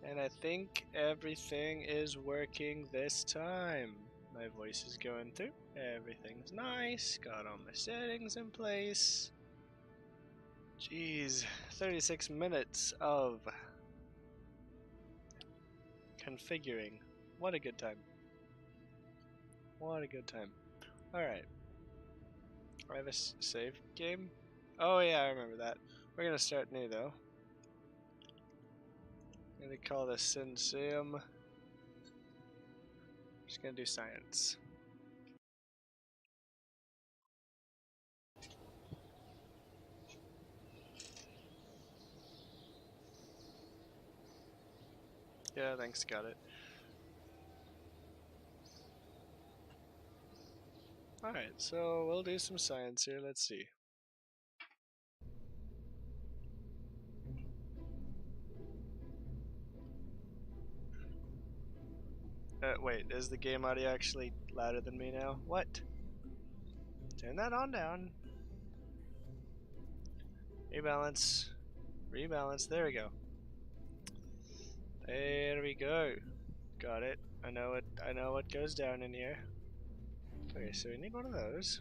And I think everything is working this time. My voice is going through. Everything's nice. Got all my settings in place. Jeez, 36 minutes of configuring. What a good time. What a good time. Alright. I have a save game? Oh yeah, I remember that. We're gonna start new though. I'm gonna call this Synseum. Just gonna do science. Yeah, thanks, got it. Alright, so we'll do some science here, let's see. Wait, is the game audio actually louder than me now? What? Turn that on down. Rebalance. Rebalance, there we go. There we go. Got it. I know what goes down in here. Okay, so we need one of those.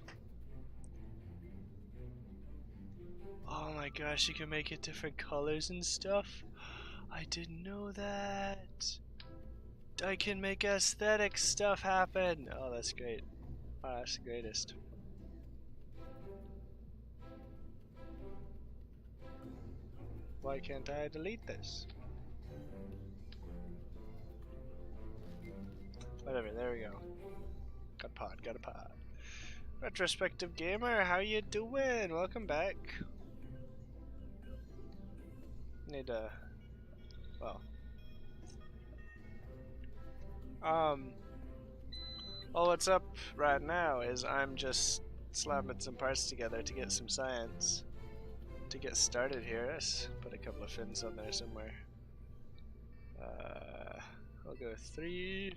Oh my gosh, you can make it different colors and stuff. I didn't know that. I can make aesthetic stuff happen. Oh, that's great. Oh, that's the greatest. Why can't I delete this? Whatever, there we go. Got a pod, got a pod. Retrospective gamer, how you doing? Welcome back. Need a... well... well, what's up right now is I'm just slapping some parts together to get some science. To get started here, let's put a couple of fins on there somewhere. I'll go 3.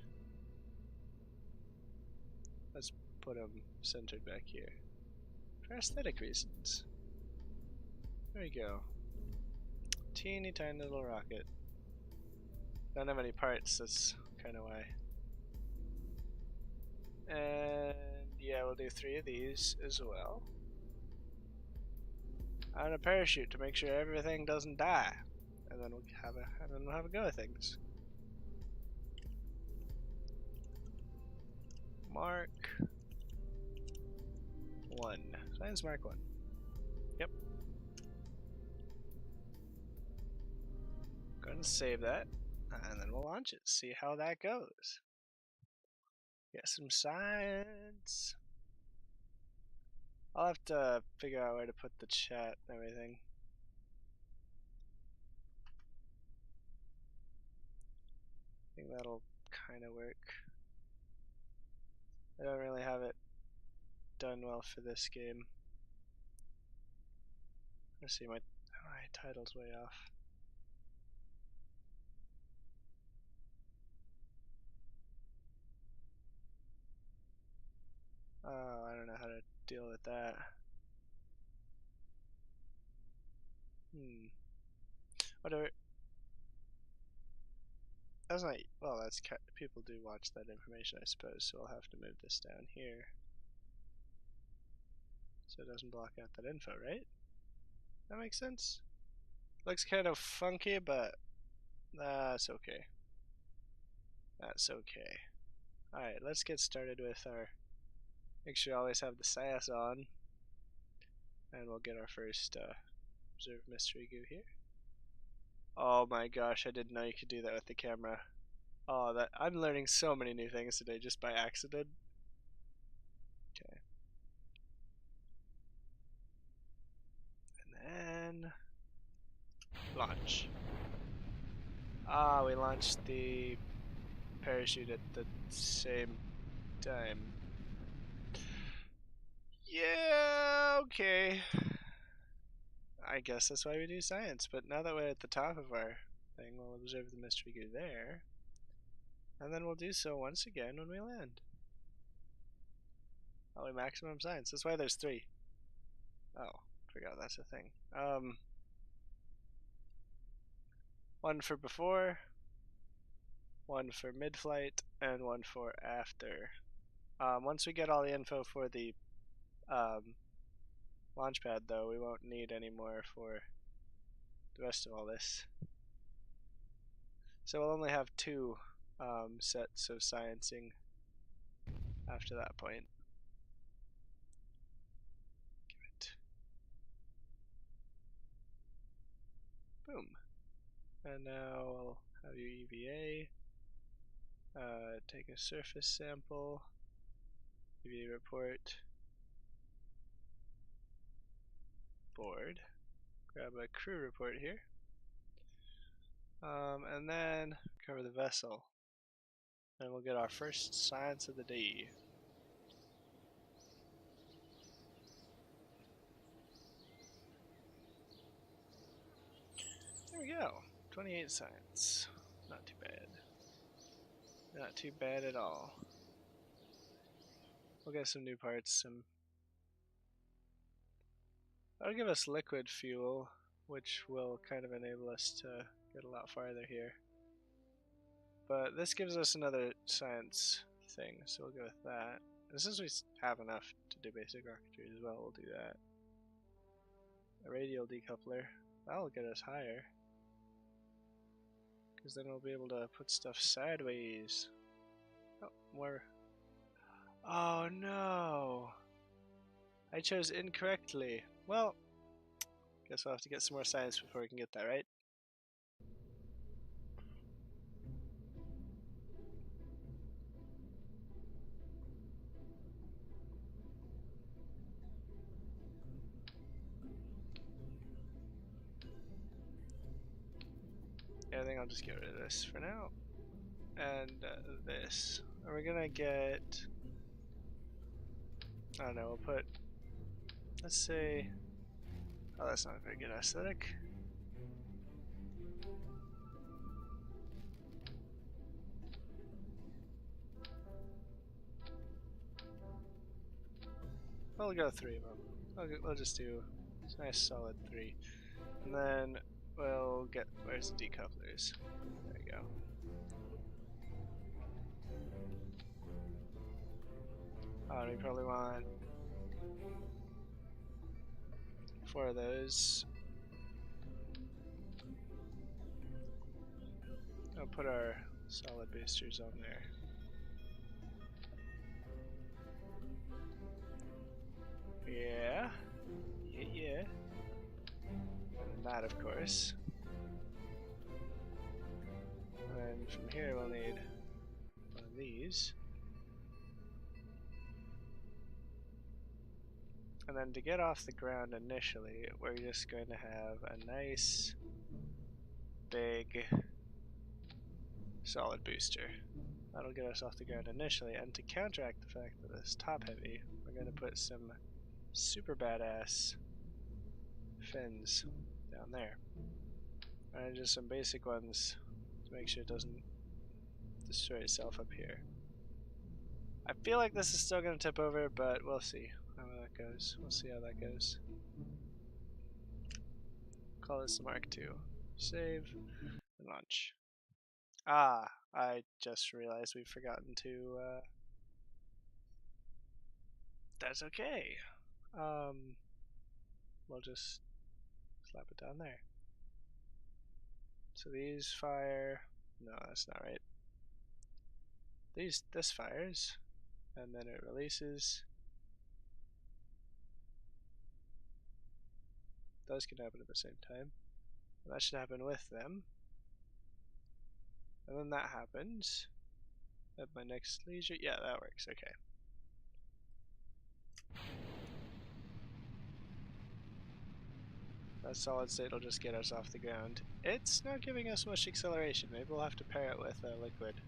Let's put them centered back here. For aesthetic reasons. There we go. Teeny tiny little rocket. Don't have any parts, that's kind of why. And yeah, we'll do 3 of these as well. And a parachute to make sure everything doesn't die. And then we'll have a go at things. Mark 1. Science Mark 1. Yep. Go ahead and save that. And then we'll launch it. See how that goes. Get some science. I'll have to figure out where to put the chat and everything. I think that'll kind of work. I don't really have it done well for this game. Let's see, my title's way off. Oh, I don't know how to deal with that. Whatever. That's not, well, that's, people do watch that information, I suppose, so I'll have to move this down here. So it doesn't block out that info, right? That makes sense? Looks kind of funky, but that's okay. That's okay. Alright, let's get started with our... Make sure you always have the SAS on. And we'll get our first observe mystery goo here. Oh my gosh, I didn't know you could do that with the camera. Oh, that I'm learning so many new things today just by accident. Okay. And then launch. Ah, we launched the parachute at the same time. Yeah, okay. I guess that's why we do science, but now that we're at the top of our thing, we'll observe the mystery goo there. And then we'll do so once again when we land. Oh, we maximum science. That's why there's 3. Oh, forgot that's a thing. 1 for before. one for mid-flight, and one for after. Once we get all the info for the launch pad, though, we won't need any more for the rest of all this. So we'll only have two sets of sciencing after that point. Give it. Boom. And now I'll have your EVA. Take a surface sample. EVA report. Board. Grab a crew report here. And then cover the vessel. And we'll get our first science of the day. There we go. 28 science. Not too bad. Not too bad at all. We'll get some new parts. That'll give us liquid fuel, which will kind of enable us to get a lot farther here. But this gives us another science thing, so we'll go with that. And since we have enough to do basic rocketry as well, we'll do that. A radial decoupler. That'll get us higher. Because then we'll be able to put stuff sideways. Oh, more. Oh no! I chose incorrectly. Well, guess we'll have to get some more science before we can get that, right? Yeah, I think I'll just get rid of this for now. And this. Are we gonna get... I don't know, we'll put... Let's say... Oh, that's not a very good aesthetic. We'll go 3 of them. We'll just do a nice solid 3. And then we'll get... Where's the decouplers? There we go. Oh, we probably want 4 of those. I'll put our solid boosters on there. Yeah. Yeah. And that, of course. And then from here we'll need one of these. And then to get off the ground initially, we're just going to have a nice big solid booster. That'll get us off the ground initially, and to counteract the fact that it's top heavy, we're going to put some super badass fins down there. And just some basic ones to make sure it doesn't destroy itself up here. I feel like this is still going to tip over, but we'll see how that goes. We'll see how that goes. Call this the Mark II. Save and launch. Ah, I just realized we've forgotten to... That's okay. We'll just slap it down there. So these fire... No, that's not right. This fires, and then it releases. Those can happen at the same time. And that should happen with them. And then that happens at my next leisure. Yeah, that works. Okay. That solid state will just get us off the ground. It's not giving us much acceleration. Maybe we'll have to pair it with a liquid.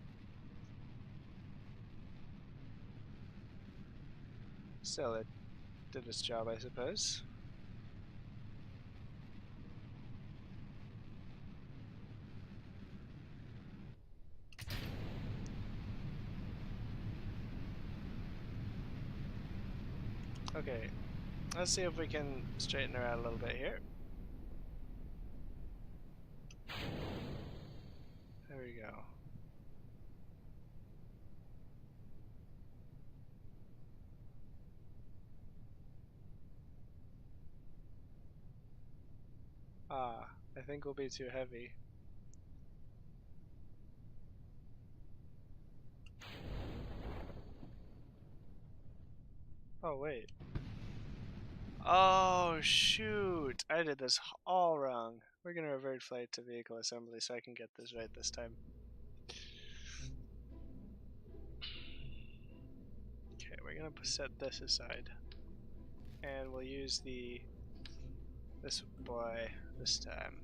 Still, it did its job, I suppose. Okay, let's see if we can straighten her out a little bit here. There we go. Ah, I think will be too heavy. Oh, wait. Oh, shoot! I did this all wrong. We're gonna revert flight to vehicle assembly so I can get this right this time. Okay, we're gonna set this aside. And we'll use this boy this time.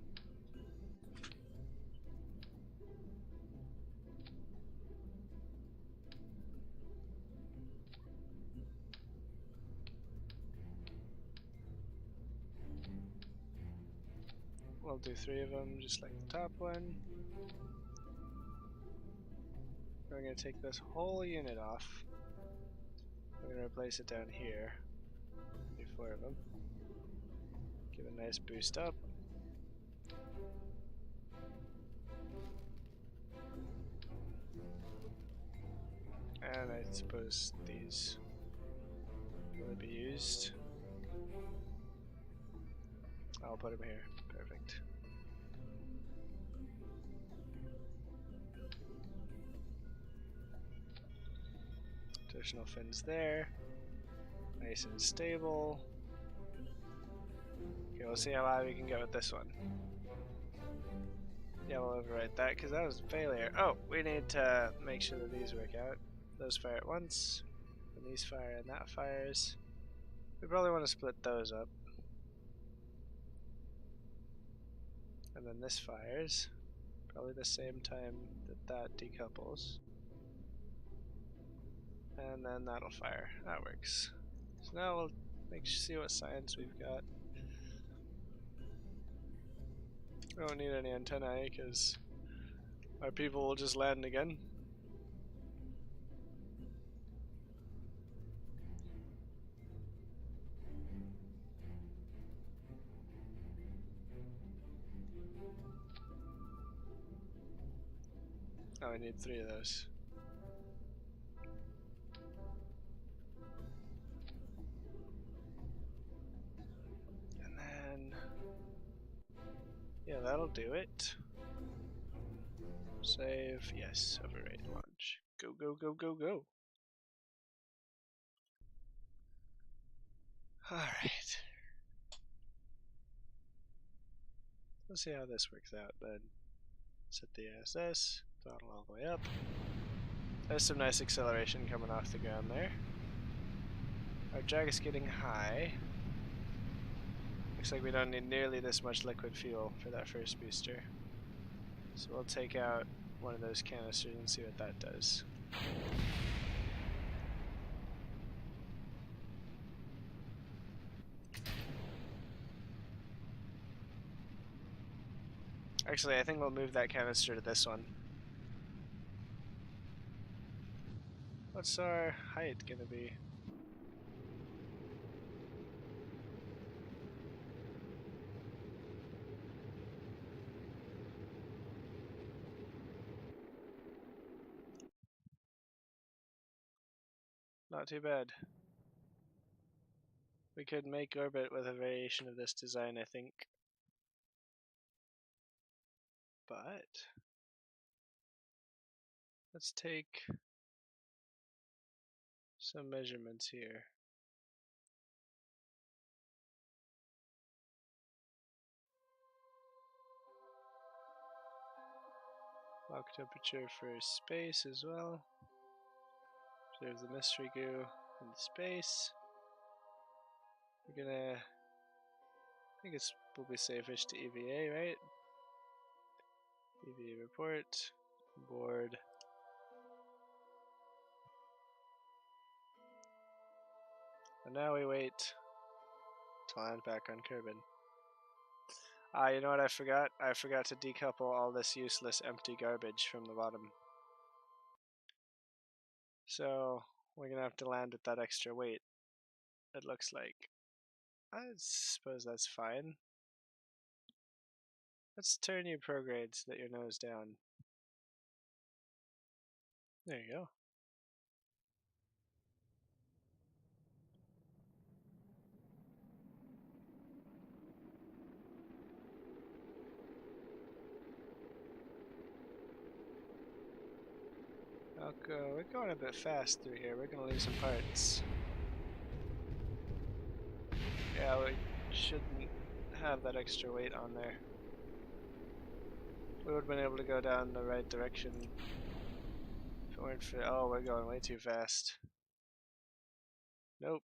We'll do 3 of them, just like the top one. We're going to take this whole unit off. We're going to replace it down here. Do 4 of them. Give a nice boost up. And I suppose these will be used. I'll put them here. Perfect. Additional fins there. Nice and stable. Okay, we'll see how high we can get with this one. Yeah, we'll overwrite that because that was a failure. Oh, we need to make sure that these work out. Those fire at once, and these fire and that fires. We probably want to split those up. And then this fires. Probably the same time that that decouples. And then that'll fire. That works. So now we'll see what science we've got. We don't need any antennae because our people will just land again. Oh, we need 3 of those. And then, yeah, that'll do it. Save, yes, override, launch. Go, go, go, go, go. Alright. Let's see how this works out then. Set the SS, throttle all the way up. There's some nice acceleration coming off the ground there. Our drag is getting high. Looks like we don't need nearly this much liquid fuel for that first booster. So we'll take out one of those canisters and see what that does. Actually, I think we'll move that canister to this one. What's our height gonna be? Not too bad. We could make orbit with a variation of this design, I think. But let's take some measurements here. Lock temperature for space as well. Observe the mystery goo in space. We're gonna, I think it's will be safish to EVA, right? EVA report, board. And now we wait to land back on Kerbal. You know what I forgot? I forgot to decouple all this useless empty garbage from the bottom. So we're gonna have to land with that extra weight, it looks like. I suppose that's fine. Let's turn you prograde so that your nose down. There you go. We're going a bit fast through here. We're gonna lose some parts. Yeah, we shouldn't have that extra weight on there. We would have been able to go down the right direction if it weren't for. Oh, we're going way too fast. Nope.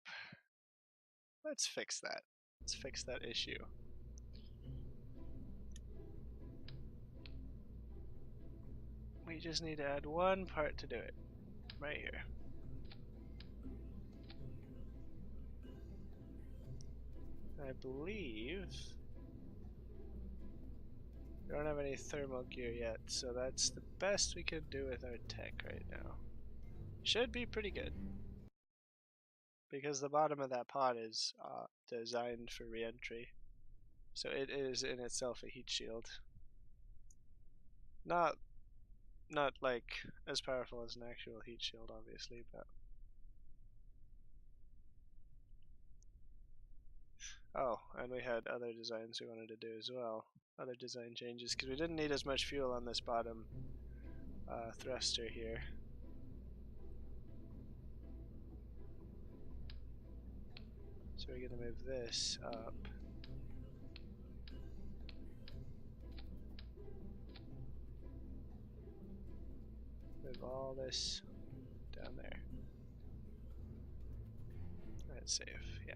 Let's fix that. Let's fix that issue. We just need to add one part to do it. Right here. I believe we don't have any thermal gear yet, so that's the best we can do with our tech right now. Should be pretty good. Because the bottom of that pod is designed for re-entry. So it is in itself a heat shield. Not like as powerful as an actual heat shield, obviously, but oh, and we had other designs we wanted to do as well. Other design changes, because we didn't need as much fuel on this bottom thruster here. So we're going to move this up. Move all this down there. That's safe, yeah.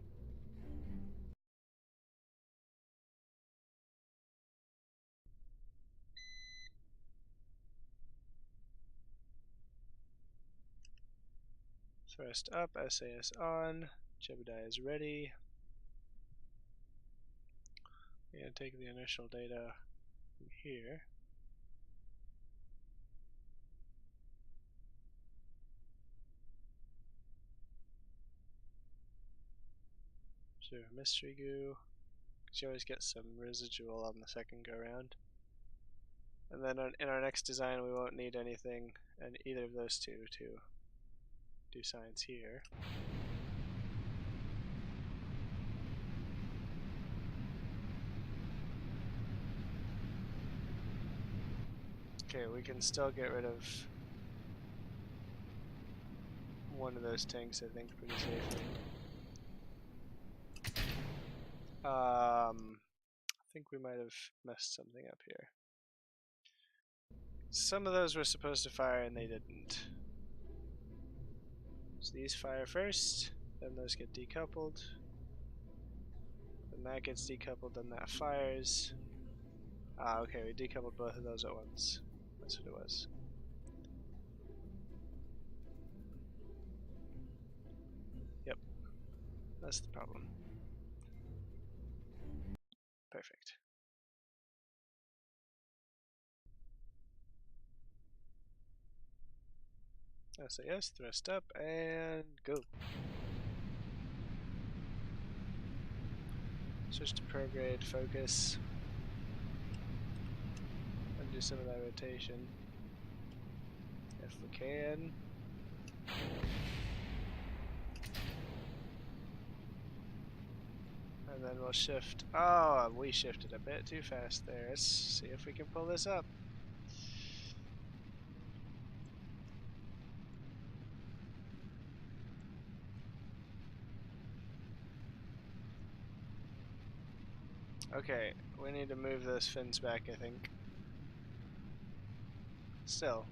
Thrust up, SAS on. Jebediah is ready. We're going to take the initial data from here. So mystery goo, because you always get some residual on the second go round. And then in our next design we won't need anything and either of those two to do science here. Okay, we can still get rid of one of those tanks, I think, pretty safely. I think we might have messed something up here. Some of those were supposed to fire and they didn't. So these fire first, then those get decoupled. Then that gets decoupled, then that fires. Ah, okay, we decoupled both of those at once. That's what it was. Yep, that's the problem. Perfect. SAS, thrust up, and go. Switch to prograde, focus. Undo some of that rotation. If we can. And then we'll shift. Oh, we shifted a bit too fast there. Let's see if we can pull this up. Okay, we need to move those fins back, I think. Still,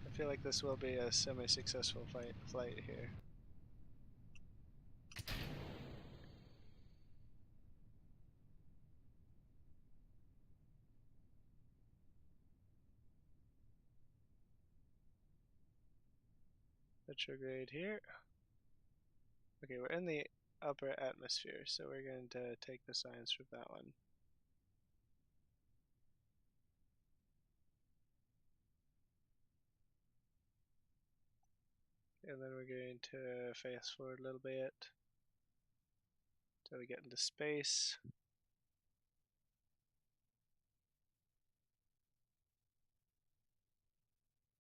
I feel like this will be a semi-successful flight here. Retrograde here. Okay, we're in the upper atmosphere, so we're going to take the science from that one. And then we're going to fast forward a little bit till we get into space.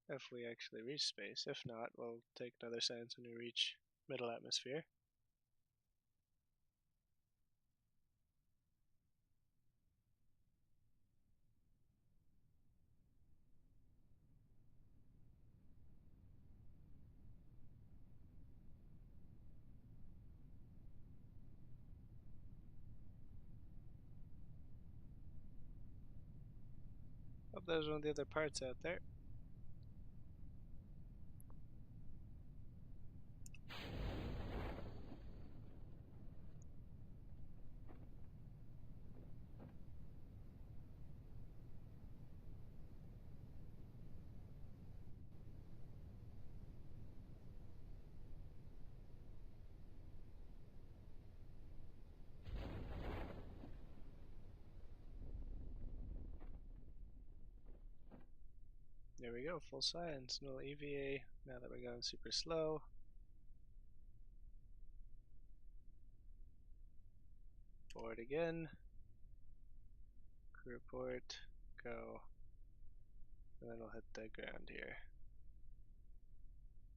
If we actually reach space. If not, we'll take another science when we reach middle atmosphere. Oh, there's one of the other parts out there. There we go, full science, no EVA, now that we're going super slow. Forward again. Crew report, go. And then we'll hit the ground here.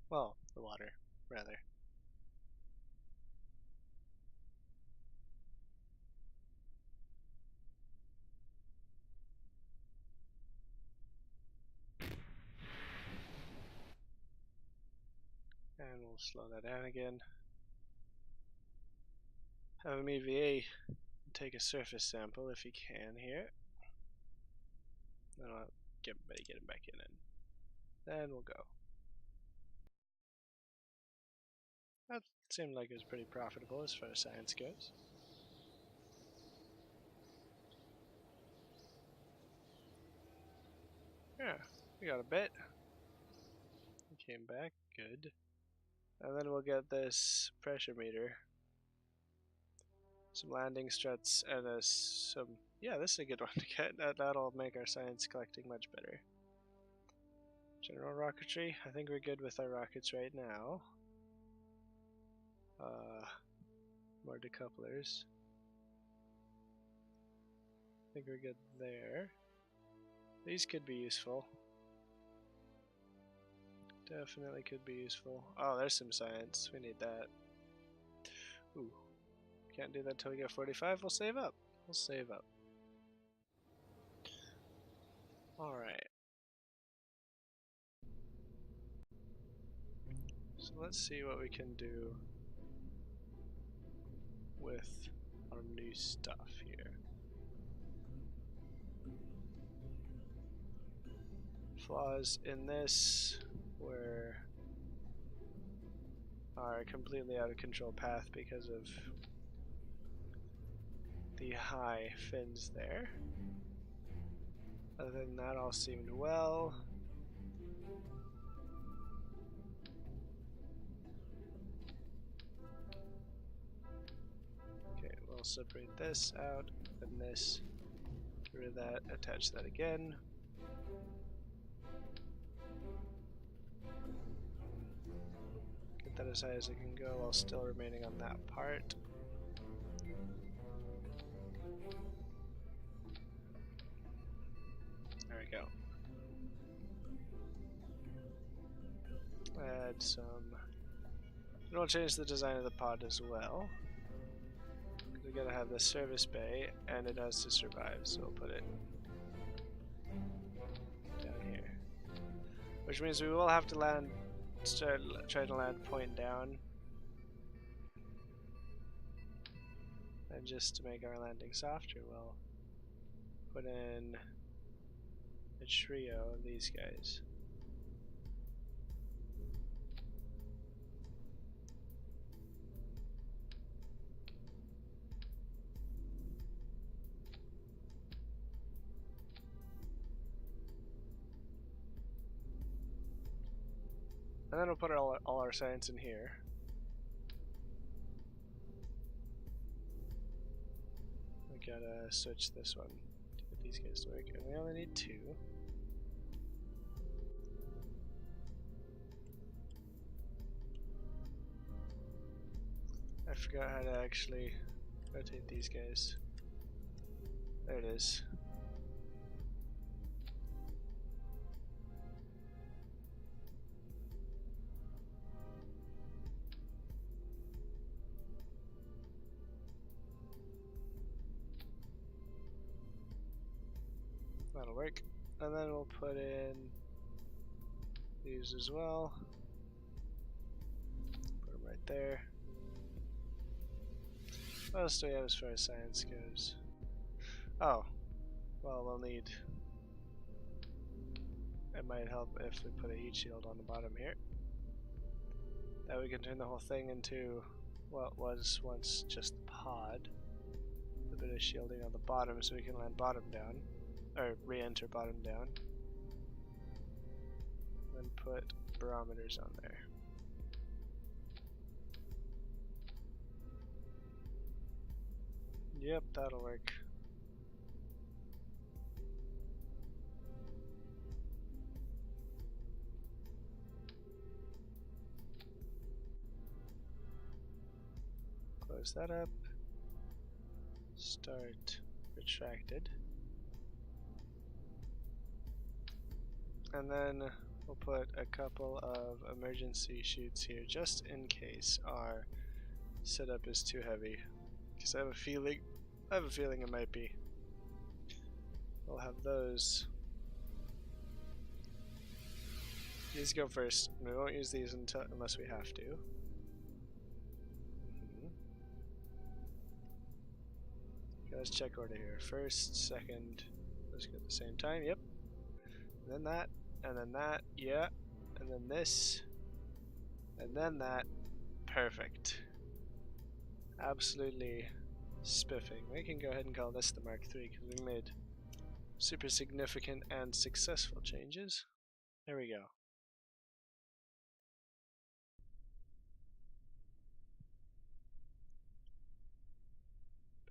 Well, the water, rather. And we'll slow that down again. Have him EVA take a surface sample if he can here. Then I'll get him back in, and then we'll go. That seemed like it was pretty profitable as far as science goes. Yeah, we got a bit. He came back, good. And then we'll get this pressure meter. Some landing struts and some... Yeah, this is a good one to get. That'll make our science collecting much better. General rocketry. I think we're good with our rockets right now. More decouplers. I think we're good there. These could be useful. Definitely could be useful. Oh, there's some science. We need that. Ooh. Can't do that until we get 45. We'll save up. We'll save up. Alright. So let's see what we can do with our new stuff here. Flaws in this were our completely out of control path because of the high fins there. Other than that, all seemed well. Okay, we'll separate this out, and this, get rid of that, attach that again. Get that as high as it can go while still remaining on that part. There we go. Add some... And we'll change the design of the pod as well. We gotta have the service bay, and it has to survive, so we'll put it down here. Which means we will have to land, try to land point down. And just to make our landing softer, we'll put in a trio of these guys. And then we'll put all our science in here. We gotta switch this one to get these guys to work, and we only need 2. I forgot how to actually rotate these guys. There it is. That'll work. And then we'll put in these as well. Put them right there. What else do we have as far as science goes? Oh, well, we'll need It might help if we put a heat shield on the bottom here. That we can turn the whole thing into what was once just the pod. A bit of shielding on the bottom so we can land bottom down, or re-enter bottom down. Then put barometers on there. Yep, that'll work. Close that up. Start retracted. And then we'll put a couple of emergency chutes here just in case our setup is too heavy. Because I have a feeling it might be. We'll have those. These go first. We won't use these unless we have to. Okay, let's check order here. First, second, let's go at the same time. Yep. And then that, and then that. Yeah. And then this, and then that. Perfect. Absolutely spiffing. We can go ahead and call this the Mark III because we made super significant and successful changes. There we go.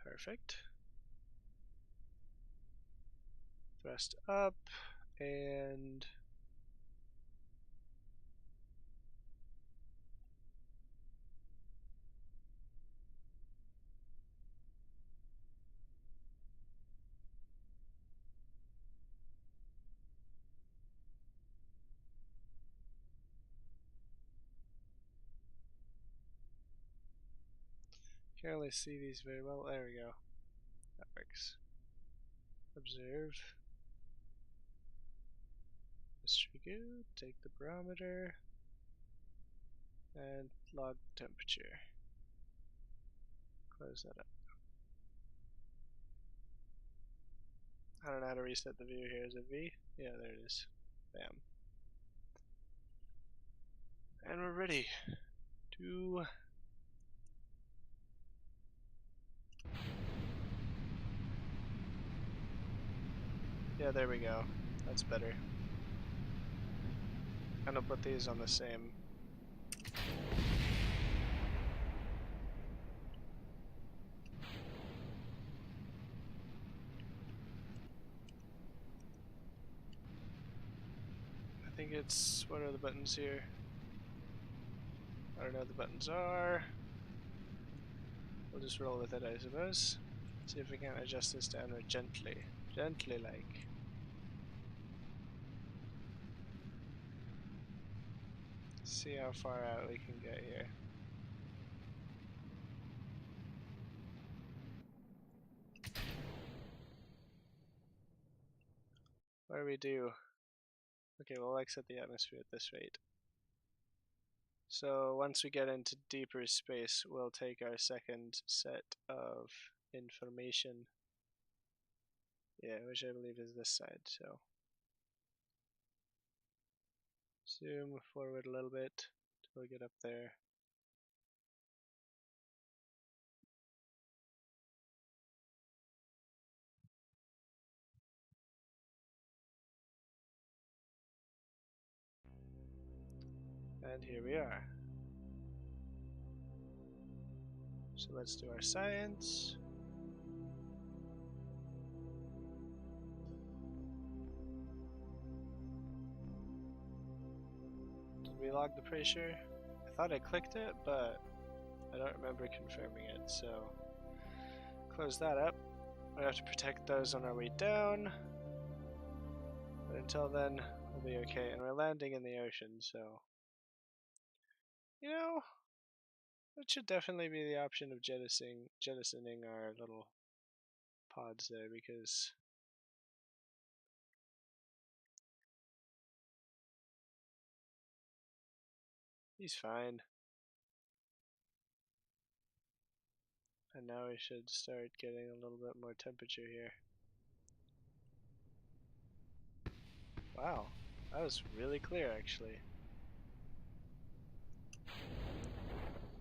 Perfect. Thrust up and can't really see these very well. There we go. That works. Observe. Distribute. Take the barometer and log the temperature. Close that up. I don't know how to reset the view here. Is it V? Yeah, there it is. Bam. And we're ready to yeah, there we go. That's better. And I'll put these on the same. I think it's, what are the buttons here? I don't know what the buttons are. We'll just roll with it, I suppose. See if we can adjust this downward gently. Gently like. See how far out we can get here. What do we do? Okay, we'll exit the atmosphere at this rate. So once we get into deeper space, we'll take our second set of information. Yeah, which I believe is this side, so. Zoom forward a little bit till we get up there. And here we are. So let's do our science. Did we log the pressure? I thought I clicked it, but I don't remember confirming it, so close that up. We have to protect those on our way down. But until then, we'll be okay. And we're landing in the ocean, so you know, that should definitely be the option of jettisoning our little pods there, because he's fine. And now we should start getting a little bit more temperature here. Wow, That was really clear, actually.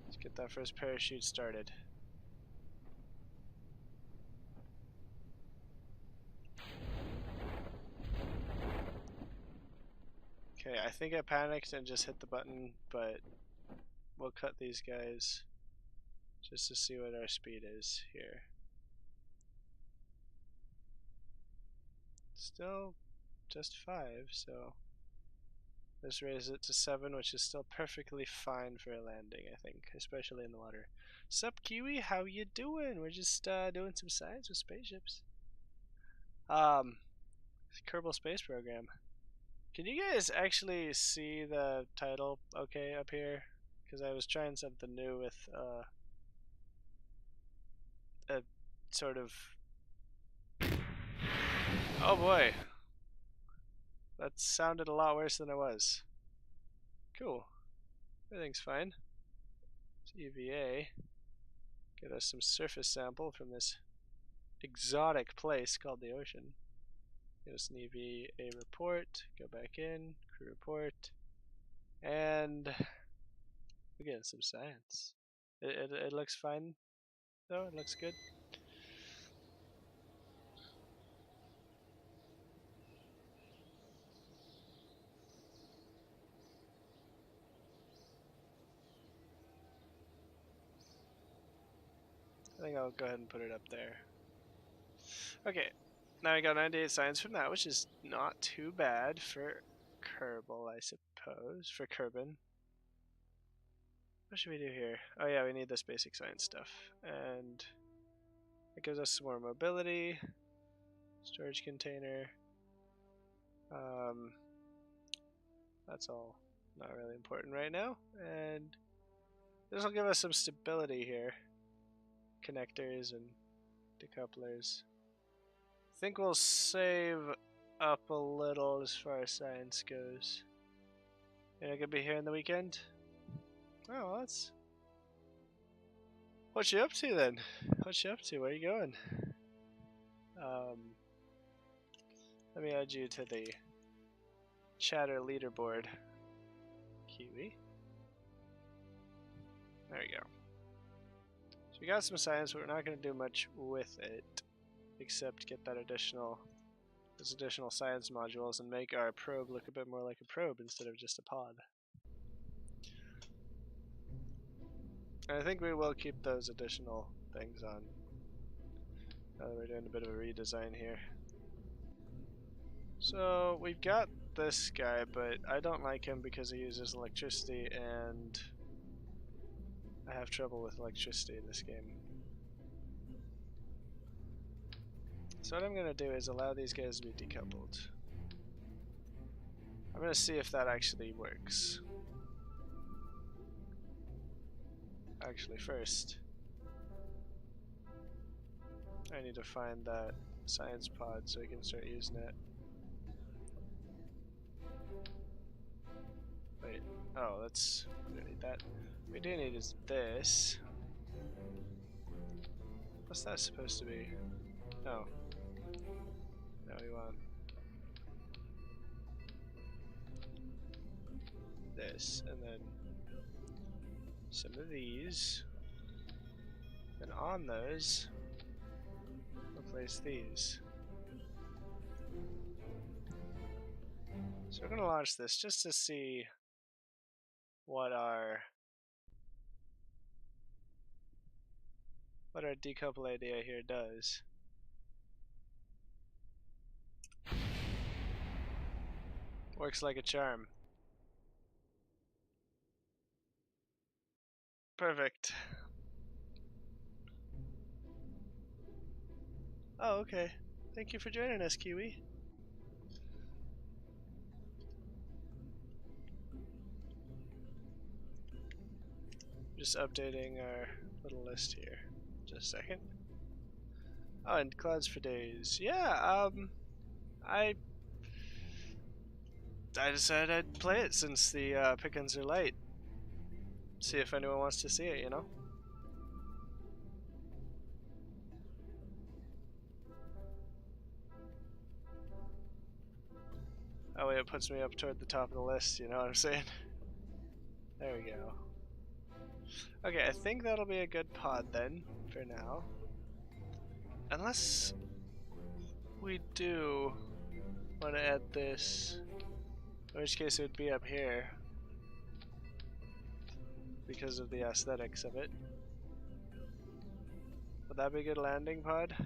Let's get that first parachute started. Okay, I think I panicked and just hit the button, but we'll cut these guys just to see what our speed is here. Still just 5, so let's raise it to 7, which is still perfectly fine for a landing, I think, especially in the water. Sup, Kiwi? How you doing? We're just doing some science with spaceships. Kerbal Space Program. Can you guys actually see the title okay up here? Because I was trying something new with a sort of... Oh boy! That sounded a lot worse than it was. Cool. Everything's fine. EVA. Get us some surface sample from this exotic place called the ocean. Get us an EVA report. Go back in. Crew report. And we're getting some science. It looks fine though. It looks good. I think I'll go ahead and put it up there. Okay, now we got 98 science from that, which is not too bad for Kerbal, I suppose. For Kerbin. What should we do here? Oh yeah, we need this basic science stuff. And it gives us some more mobility. Storage container. That's all not really important right now. And this will give us some stability here. Connectors and decouplers. I think we'll save up a little as far as science goes. You're not gonna be here in the weekend? Oh, well, that's... What you up to then? What you up to? Where are you going? Let me add you to the chatter leaderboard. Kiwi. There we go. So we got some science, but we're not going to do much with it, except get that those additional science modules and make our probe look a bit more like a probe instead of just a pod. And I think we will keep those additional things on. Now that we're doing a bit of a redesign here. So we've got this guy, but I don't like him because he uses electricity, and I have trouble with electricity in this game. So what I'm going to do is allow these guys to be decoupled. I'm going to see if that actually works. Actually, first, I need to find that science pod so we can start using it. Wait, oh, we don't need that. What we do need is this. What's that supposed to be? Oh. No, we want this, and then some of these. And on those, we'll place these. So we're gonna launch this just to see what our decouple idea here does. Works like a charm. Perfect. Oh, okay. Thank you for joining us, Kiwi. Just updating our little list here. Just a second. Oh, and clouds for days. Yeah, I decided I'd play it since the pickings are light. See if anyone wants to see it, you know? That way it puts me up toward the top of the list, you know what I'm saying? There we go. Okay, I think that'll be a good pod then, for now. Unless we do want to add this, in which case it would be up here because of the aesthetics of it. Would that be a good landing pod?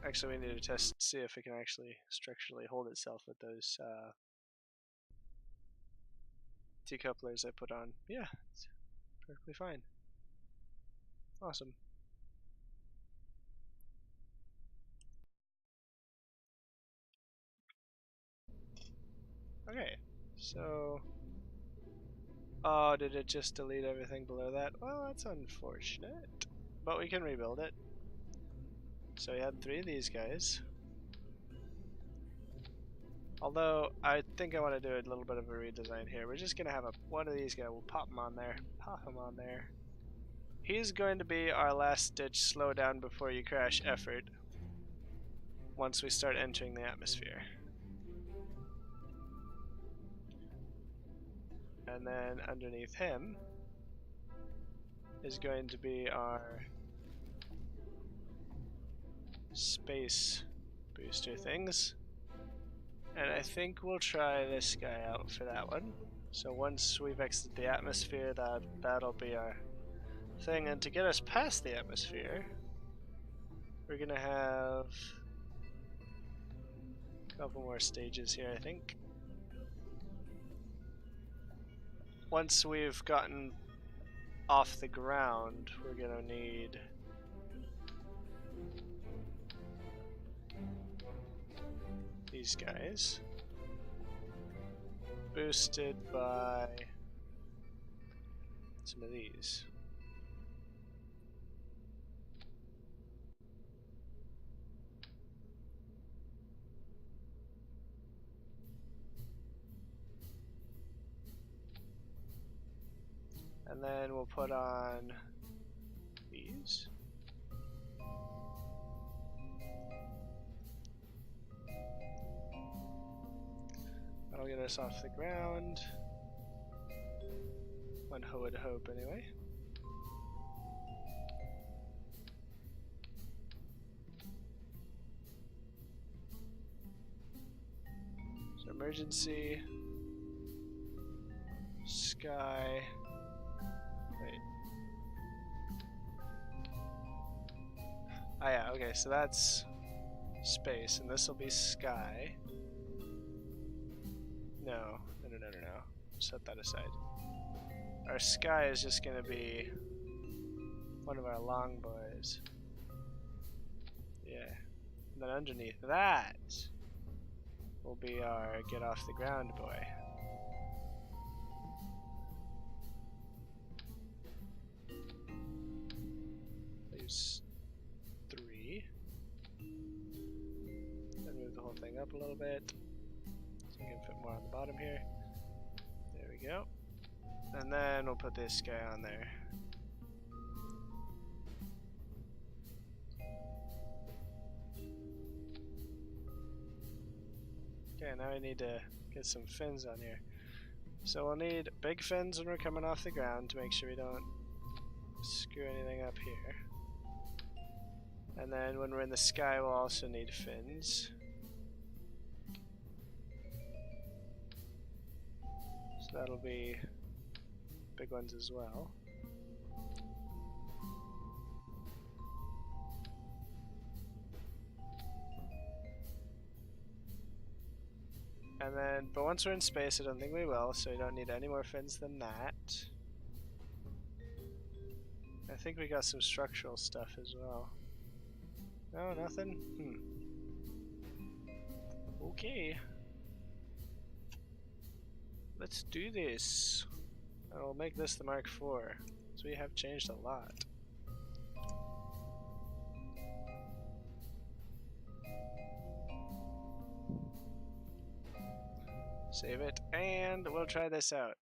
Actually, we need to test, see if it can actually structurally hold itself with those decouplers I put on. Yeah, it's perfectly fine. Awesome. Okay, so... Oh, did it just delete everything below that? Well, that's unfortunate. But we can rebuild it. So we had 3 of these guys. Although, I think I want to do a little bit of a redesign here. We're just going to have one of these guys. We'll pop him on there. Pop him on there. He's going to be our last ditch slow down before you crash effort once we start entering the atmosphere. And then underneath him is going to be our space booster things. And I think we'll try this guy out for that one. So once we've exited the atmosphere, that'll be our thing. And to get us past the atmosphere, we're gonna have a couple more stages here, I think. Once we've gotten off the ground, we're gonna need these guys, boosted by some of these. And then we'll put on these. That'll get us off the ground. One would hope, anyway. So emergency, sky. Wait. Ah yeah, okay, so that's space, and this will be sky. No. Set that aside. Our sky is just going to be one of our long boys. Yeah. And then underneath that will be our get off the ground boy. There's 3. Then move the whole thing up a little bit so we can fit more on the bottom here. There we go. And then we'll put this guy on there. Okay, now I need to get some fins on here. So we'll need big fins when we're coming off the ground to make sure we don't screw anything up here. And then when we're in the sky, we'll also need fins. So that'll be big ones as well. And then, but once we're in space, I don't think we will, so we don't need any more fins than that. I think we got some structural stuff as well. No, nothing? Okay. Let's do this. And we'll make this the Mark IV. So we have changed a lot. Save it, and we'll try this out.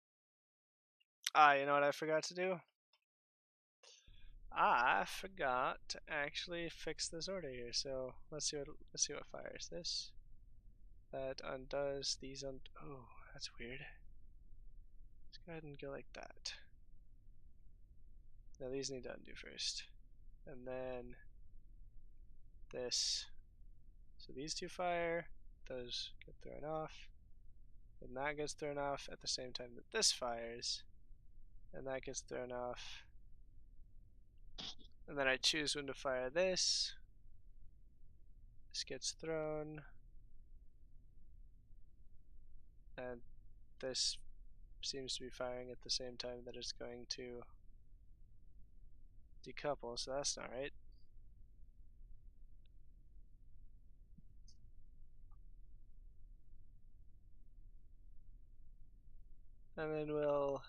Ah, you know what I forgot to do? I forgot to actually fix this order here. So let's see what fires this. That undoes these oh, that's weird. Let's go ahead and go like that. Now these need to undo first. And then this. So these two fire, those get thrown off. And that gets thrown off at the same time that this fires. And that gets thrown off. And then I choose when to fire this. This gets thrown. And this seems to be firing at the same time that it's going to decouple, so that's not right. And then we'll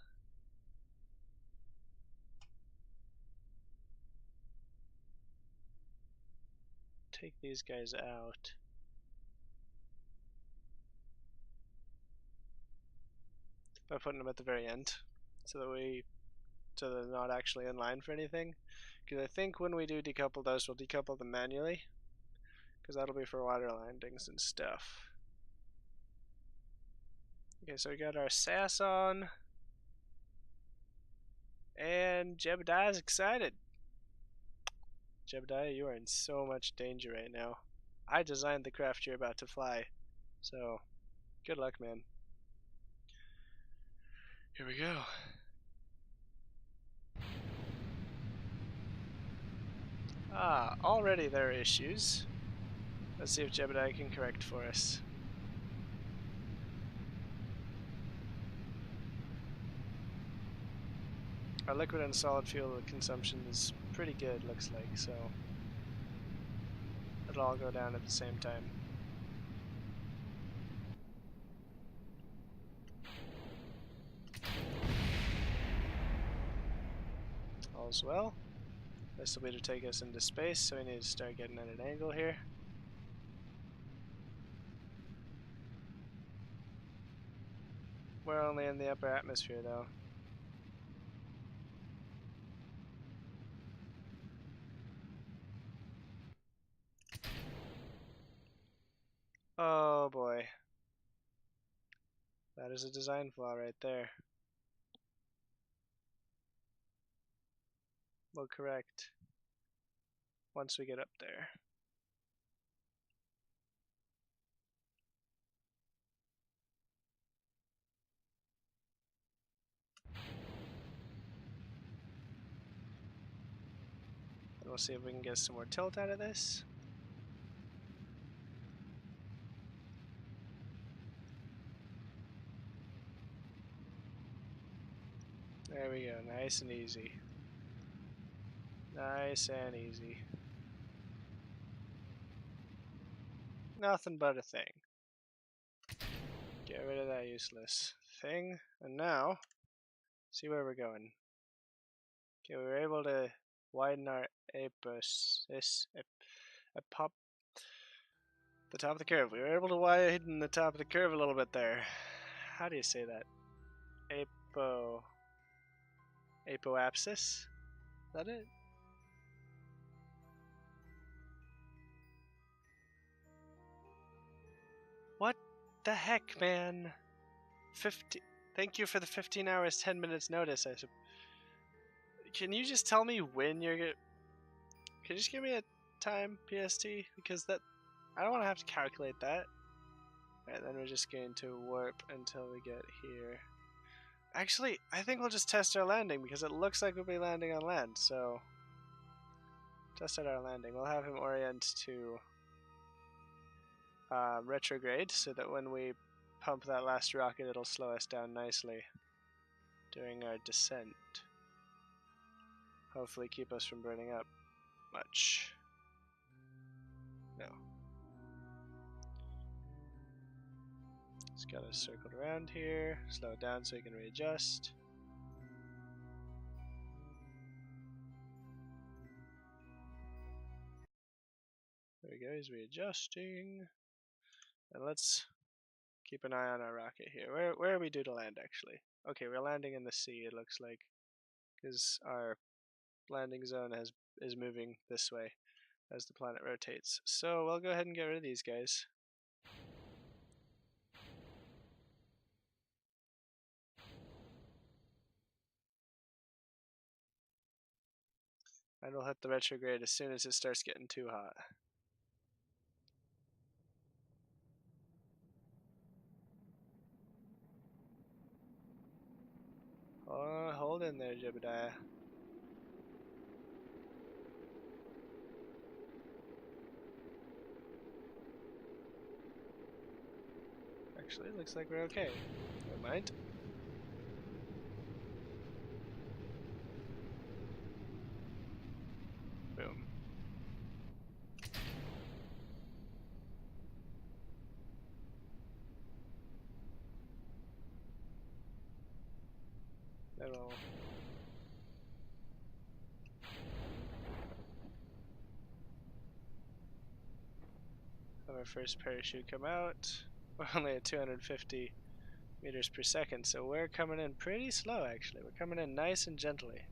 take these guys out. By putting them at the very end, so they're not actually in line for anything. Because I think when we do decouple those, we'll decouple them manually, because that'll be for water landings and stuff. Okay, so we got our sass on, and Jebediah's excited. Jebediah, you are in so much danger right now. I designed the craft you're about to fly, so good luck, man. Here we go. Ah, already there are issues. Let's see if Jebediah can correct for us. Our liquid and solid fuel consumption is pretty good, looks like, so it'll all go down at the same time. All's well. This will be to take us into space, so we need to start getting at an angle here. We're only in the upper atmosphere, though. Oh boy. That is a design flaw right there. We'll correct once we get up there. And we'll see if we can get some more tilt out of this. There we go, nice and easy. Nice and easy. Nothing but a thing. Get rid of that useless thing. And now, see where we're going. Okay, we were able to widen our pop the top of the curve. We were able to widen the top of the curve a little bit there. How do you say that? Apoapsis? Is that it? What the heck, man? 50. Thank you for the 15 hours, 10 minutes notice. Can you just tell me when you're gonna? Can you just give me a time PST? Because that I don't want to have to calculate that. Alright, then we're just going to warp until we get here. Actually, I think we'll just test our landing because it looks like we'll be landing on land. So, test out our landing. We'll have him orient to retrograde so that when we pump that last rocket, it'll slow us down nicely during our descent. Hopefully keep us from burning up much. No. Just gotta circle around here, slow it down so we can readjust. There we go, he's readjusting. And let's keep an eye on our rocket here. Where are we due to land, actually? Okay, we're landing in the sea, it looks like, because our landing zone is moving this way as the planet rotates. So we'll go ahead and get rid of these guys. And we'll hit the retrograde as soon as it starts getting too hot. Oh, hold in there, Jebediah. Actually, it looks like we're okay. Never mind. Boom. Then we'll have our first parachute come out. We're only at 250 meters per second, so we're coming in pretty slow actually. We're coming in nice and gently.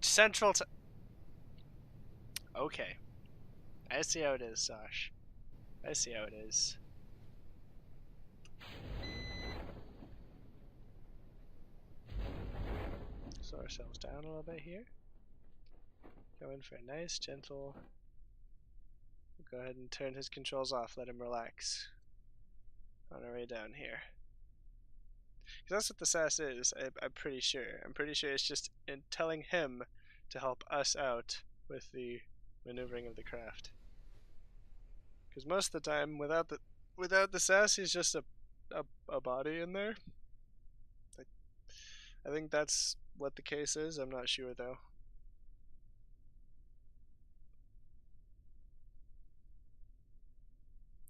Central to... Okay. I see how it is, Sash. I see how it is. Slow ourselves down a little bit here. Go in for a nice, gentle... We'll go ahead and turn his controls off, let him relax. On our way down here. Because that's what the SAS is, I'm pretty sure. I'm pretty sure it's just in telling him to help us out with the maneuvering of the craft. Because most of the time, without the SAS, he's just a body in there. I think that's what the case is. I'm not sure though.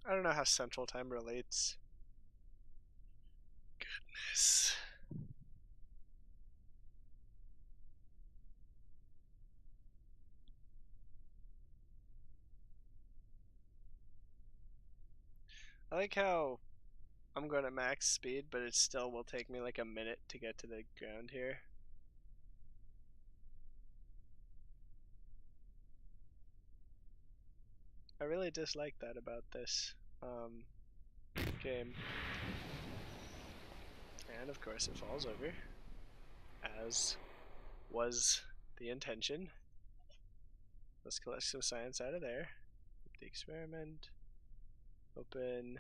I don't know how Central Time relates. Goodness. I like how I'm going at max speed, but it still will take me like a minute to get to the ground here. I really dislike that about this game. And of course it falls over, as was the intention. Let's collect some science out of there. The experiment. Open.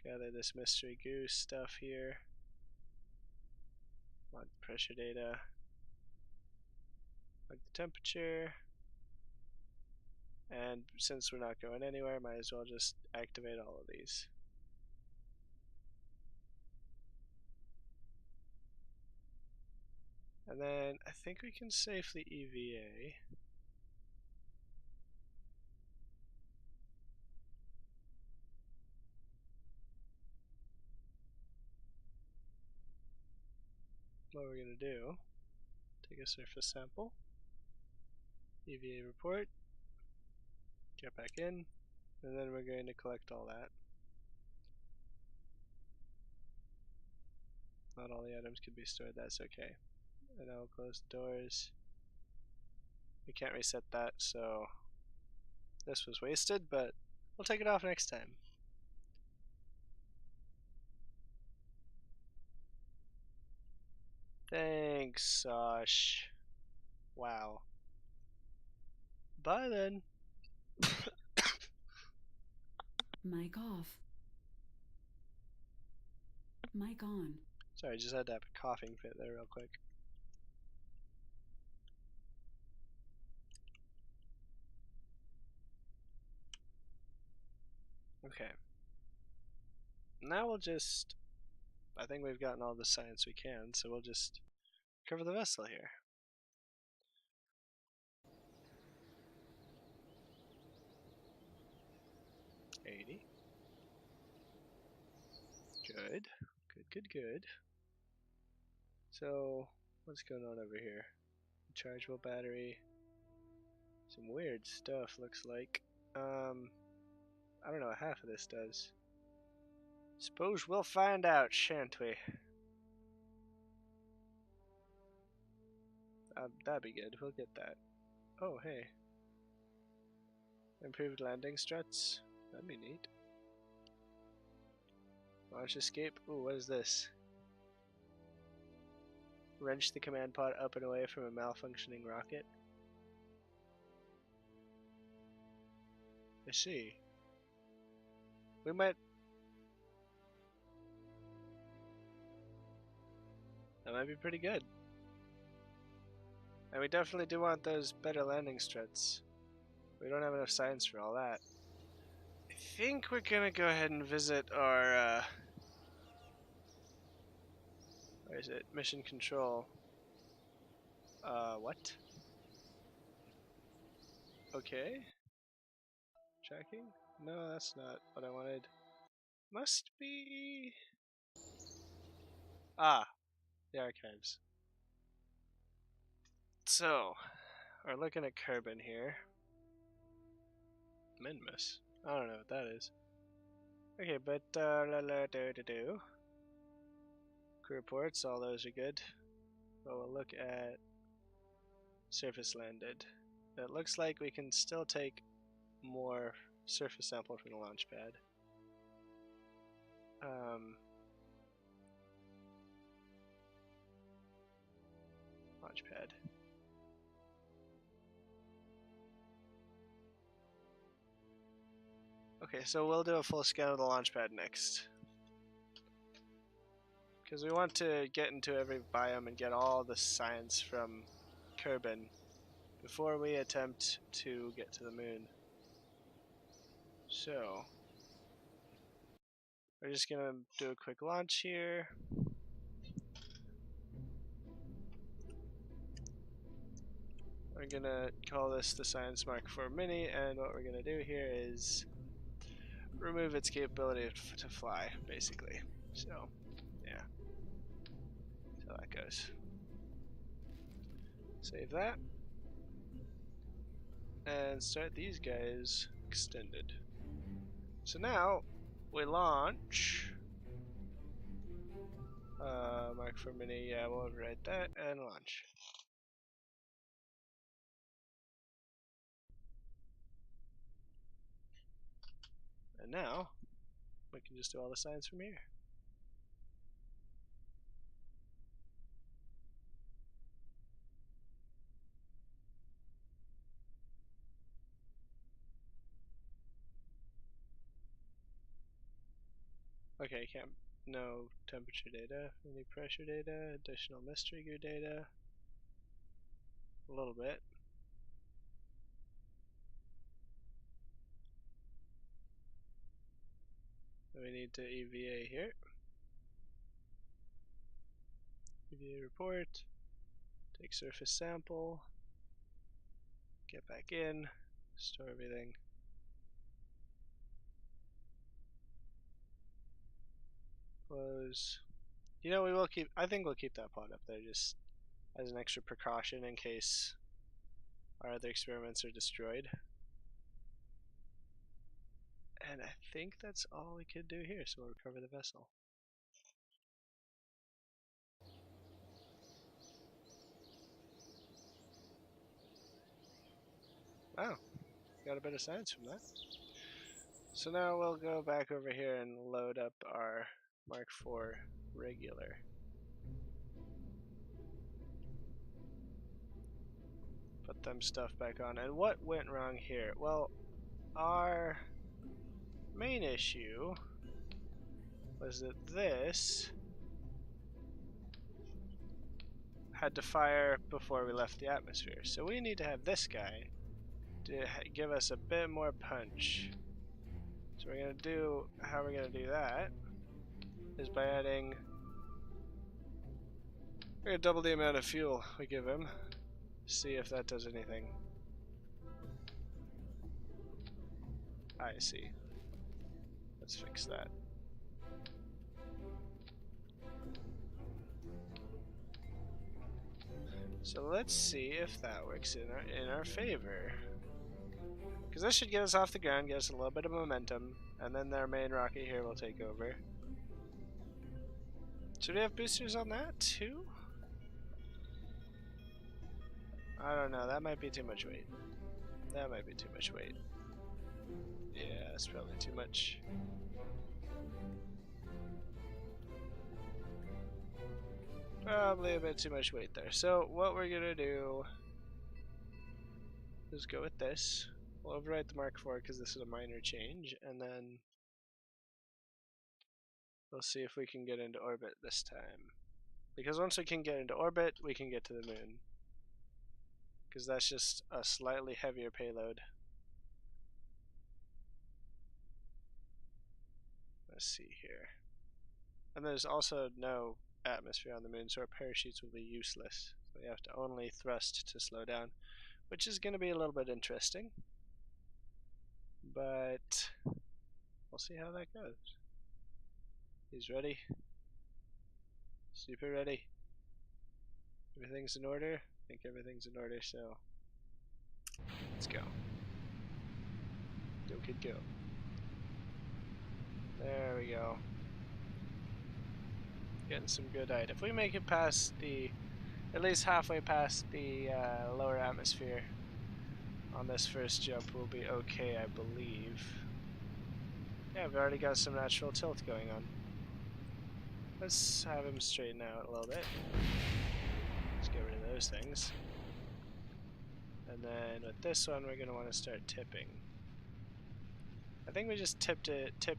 Gather this mystery goose stuff here. Log the pressure data. Log the temperature. And since we're not going anywhere, might as well just activate all of these. And then I think we can safely EVA. What we're going to do, take a surface sample, EVA report, get back in, and then we're going to collect all that. Not all the items can be stored, that's okay. And I'll close the doors. We can't reset that, so this was wasted, but we'll take it off next time. Thanks, Sosh. Wow. Bye then. Mic off. Mic on. Sorry, just had to have a coughing fit there real quick. Okay. Now we'll just... I think we've gotten all the science we can, so we'll just cover the vessel here. $80. Good. Good. So, what's going on over here? Rechargeable battery. Some weird stuff, looks like. I don't know what half of this does. Suppose we'll find out, shan't we? That'd be good. We'll get that. Oh, hey. Improved landing struts. That'd be neat. Launch escape. Ooh, what is this? Wrench the command pod up and away from a malfunctioning rocket. I see. We might... That might be pretty good. And we definitely do want those better landing struts. We don't have enough science for all that. I think we're gonna go ahead and visit our, where is it? Mission control. What? Okay. Tracking? No, that's not what I wanted. Must be... Ah, the archives. So, we're looking at Kerbal here. Minmus. I don't know what that is. Okay, but crew reports, all those are good. But we'll look at surface landed. It looks like we can still take more surface sample from the launch pad. Launch pad. Okay, so we'll do a full scan of the launch pad next. Because we want to get into every biome and get all the science from Kerbal before we attempt to get to the moon. So, we're just gonna do a quick launch here. We're gonna call this the Science Mark IV Mini, and what we're gonna do here is remove its capability to fly, basically. So, yeah. So that goes. Save that. And start these guys extended. So now, we launch. Mark IV Mini, yeah, we'll overwrite that, and launch. And now, we can just do all the science from here. Okay, can't. No temperature data, any pressure data, additional mistrigger data. A little bit. We need to EVA here. EVA report. Take surface sample. Get back in. Store everything. Close. You know, we will keep. I think we'll keep that pod up there just as an extra precaution in case our other experiments are destroyed. And I think that's all we could do here, so we'll recover the vessel. Wow, got a bit of science from that. So now we'll go back over here and load up our Mark IV regular. Put them stuff back on. And what went wrong here? Well, our main issue was that this had to fire before we left the atmosphere. So we need to have this guy to give us a bit more punch. So we're gonna do, how we're gonna do that is by adding, we're gonna double the amount of fuel we give him. See if that does anything. I see. Let's fix that. So let's see if that works in our favor. Because this should get us off the ground, get us a little bit of momentum, and then their main rocket here will take over. Should we have boosters on that too? I don't know, that might be too much weight. That might be too much weight. Yeah, that's probably too much. Probably a bit too much weight there. So what we're gonna do is go with this. We'll overwrite the Mark IV because this is a minor change, and then we'll see if we can get into orbit this time. Because once we can get into orbit, we can get to the moon. Because that's just a slightly heavier payload. Let's see here. And there's also no atmosphere on the moon, so our parachutes will be useless. So we have to only thrust to slow down, which is going to be a little bit interesting. But we'll see how that goes. He's ready. Super ready. Everything's in order. I think everything's in order, so let's go. Go, kid, go. There we go. Getting some good height. If we make it past at least halfway past the lower atmosphere on this first jump, we'll be okay, I believe. Yeah, we've already got some natural tilt going on. Let's have him straighten out a little bit. Let's get rid of those things. And then with this one, we're going to want to start tipping. I think we just tipped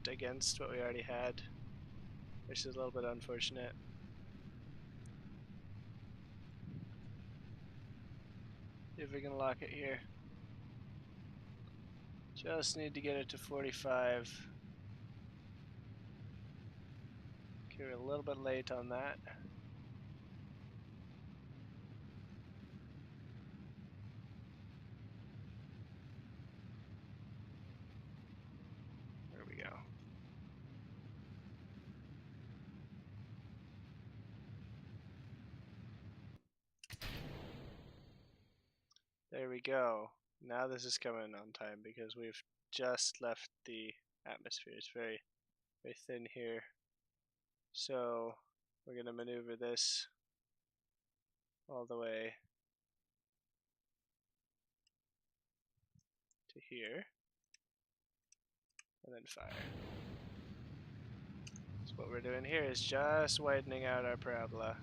against what we already had, which is a little bit unfortunate. See if we can lock it here. Just need to get it to 45. Okay, we're a little bit late on that. There we go. There we go. Now this is coming on time because we've just left the atmosphere. It's very, very thin here. So we're going to maneuver this all the way to here and then fire. So what we're doing here is just widening out our parabola.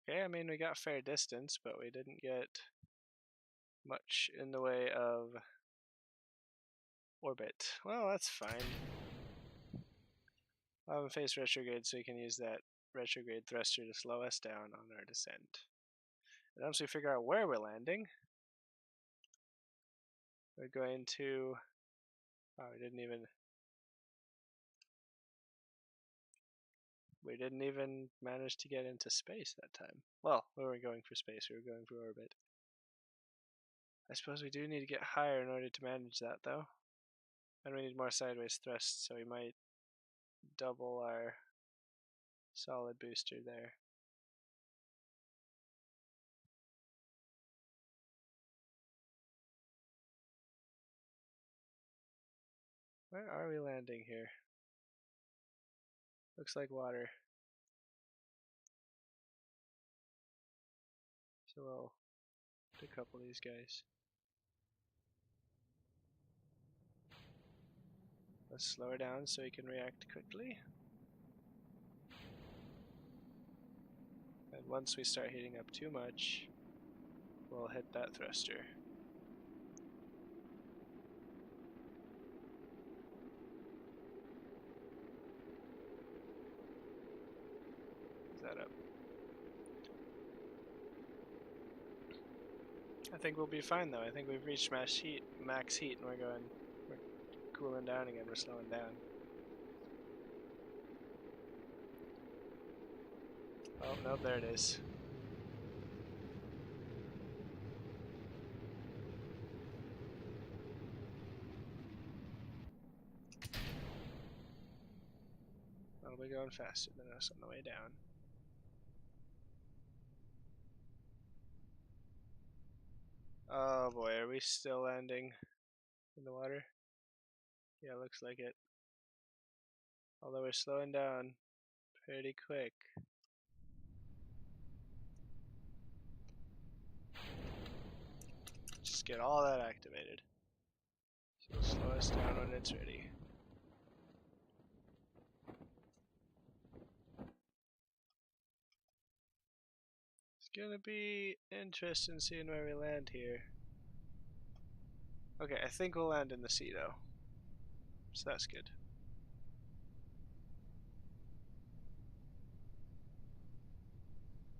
Okay, I mean we got fair distance, but we didn't get much in the way of orbit. Well, that's fine. I'll have him face retrograde so we can use that retrograde thruster to slow us down on our descent. And once we figure out where we're landing, we're going to... Oh, we didn't even manage to get into space that time. Well, we weren't going for space, we were going for orbit. I suppose we do need to get higher in order to manage that, though. And we need more sideways thrust, so we might double our solid booster there. Where are we landing here? Looks like water. So we'll decouple these guys. Let's slow her down so he can react quickly. And once we start heating up too much, we'll hit that thruster. Is that up? I think we'll be fine though. I think we've reached max heat, and we're cooling down again. We're slowing down. Oh no, there it is. That'll be going faster than us on the way down. Oh boy, are we still landing in the water? Yeah, looks like it. Although we're slowing down pretty quick. Just get all that activated. So slow us down when it's ready. It's gonna be interesting seeing where we land here. Okay, I think we'll land in the sea though. So that's good.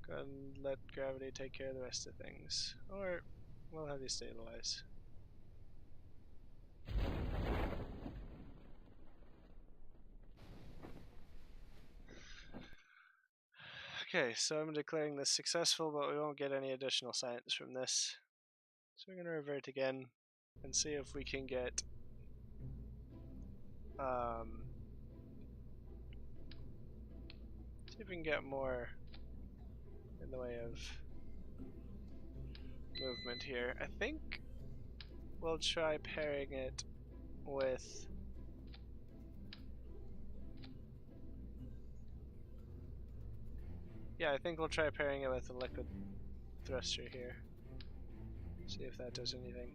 Go and let gravity take care of the rest of things. Or we'll have you stabilize. Okay, so I'm declaring this successful, but we won't get any additional science from this. So we're going to revert again and see if we can get more in the way of movement here. I think we'll try pairing it with I think we'll try pairing it with a liquid thruster here. See if that does anything.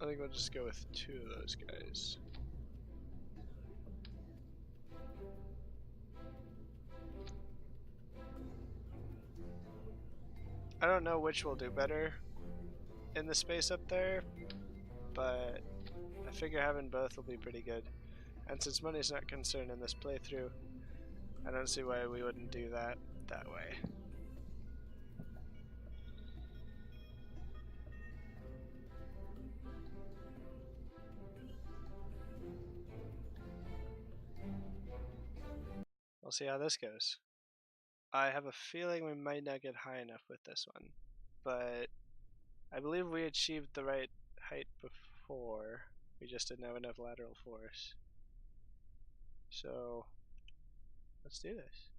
I think we'll just go with 2 of those guys. I don't know which will do better in the space up there, but I figure having both will be pretty good. And since money's not concerned in this playthrough, I don't see why we wouldn't do that way. We'll see how this goes. I have a feeling we might not get high enough with this one, but I believe we achieved the right height before. We just didn't have enough lateral force. So let's do this.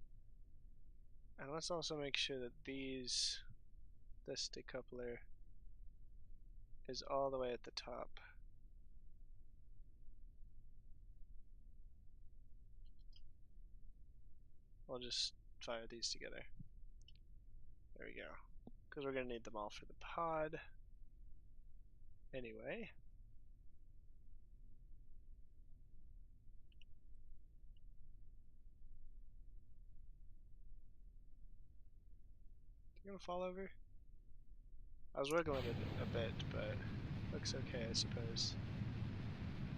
And let's also make sure that this decoupler is all the way at the top. We'll just fire these together. There we go. Because we're going to need them all for the pod. Anyway. You gonna fall over? I was wiggling it a bit, but looks okay, I suppose.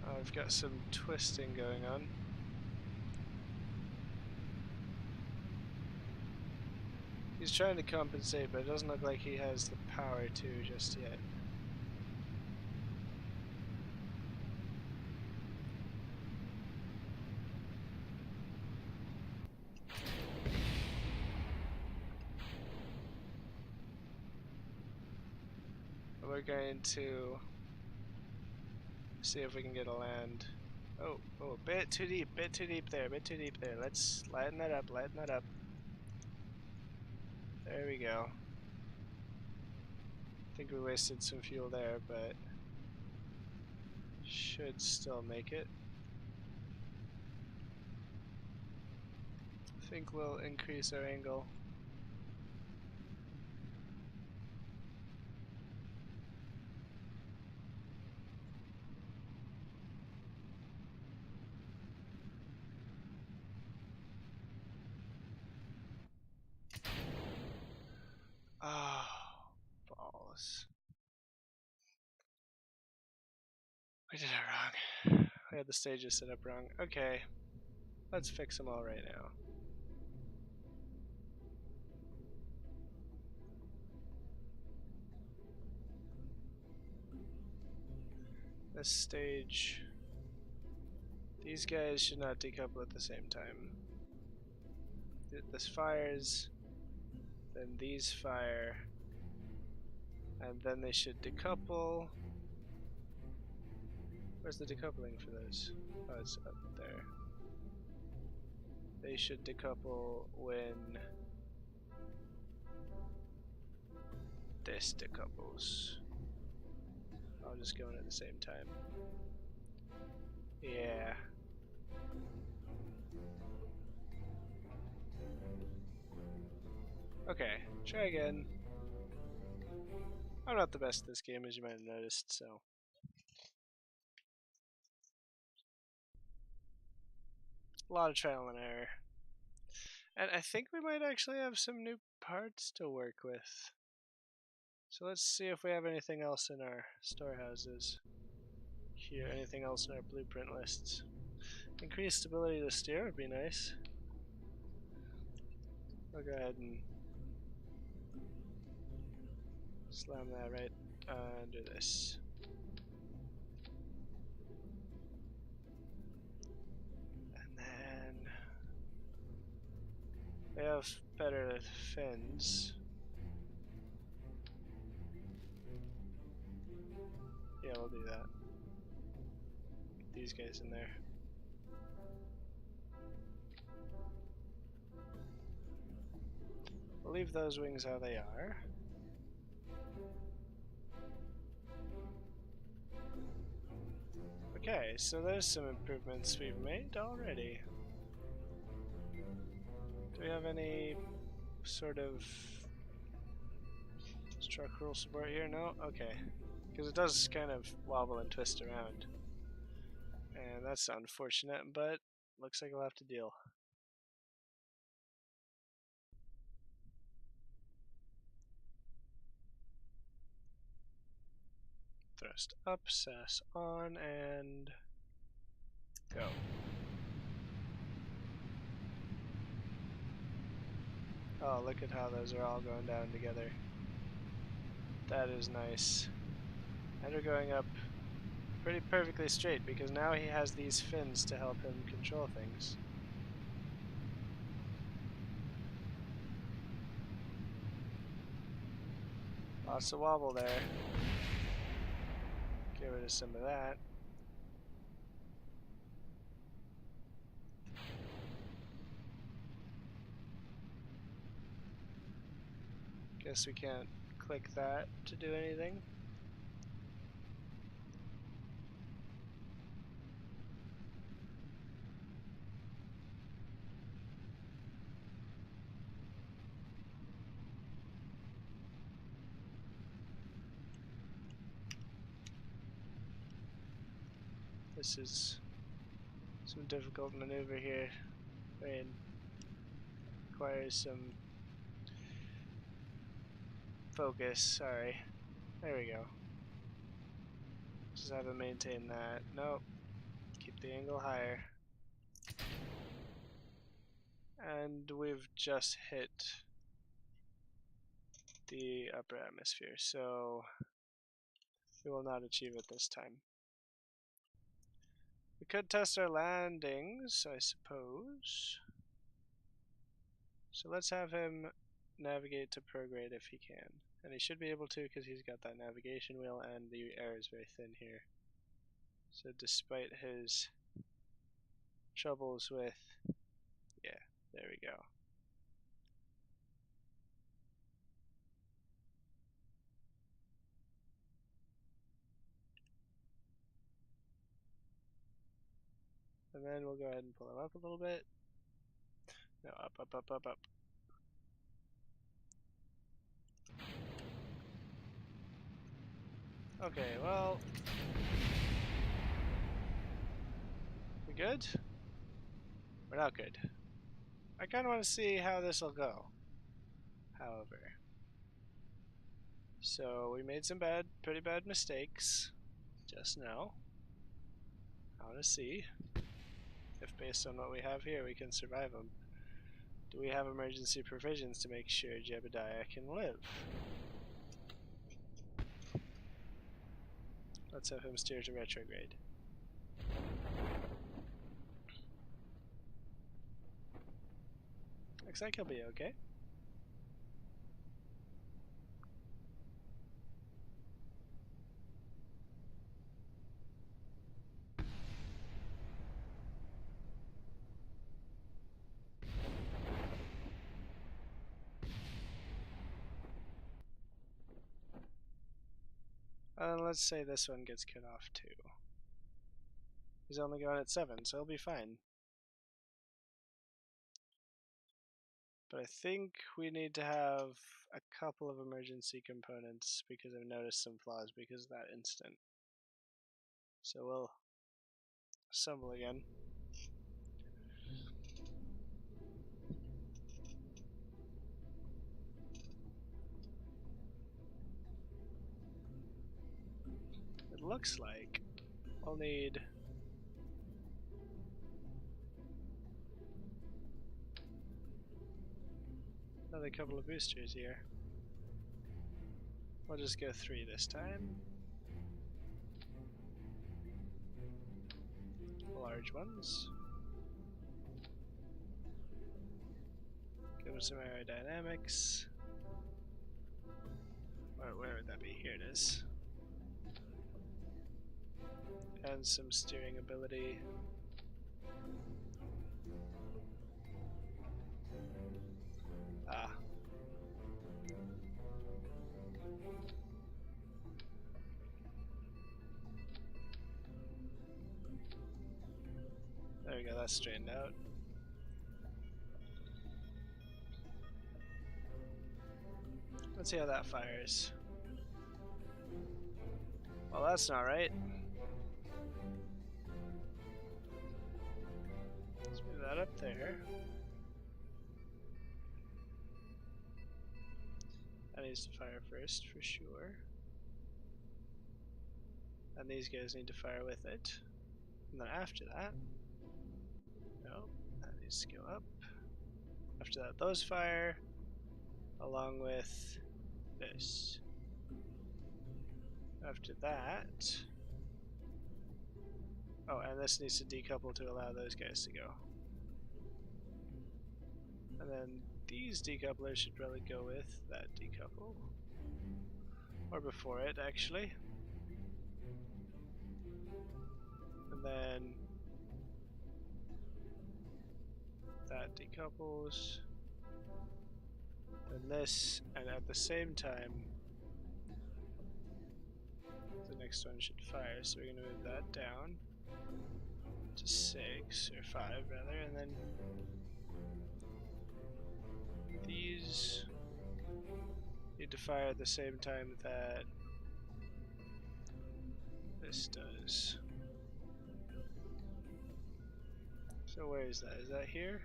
I've got some twisting going on. He's trying to compensate, but it doesn't look like he has the power to just yet. We're going to see if we can get a land. Oh, bit too deep there, bit too deep there. Let's lighten that up, There we go. I think we wasted some fuel there, but should still make it. I think we'll increase our angle. Oh, balls. We did it wrong. We had the stages set up wrong. Okay, let's fix them all right now. This stage, these guys should not decouple at the same time. This fires, then these fire, and then they should decouple. Where's the decoupling for those? Oh, it's up there. They should decouple when testicles. I'll just go in at the same time. Yeah. Okay, try again. I'm not the best at this game, as you might have noticed, so. A lot of trial and error. And I think we might actually have some new parts to work with. So let's see if we have anything else in our storehouses. Here, anything else in our blueprint lists. Increased stability to steer would be nice. I'll go ahead and slam that right under this. And then they have better fins. Yeah, we'll do that. Get these guys in there. We'll leave those wings how they are. Okay, so there's some improvements we've made already. Do we have any sort of structural support here? No? Okay. Because it does kind of wobble and twist around. And that's unfortunate, but looks like we'll have to deal. Thrust up, sass on, and go. Oh, look at how those are all going down together. That is nice. And we're going up pretty perfectly straight because now he has these fins to help him control things. Lots of wobble there. Get rid of some of that. Guess we can't click that to do anything. This is some difficult maneuver here. It requires some focus. Sorry. There we go. Just have to maintain that. Nope. Keep the angle higher. And we've just hit the upper atmosphere, so we will not achieve it this time. We could test our landings, I suppose. So let's have him navigate to prograde if he can. And he should be able to because he's got that navigation wheel and the air is very thin here. So despite his troubles with, yeah, there we go. And then we'll go ahead and pull him up a little bit. No, up, up, up, up, up. Okay, well, we good? We're not good. I kind of want to see how this will go, however. So we made some pretty bad mistakes just now. I want to see if based on what we have here we can survive them. Do we have emergency provisions to make sure Jebediah can live? Let's have him steer to retrograde. Looks like he'll be okay. Let's say this one gets cut off too. He's only going at 7, so he'll be fine. But I think we need to have a couple of emergency components because I've noticed some flaws because of that incident. So we'll assemble again. It looks like we'll need another couple of boosters here. We'll just go 3 this time. Large ones. Give us some aerodynamics. Where would that be? Here it is. And some steering ability. Ah. There we go, that's straightened out. Let's see how that fires. Well, that's not right. Let's move that up there. That needs to fire first, for sure. And these guys need to fire with it. And then after that... No, that needs to go up. After that, those fire. Along with this. After that... Oh, and this needs to decouple to allow those guys to go. And then these decouplers should probably go with that decouple. Or before it, actually. And then that decouples. Then this, and at the same time, the next one should fire. So we're going to move that down to 6, or 5 rather, and then these need to fire at the same time that this does. So where is that? Is that here?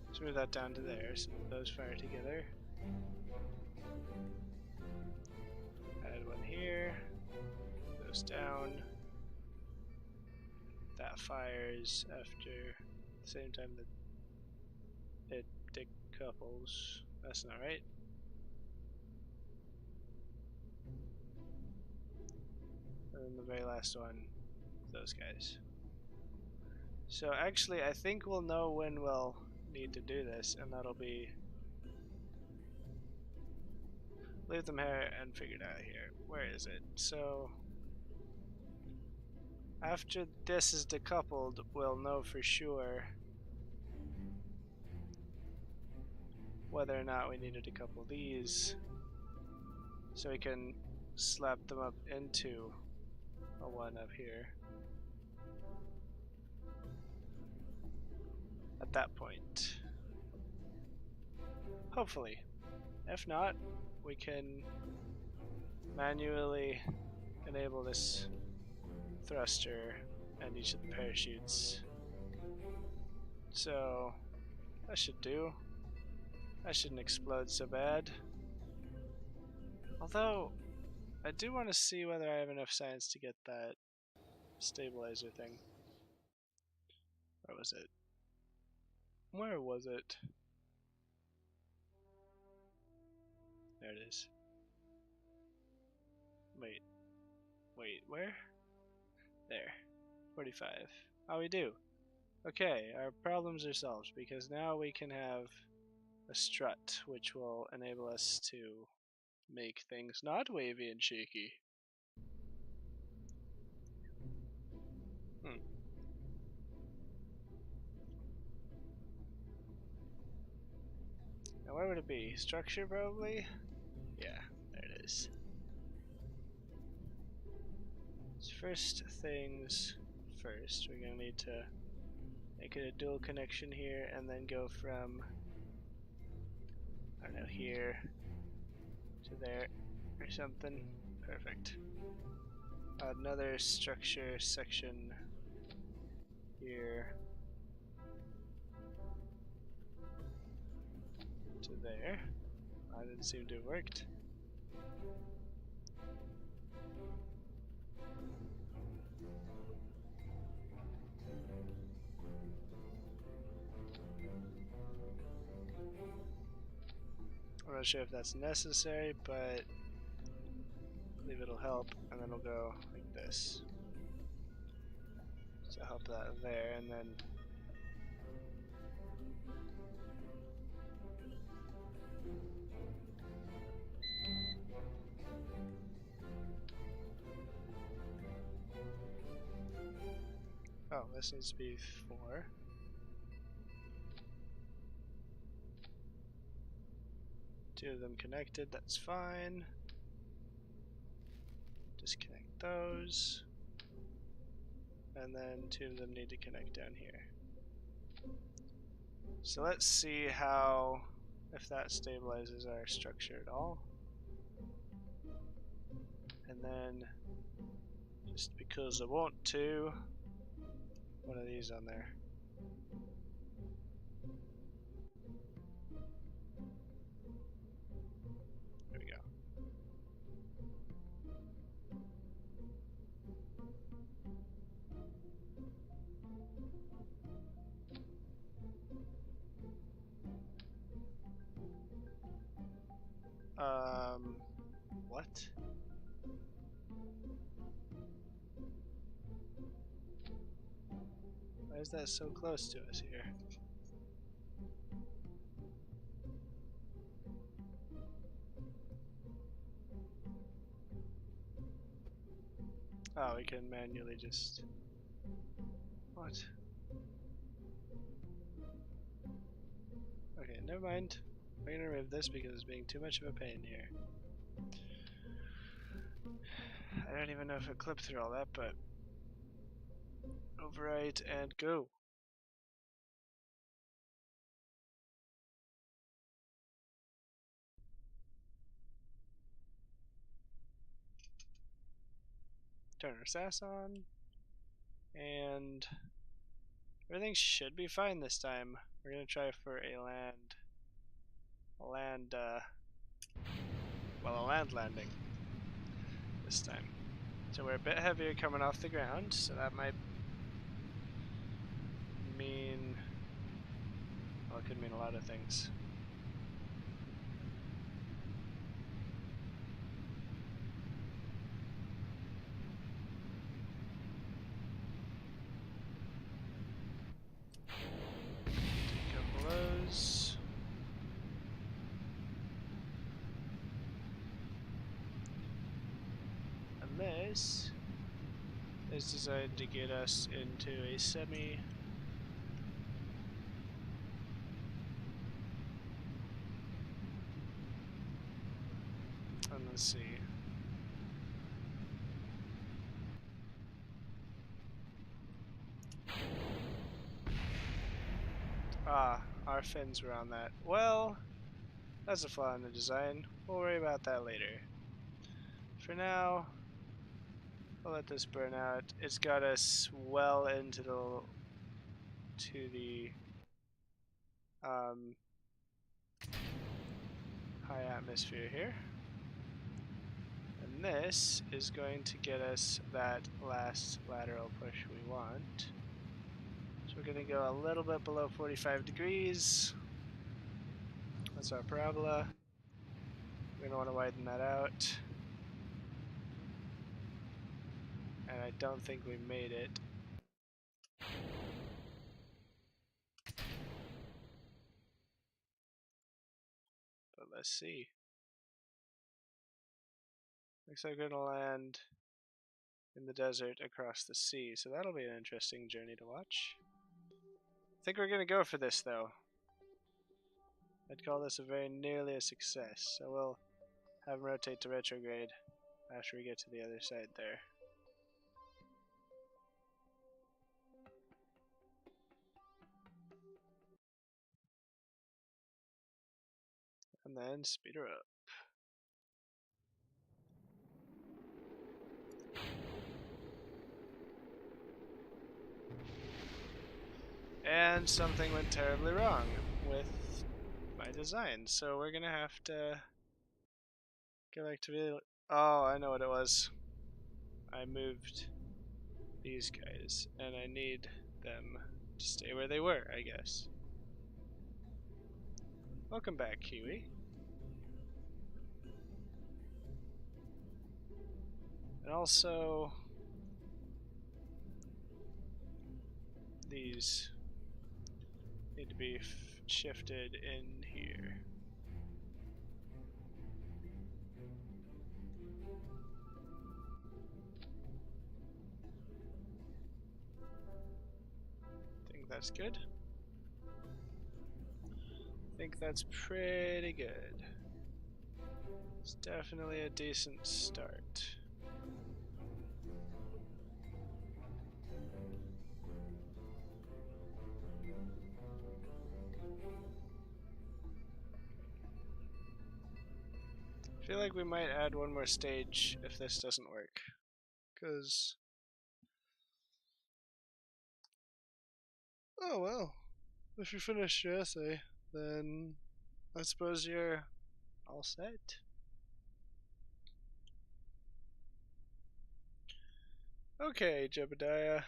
Let's move that down to there so those fire together. Add one here. Goes down. That fires after the same time that it decouples. That's not right. And then the very last one, those guys. So actually, I think we'll know when we'll need to do this, and that'll be leave them here and figure it out here. Where is it? So after this is decoupled, we'll know for sure whether or not we need to decouple these, so we can slap them up into a one up here. At that point. Hopefully. If not, we can manually enable this thruster and each of the parachutes. So that should do. That shouldn't explode so bad. Although, I do want to see whether I have enough science to get that stabilizer thing. Where was it? Where was it? There it is. Wait, where? There. 45. Oh, we do. Okay, our problems are solved because now we can have a strut which will enable us to make things not wavy and shaky. Now where would it be? Structure, probably? Yeah, there it is. So first things first, we're gonna need to make it a dual connection here and then go from, I don't know, here to there or something. Perfect. Another structure section here to there. That didn't seem to have worked. I'm not sure if that's necessary, but I believe it'll help. And then we'll go like this to help that there, and then oh, this needs to be 4. Two of them connected, that's fine. Disconnect those. And then 2 of them need to connect down here. So let's see how, if that stabilizes our structure at all. And then, just because I want to, one of these on there. There we go. What? Why is that so close to us here? Oh, we can manually just... What? Okay, never mind. We're gonna remove this because it's being too much of a pain here. I don't even know if it clipped through all that, but... Overwrite and go. Turn our SAS on. And... everything should be fine this time. We're gonna try for a a land landing this time. So we're a bit heavier coming off the ground, so that might mean, well, it could mean a lot of things. Take a couple of those. And this is designed to get us into a semi. And let's see. Ah, our fins were on that. Well, that's a flaw in the design. We'll worry about that later. For now, we'll let this burn out. It's got us well into the high atmosphere here. And this is going to get us that last lateral push we want. So we're going to go a little bit below 45 degrees. That's our parabola. We're going to want to widen that out. And I don't think we made it. But let's see. Looks like we're going to land in the desert across the sea. So that'll be an interesting journey to watch. I think we're going to go for this though. I'd call this a very nearly a success, so we'll have him rotate to retrograde after we get to the other side there. And then speed her up. And something went terribly wrong with my design, so we're gonna have to go back to the... Oh, I know what it was. I moved these guys, and I need them to stay where they were, I guess. Welcome back, Kiwi. And also, these need to be shifted in here. I think that's good. I think that's pretty good. It's definitely a decent start. I feel like we might add one more stage if this doesn't work. Because... Oh well. If you finish your essay, then I suppose you're all set. Okay, Jebediah.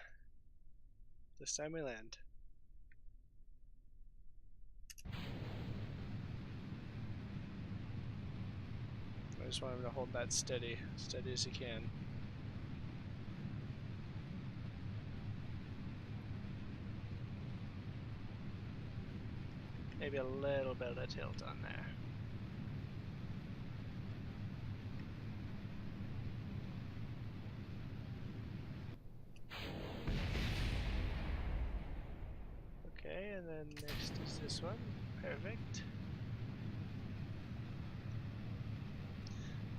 This time we land. I just want him to hold that steady as he can. Maybe a little bit of tilt on there. Okay, and then next is this one. Perfect.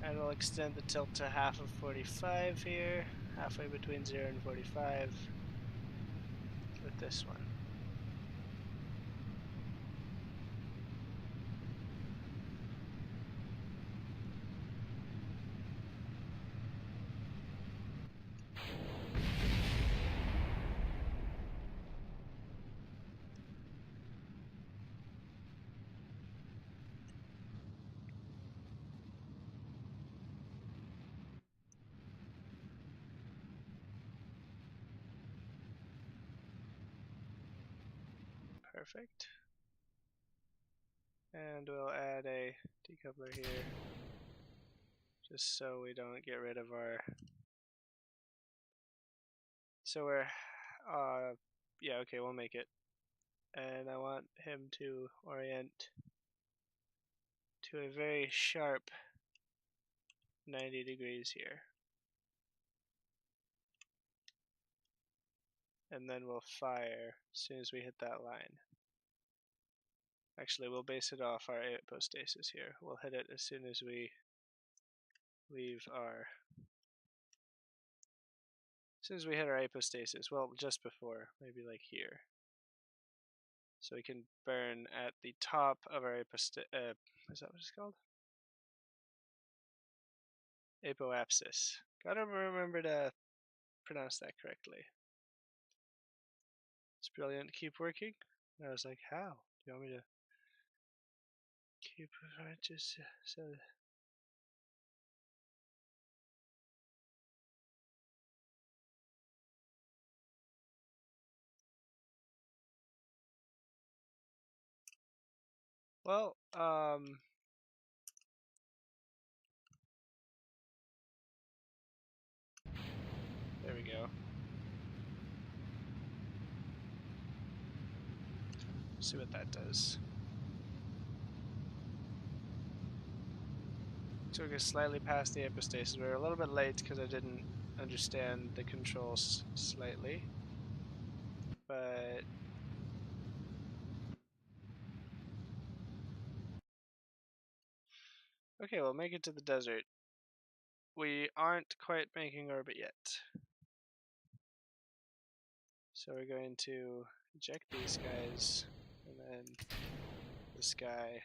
And we'll extend the tilt to half of 45 here, halfway between 0 and 45 with this one. Perfect. And we'll add a decoupler here, just so we don't get rid of our... So we're... yeah, okay, we'll make it. And I want him to orient to a very sharp 90 degrees here. And then we'll fire as soon as we hit that line. Actually, we'll base it off our apostasis here. We'll hit it as soon as we leave our... As soon as we hit our apostasis, well, just before, maybe like here. So we can burn at the top of our apostasis, is that what it's called? Apoapsis. Gotta remember to pronounce that correctly. It's brilliant. Keep working. And I was like, how? Do you want me to keep just so? Well, there we go. See what that does. Took us slightly past the apostasis. We were a little bit late because I didn't understand the controls slightly. But Okay, we'll make it to the desert. We aren't quite making orbit yet. So we're going to eject these guys, and then this guy.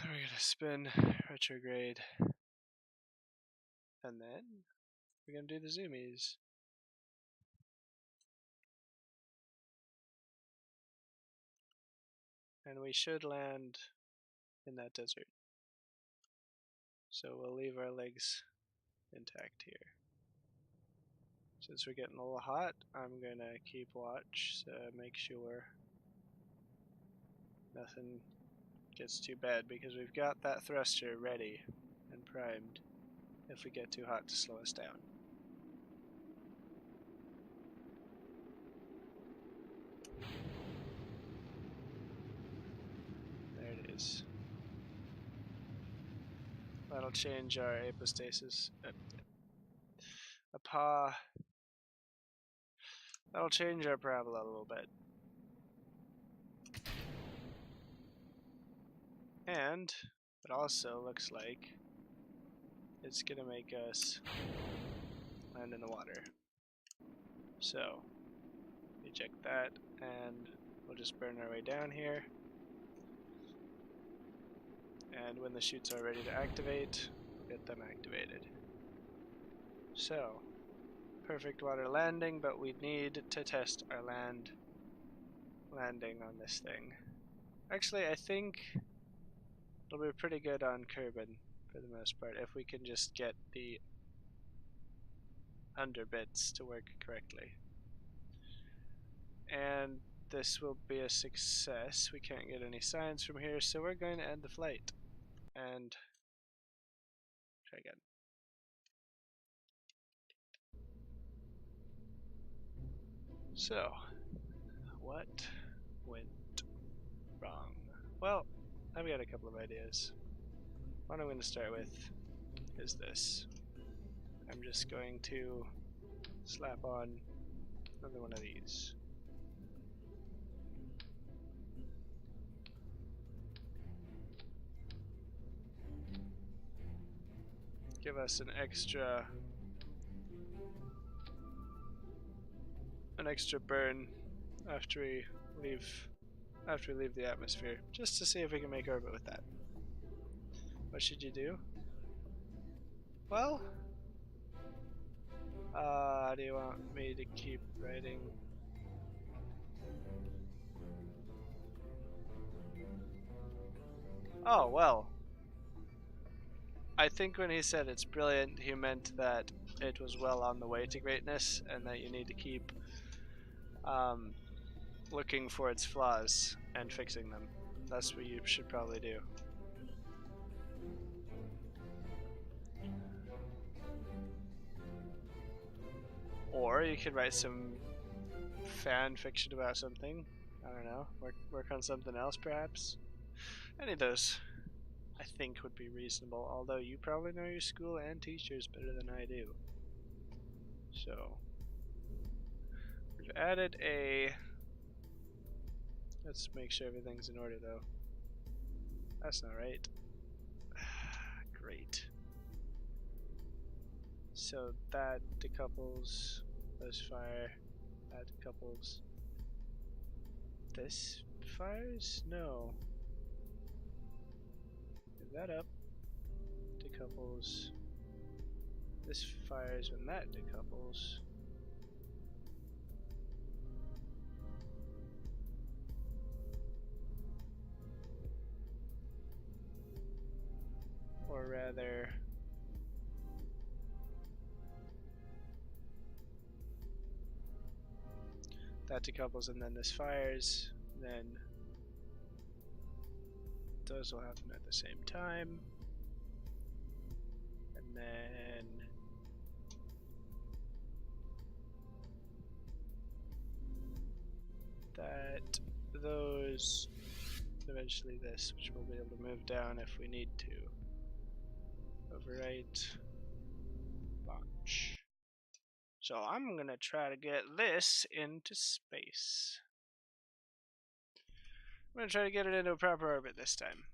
And we're gonna spin retrograde, and then we're gonna do the zoomies. And we should land in that desert. So we'll leave our legs intact here. Since we're getting a little hot, I'm gonna keep watch to make sure nothing gets too bad, because we've got that thruster ready and primed if we get too hot to slow us down. There it is. That'll change our apostasis. That'll change our parabola a little bit. And it also looks like it's gonna make us land in the water. So, eject that, and we'll just burn our way down here. And when the chutes are ready to activate, we'll get them activated. So, perfect water landing, but we need to test our landing on this thing. Actually, I think it'll be pretty good on Kerbal for the most part if we can just get the underbits to work correctly. And this will be a success. We can't get any signs from here, so we're going to end the flight and try again. So, what went wrong? Well, I've got a couple of ideas. What I'm going to start with is this. I'm just going to slap on another one of these. Give us an extra burn after we leave the atmosphere, just to see if we can make orbit with that. What should you do? Well, do you want me to keep writing? Oh, well. I think when he said it's brilliant, he meant that it was well on the way to greatness, and that you need to keep looking for its flaws and fixing them. That's what you should probably do. Or you could write some fan fiction about something. I don't know. Work on something else, perhaps. Any of those, I think, would be reasonable. Although you probably know your school and teachers better than I do. So we've added a. Let's make sure everything's in order, though. That's not right. Great. So that decouples this fire. That decouples. This fires? No. Move that up. Decouples. This fires when that decouples. Or rather, that decouples and then this fires, then those will happen at the same time, and then that, those, eventually this, which we'll be able to move down if we need to. Overwrite, launch. So I'm gonna try to get this into space. I'm gonna try to get it into a proper orbit this time.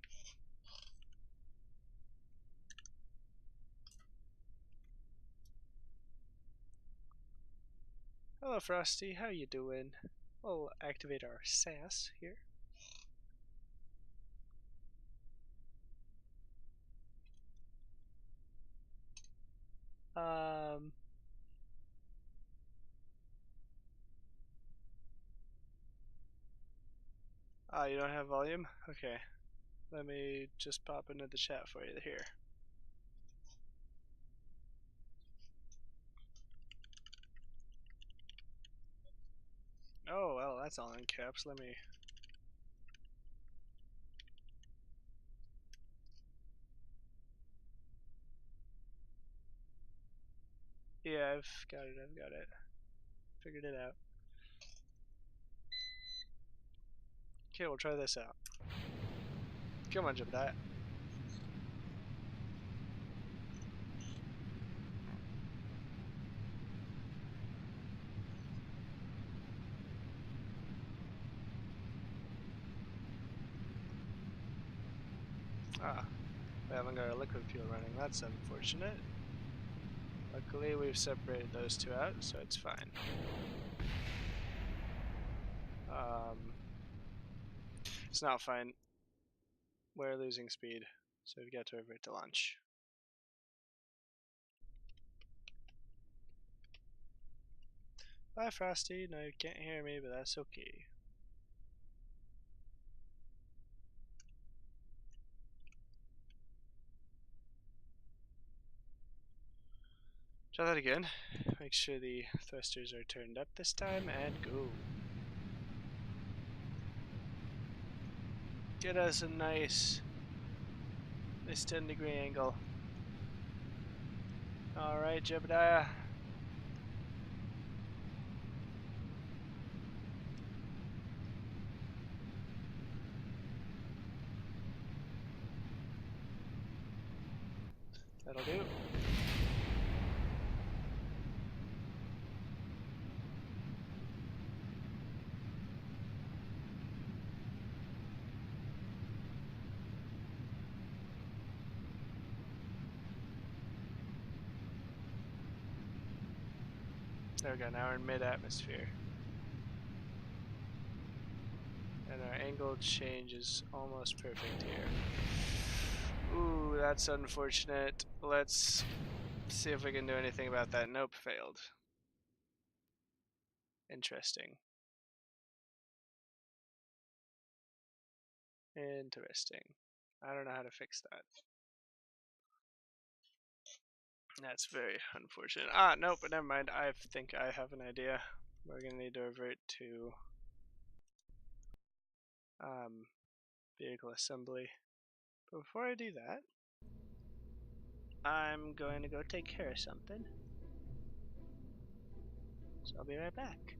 Hello, Frosty. How you doing? We'll activate our sass here. Um. Oh, you don't have volume? Okay. Let me just pop into the chat for you here. Oh, well, that's all in caps. Let me. Yeah, I've got it. I've got it. Figured it out. Okay, we'll try this out. Come on, Jebediah. Ah, we haven't got our liquid fuel running. That's unfortunate. Luckily, we've separated those two out, so it's fine. It's not fine. We're losing speed, so we've got to revert to launch. Bye, Frosty. No, you can't hear me, but that's okay. Try that again. Make sure the thrusters are turned up this time, and go. Get us a nice 10-degree angle. Alright, Jebediah. That'll do. There we go, now we're in mid-atmosphere. And our angle change is almost perfect here. Ooh, that's unfortunate. Let's see if we can do anything about that. Nope, failed. Interesting. Interesting. I don't know how to fix that. That's very unfortunate. Ah, nope, but never mind. I think I have an idea. We're gonna need to revert to vehicle assembly. But before I do that, I'm going to go take care of something. So I'll be right back.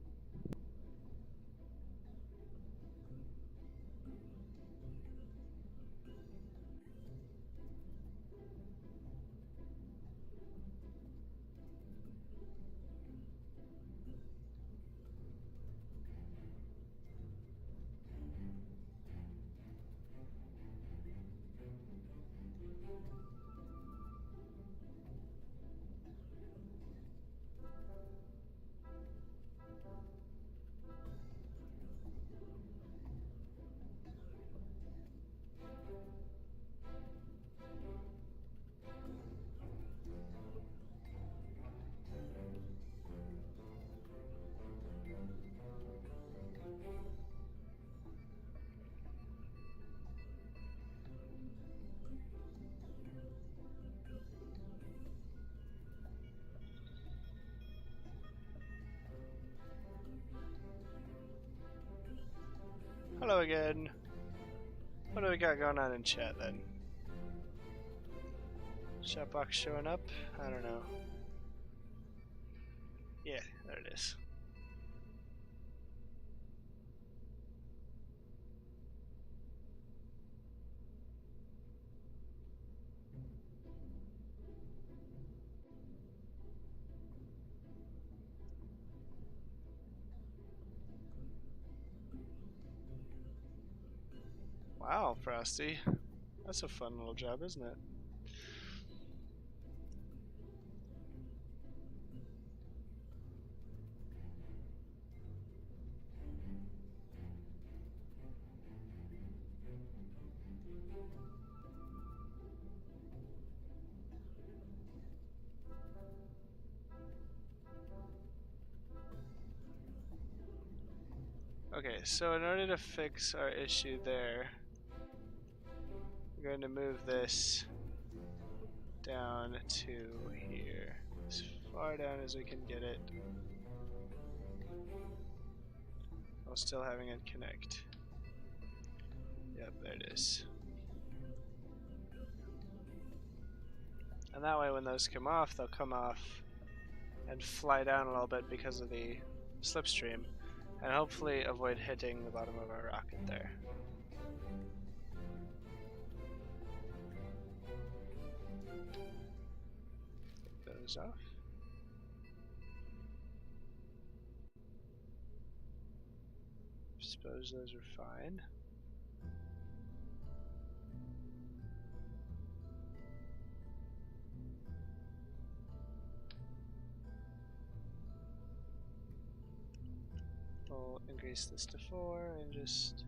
Hello again. What do we got going on in chat then? Chat box showing up? I don't know. Yeah, there it is. Wow, Frosty. That's a fun little job, isn't it? Okay, so in order to fix our issue there, we're going to move this down to here, as far down as we can get it, while still having it connect. Yep, there it is. And that way when those come off, they'll come off and fly down a little bit because of the slipstream, and hopefully avoid hitting the bottom of our rocket there. Take those off. Suppose those are fine. We'll increase this to 4 and just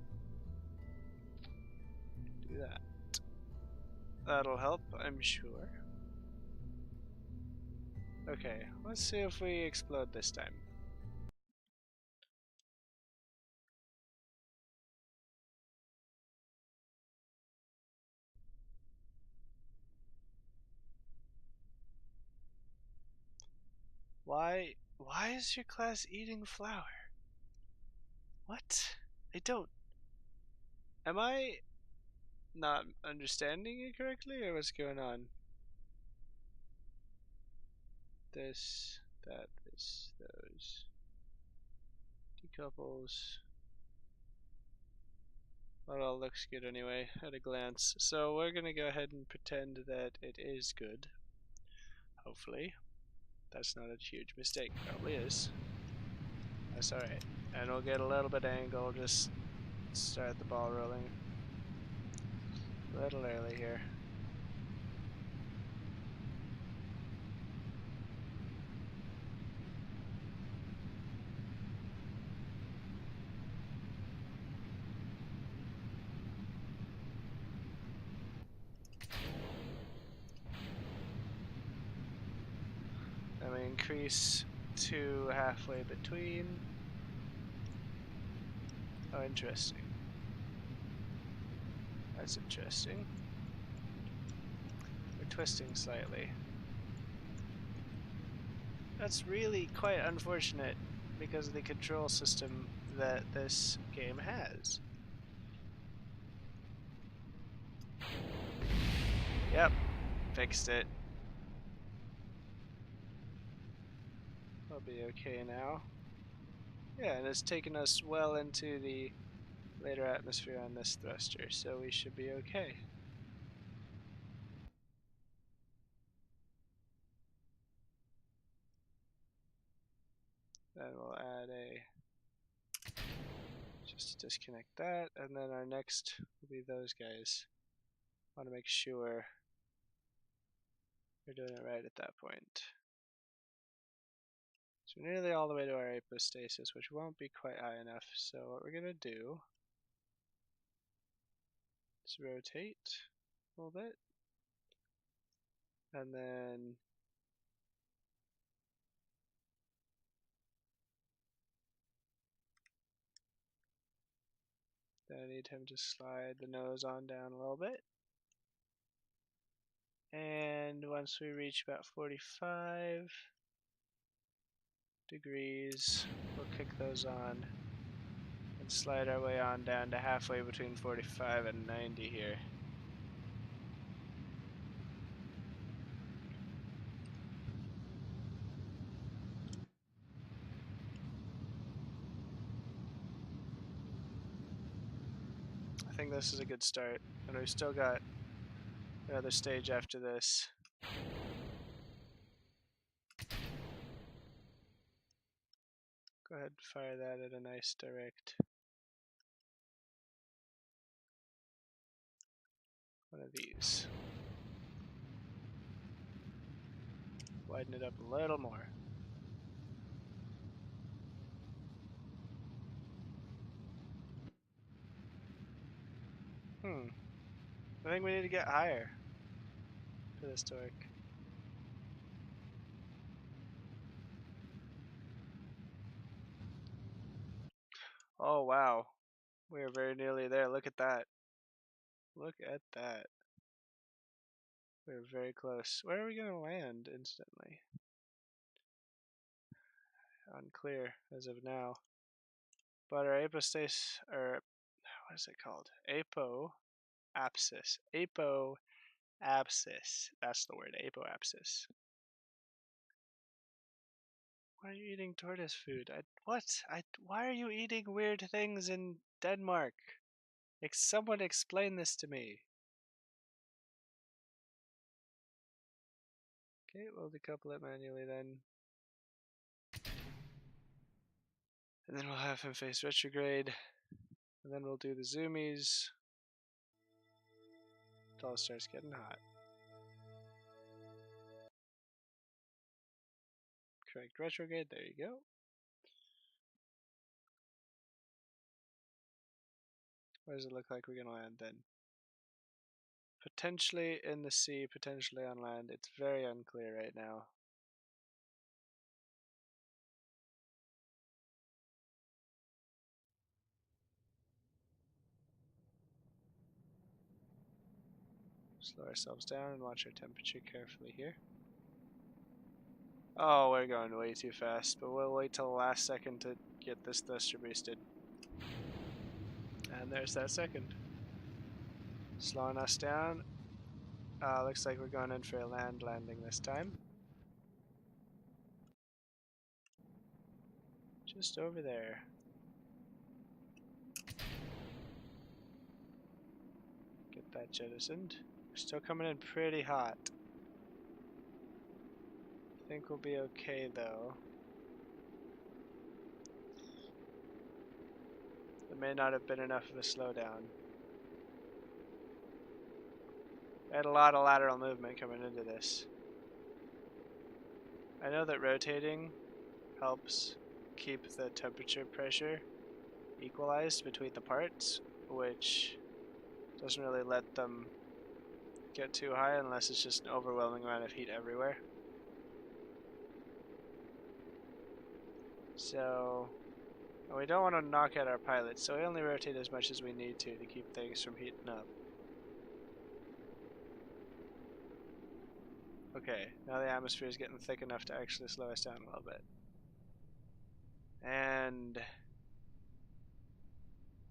do that. That'll help, I'm sure. Okay, let's see if we explode this time. Why is your class eating flour? What? I don't. Am I not understanding it correctly, or what's going on? This, that, this, those. Decouples. Well, it all looks good anyway, at a glance. So we're gonna go ahead and pretend that it is good. Hopefully. That's not a huge mistake. Probably is. That's alright. And we'll get a little bit of angle, just start the ball rolling. A little early here. Then we increase to halfway between. Oh, interesting. That's interesting. We're twisting slightly. That's really quite unfortunate because of the control system that this game has. Yep, fixed it. We'll be okay now. Yeah, and it's taken us well into the later atmosphere on this thruster, so we should be okay. Then we'll add a, just to disconnect that, and then our next will be those guys. Want to make sure we're doing it right at that point. So we're nearly all the way to our apostasis, which won't be quite high enough. So what we're gonna do is rotate a little bit, and then I need him to slide the nose on down a little bit. And once we reach about 45 degrees, we'll kick those on and slide our way on down to halfway between 45 and 90 here. I think this is a good start, and we've still got another stage after this. Go ahead and fire that at a nice direct. One of these. Widen it up a little more. I think we need to get higher for this to work. Oh wow, we're very nearly there. Look at that. Look at that. We're very close. Where are we going to land instantly? Unclear as of now. But our apostasis, or what is it called? Apoapsis. Apoapsis. That's the word. Apoapsis. Why are you eating tortoise food? Why are you eating weird things in Denmark? Someone explain this to me. Okay, we'll decouple it manually then. And then we'll have him face retrograde. And then we'll do the zoomies. Until it starts getting hot. Correct retrograde, there you go. Where does it look like we're going to land then? Potentially in the sea, potentially on land. It's very unclear right now. Slow ourselves down and watch our temperature carefully here. Oh, we're going way too fast, but we'll wait till the last second to get this thruster boosted. And there's that second. Slowing us down. Looks like we're going in for a land landing this time. Just over there. Get that jettisoned. We're still coming in pretty hot. I think we'll be okay though. There may not have been enough of a slowdown. I had a lot of lateral movement coming into this. I know that rotating helps keep the temperature pressure equalized between the parts, which doesn't really let them get too high unless it's just an overwhelming amount of heat everywhere. So, and we don't want to knock out our pilots, so we only rotate as much as we need to keep things from heating up. Okay, now the atmosphere is getting thick enough to actually slow us down a little bit. And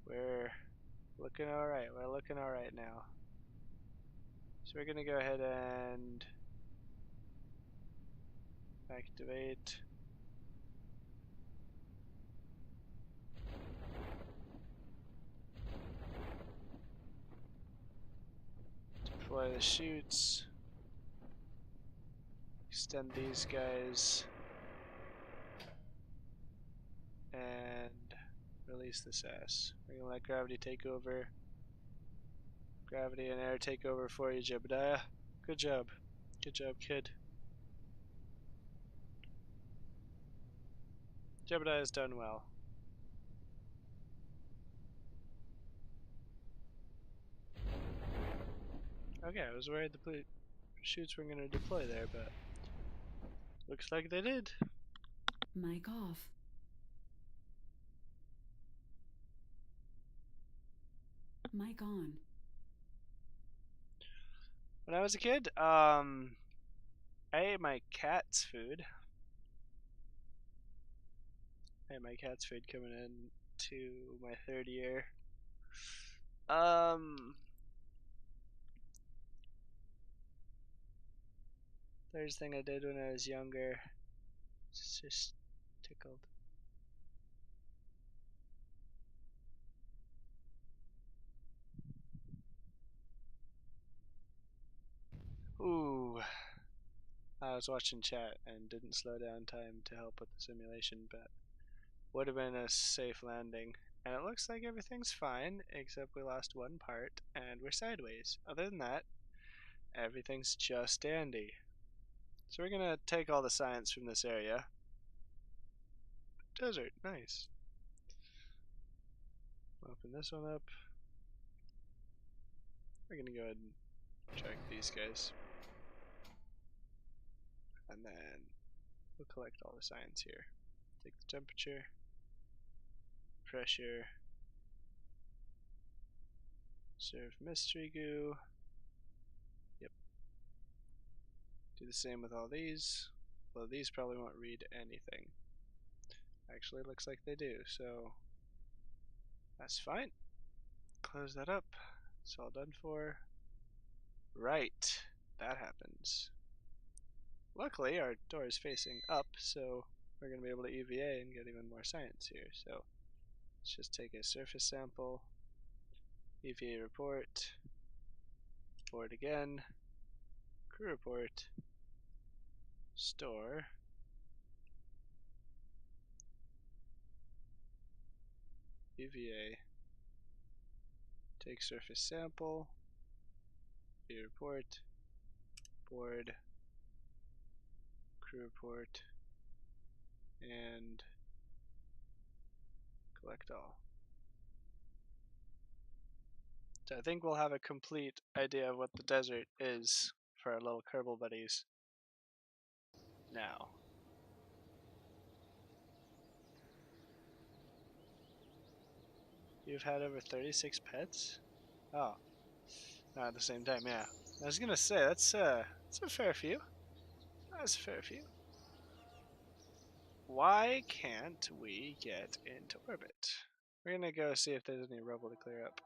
we're looking alright, now. So we're gonna go ahead and activate. Deploy the chutes. Extend these guys. And release this ass. We're gonna let gravity take over. Gravity and air take over for you, Jebediah. Good job. Good job, kid. Jebediah's done well. Okay, I was worried the chutes were gonna deploy there, but looks like they did. Mic off. Mic on. When I was a kid, I ate my cat's food. I ate my cat's food coming in to my third year. First thing I did when I was younger, it's just tickled. Ooh, I was watching chat and didn't slow down time to help with the simulation, but would have been a safe landing. And it looks like everything's fine, except we lost one part and we're sideways. Other than that, everything's just dandy. So we're gonna take all the science from this area. Desert, nice. Open this one up. We're gonna go ahead and check these guys. And then we'll collect all the science here. Take the temperature. pressure. Serve mystery goo. Yep. Do the same with all these. Well, these probably won't read anything. Actually, looks like they do, so that's fine. Close that up. It's all done for. Right. That happens. Luckily, our door is facing up, so we're going to be able to EVA and get even more science here. So let's just take a surface sample, EVA report, board again, crew report, store, EVA, take surface sample, EVA report, board, crew report, and collect all. So I think we'll have a complete idea of what the desert is for our little Kerbal buddies now. You've had over 36 pets? Oh, not at the same time, yeah. I was gonna say, that's a fair few. That's a fair few. Why can't we get into orbit? We're gonna go see if there's any rubble to clear up.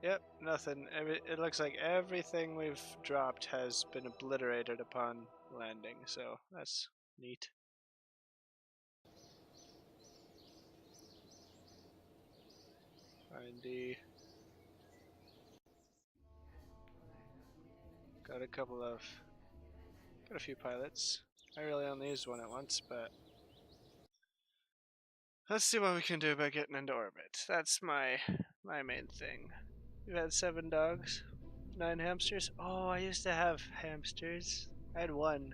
Yep, nothing. It looks like everything we've dropped has been obliterated upon landing, so that's neat. R&D. Got a few pilots. I really only used one at once, but let's see what we can do about getting into orbit. That's my main thing. We've had 7 dogs, 9 hamsters. Oh, I used to have hamsters. I had one.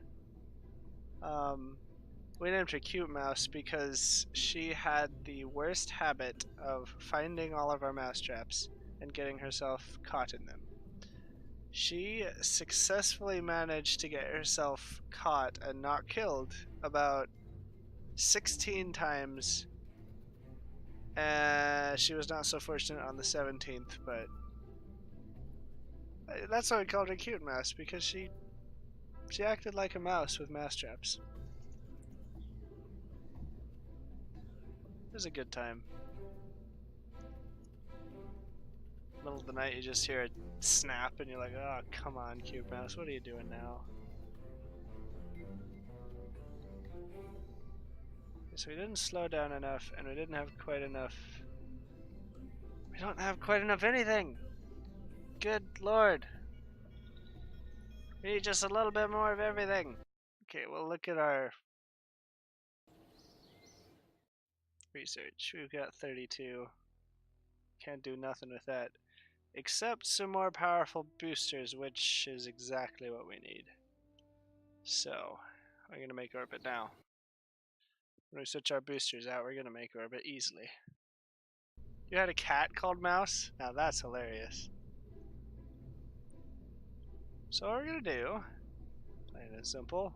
We named her Cute Mouse because she had the worst habit of finding all of our mousetraps and getting herself caught in them. She successfully managed to get herself caught and not killed about 16 times. She was not so fortunate on the 17th, but that's why we called her Cute Mouse, because she acted like a mouse with mousetraps. It was a good time. Middle of the night, you just hear a snap, and you're like, "Oh, come on, Cute Mouse, what are you doing now?" Okay, so we didn't slow down enough, and we didn't have quite enough. We don't have quite enough anything. Good lord. We need just a little bit more of everything. Okay, well, look at our research. We've got 32. Can't do nothing with that. Except some more powerful boosters, which is exactly what we need. So, I'm going to make orbit now. When we switch our boosters out, we're going to make orbit easily. You had a cat called Mouse? Now that's hilarious. So what we're going to do, plain and simple,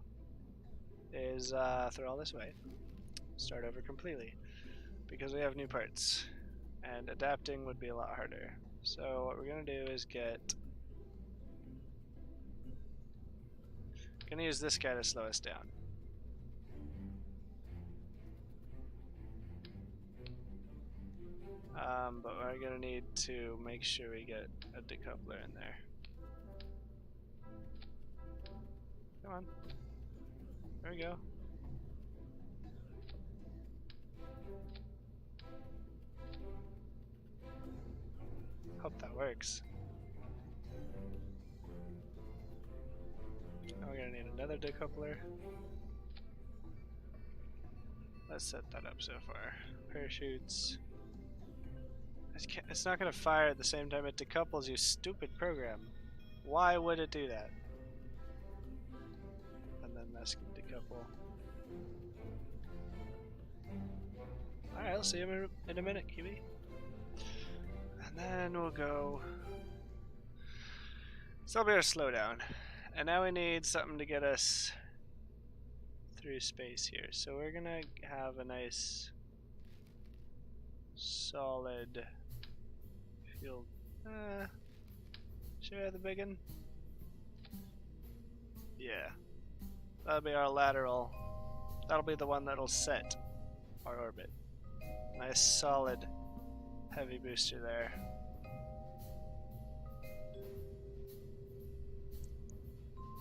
is throw all this away. Start over completely. Because we have new parts. And adapting would be a lot harder. So what we're going to do is get... Going to use this guy to slow us down. But we're going to need to make sure we get a decoupler in there. Come on. There we go. Hope that works. Now we're going to need another decoupler. Let's set that up so far. Parachutes. It's not going to fire at the same time it decouples, you stupid program. Why would it do that? And then that's going to decouple. Alright, I'll see you in a minute, QB. And then we'll go... So that'll be our slowdown. And now we need something to get us through space here. So we're gonna have a nice solid fuel. Should we have the big one? Yeah. That'll be our lateral. That'll be the one that'll set our orbit. Nice solid heavy booster there.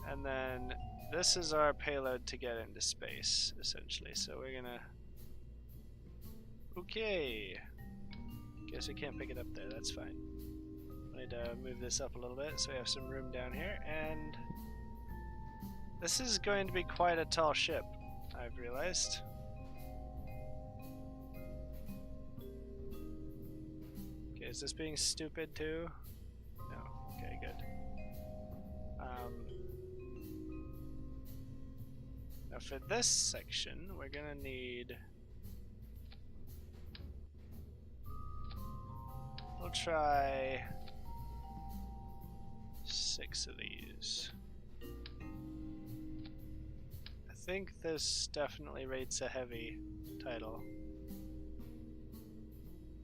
And then this is our payload to get into space, essentially. So we're gonna... Okay. Guess we can't pick it up there, that's fine. I need to move this up a little bit so we have some room down here. And this is going to be quite a tall ship, I've realized. Okay, is this being stupid too? No. Okay, good. Now for this section, we're gonna need... We'll try 6 of these. I think this definitely rates a heavy title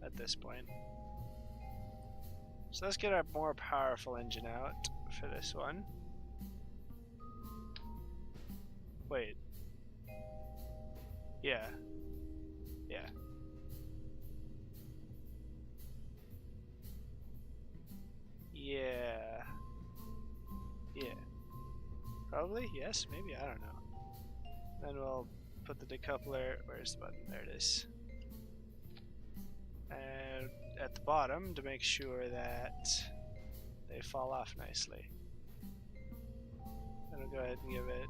at this point. So let's get our more powerful engine out for this one. Wait. Yeah. Yeah. Yeah. Yeah. Probably? Yes? Maybe? I don't know. Then we'll put the decoupler... Where's the button? There it is. And at the bottom to make sure that they fall off nicely. Then we'll go ahead and give it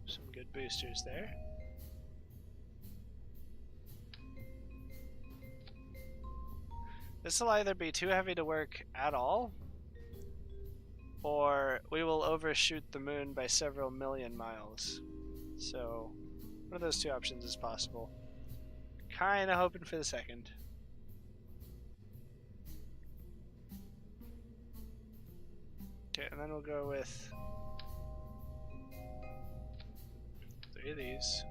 some good boosters there. This will either be too heavy to work at all, or we will overshoot the moon by several million miles. So, one of those two options is possible. Kinda hoping for the second. Okay, and then we'll go with 3 of these.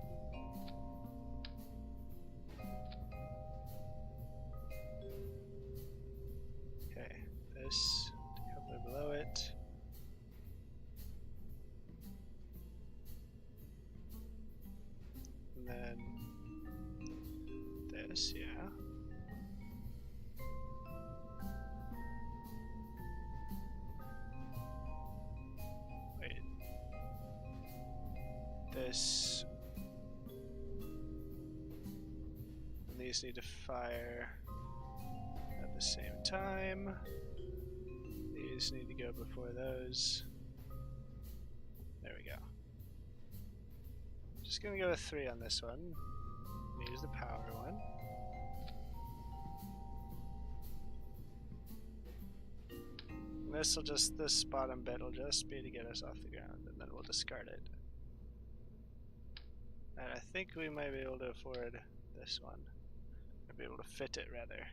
Okay, this decoupler below it. And then this, yeah. Wait. This. And these need to fire at the same time. These need to go before those. There we go. Just gonna go with 3 on this one. Use the power one. And this bottom bit will just be to get us off the ground, and then we'll discard it. And I think we might be able to afford this one. Or be able to fit it, rather.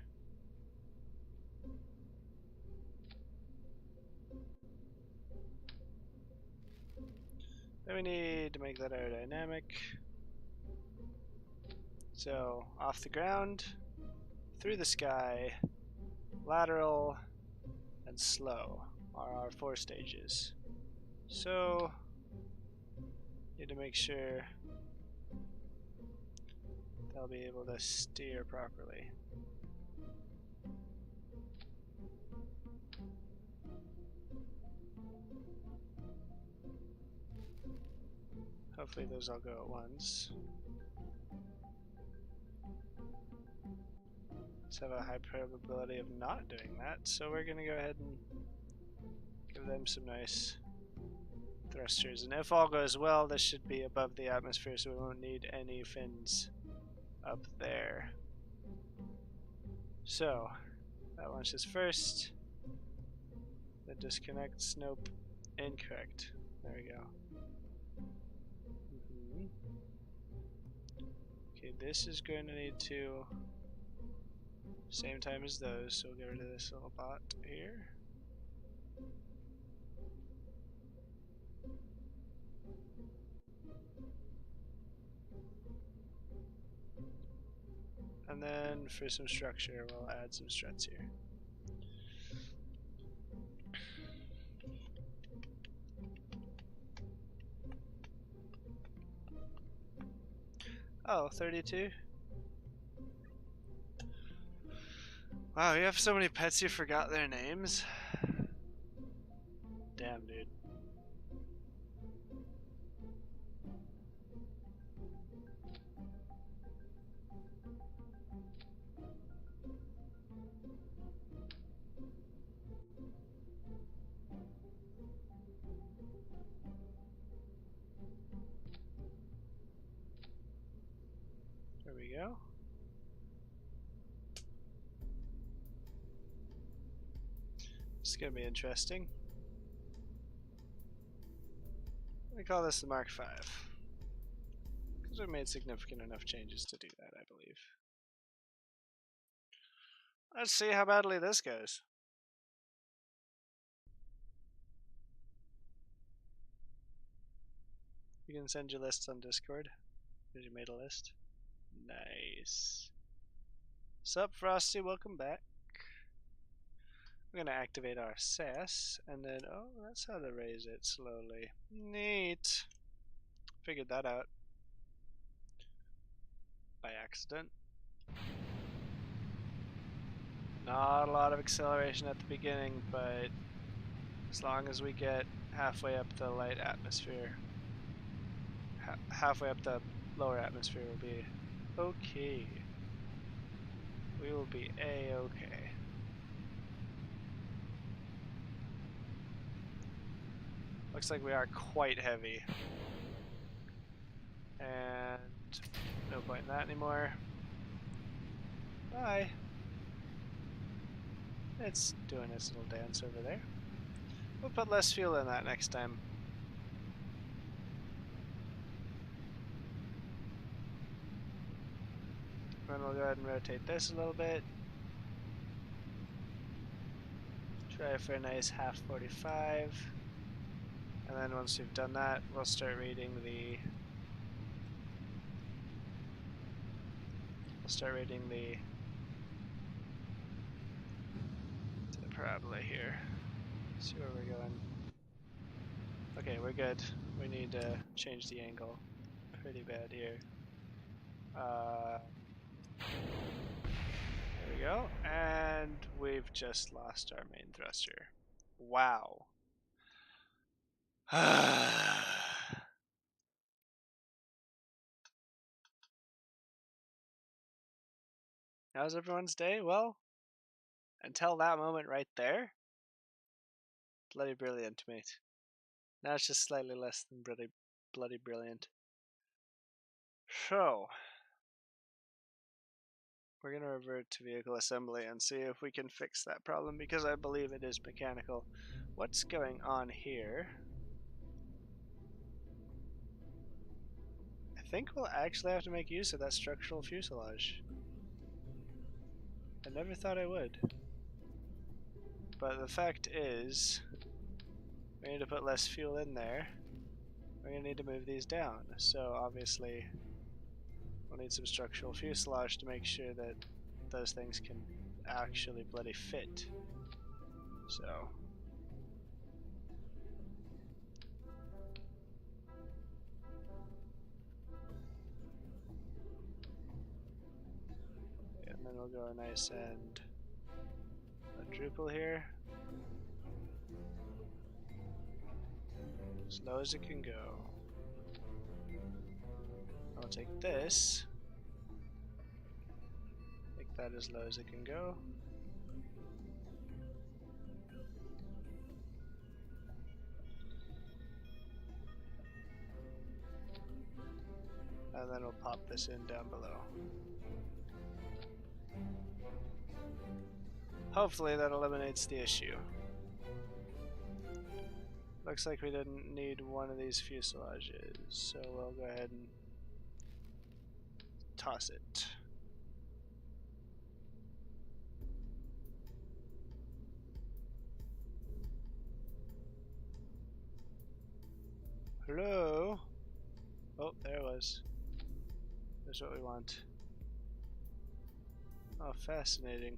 Then we need to make that aerodynamic. So, off the ground, through the sky, lateral, and slow are our 4 stages. So, need to make sure they'll be able to steer properly. Hopefully those all go at once. Let's have a high probability of not doing that, so we're going to go ahead and give them some nice thrusters. And if all goes well, this should be above the atmosphere, so we won't need any fins up there. So, that launches first. Then disconnects. Nope. Incorrect. There we go. Okay, this is going to need to same time as those, so we'll get rid of this little bot here. then for some structure, we'll add some struts here. Oh, 32? Wow, you have so many pets you forgot their names? Damn, dude. There we go. It's gonna be interesting. We call this the Mark V. Because we made significant enough changes to do that, I believe. Let's see how badly this goes. You can send your lists on Discord, because you made a list. Nice. Sup, Frosty, welcome back. We're gonna activate our SAS, and then, oh, that's how to raise it slowly. Neat. Figured that out. By accident. Not a lot of acceleration at the beginning, but as long as we get halfway up the light atmosphere, halfway up the lower atmosphere, will be okay. We will be a-okay. Looks like we are quite heavy. And no point in that anymore. Bye. It's doing its little dance over there. We'll put less fuel in that next time. Then we'll go ahead and rotate this a little bit. Try for a nice half 45. And then once we've done that, we'll start reading the parabola here. See where we're going. Okay, we're good. We need to change the angle pretty bad here. There we go. And we've just lost our main thruster. Wow. How's everyone's day? Well, until that moment right there, bloody brilliant, mate. Now it's just slightly less than bloody brilliant. So, we're going to revert to vehicle assembly and see if we can fix that problem, because I believe it is mechanical. What's going on here? I think we'll actually have to make use of that structural fuselage. I never thought I would. But the fact is, we need to put less fuel in there. We're going to need to move these down. So obviously, we'll need some structural fuselage to make sure that those things can actually bloody fit. So, and then we'll go nice and quadruple here. As low as it can go. I'll take this. Make that as low as it can go. And then we'll pop this in down below. Hopefully that eliminates the issue. Looks like we didn't need one of these fuselages, so we'll go ahead and toss it. Hello? Oh, there it was. That's what we want. Oh, fascinating.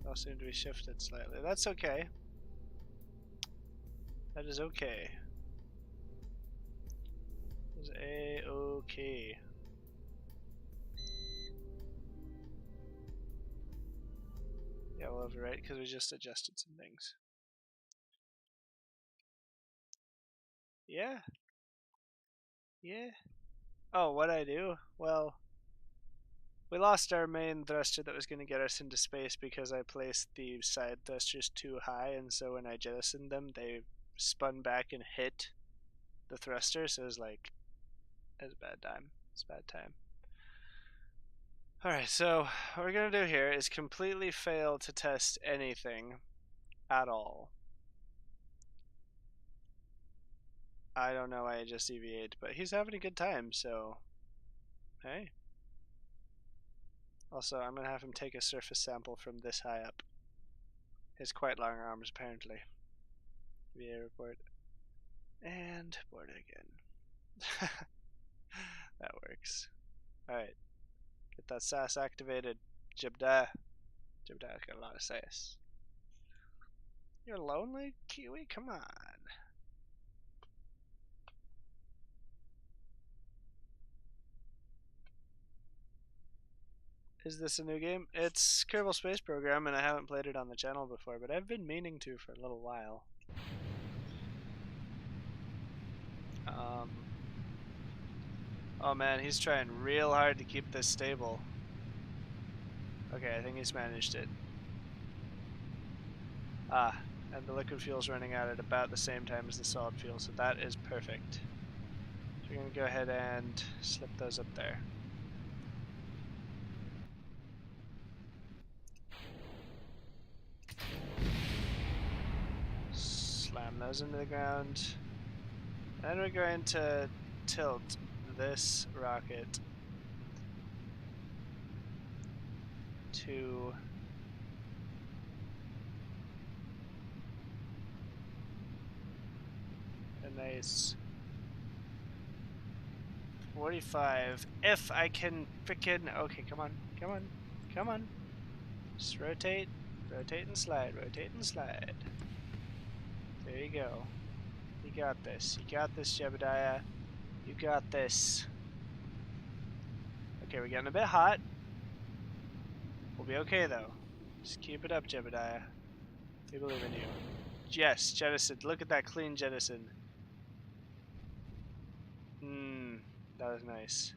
They all seem to be shifted slightly. That's okay. That is okay. That is A-okay. Yeah, we'll overwrite because we just adjusted some things. Yeah. Yeah. Oh, what I do? Well, we lost our main thruster that was going to get us into space because I placed the side thrusters too high, and so when I jettisoned them, they spun back and hit the thruster, so it was like, it was a bad time. It's a bad time. Alright, so what we're going to do here is completely fail to test anything at all. I don't know why I just deviated, but he's having a good time, so hey. Also, I'm going to have him take a surface sample from this high up. He has quite long arms, apparently. VA report. And board again. That works. Alright, get that sass activated. Jebediah. Jebediah's got a lot of sass. You're lonely, Kiwi? Come on. Is this a new game? It's Kerbal Space Program, and I haven't played it on the channel before, but I've been meaning to for a little while. Oh man, he's trying real hard to keep this stable. Okay, I think he's managed it. Ah, and the liquid fuel's running out at about the same time as the solid fuel, so that is perfect. So we're going to go ahead and slip those up there. Slam those into the ground. Then we're going to tilt this rocket to a nice 45. If I can frickin'. Okay, come on, come on, come on. Just rotate, rotate and slide, rotate and slide. There you go. You got this. You got this, Jebediah. You got this. Okay, we're getting a bit hot. We'll be okay, though. Just keep it up, Jebediah. We believe in you. Yes, jettison. Look at that clean jettison. That was nice.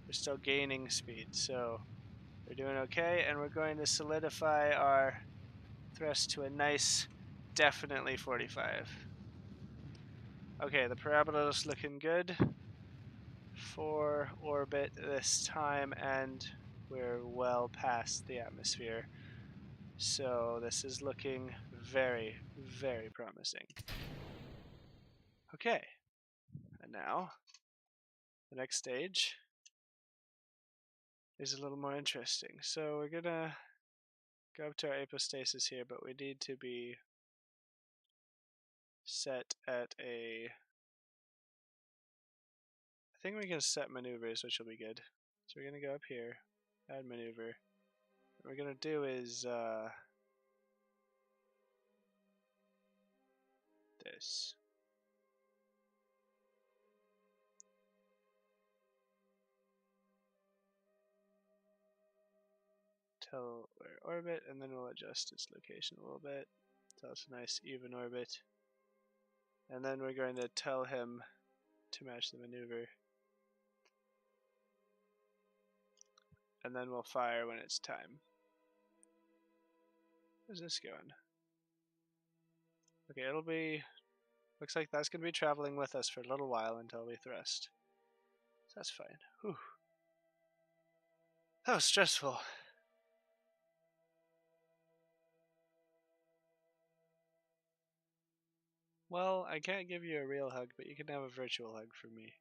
We're still gaining speed, so we're doing okay, and we're going to solidify our thrust to a nice, definitely 45. Okay, the parabola is looking good for orbit this time, and we're well past the atmosphere. So this is looking very, very promising. Okay, and now the next stage is a little more interesting. So we're gonna go up to our apostasis here, but we need to be set at a... I think we can set maneuvers, which will be good. So we're gonna go up here, add maneuver. What we're gonna do is this. Tell where orbit, and then we'll adjust its location a little bit. So it's a nice even orbit. And then we're going to tell him to match the maneuver. And then we'll fire when it's time. Where's this going? Okay, it'll be... Looks like that's going to be traveling with us for a little while until we thrust. So that's fine. Whew. That was stressful. Well, I can't give you a real hug, but you can have a virtual hug from me.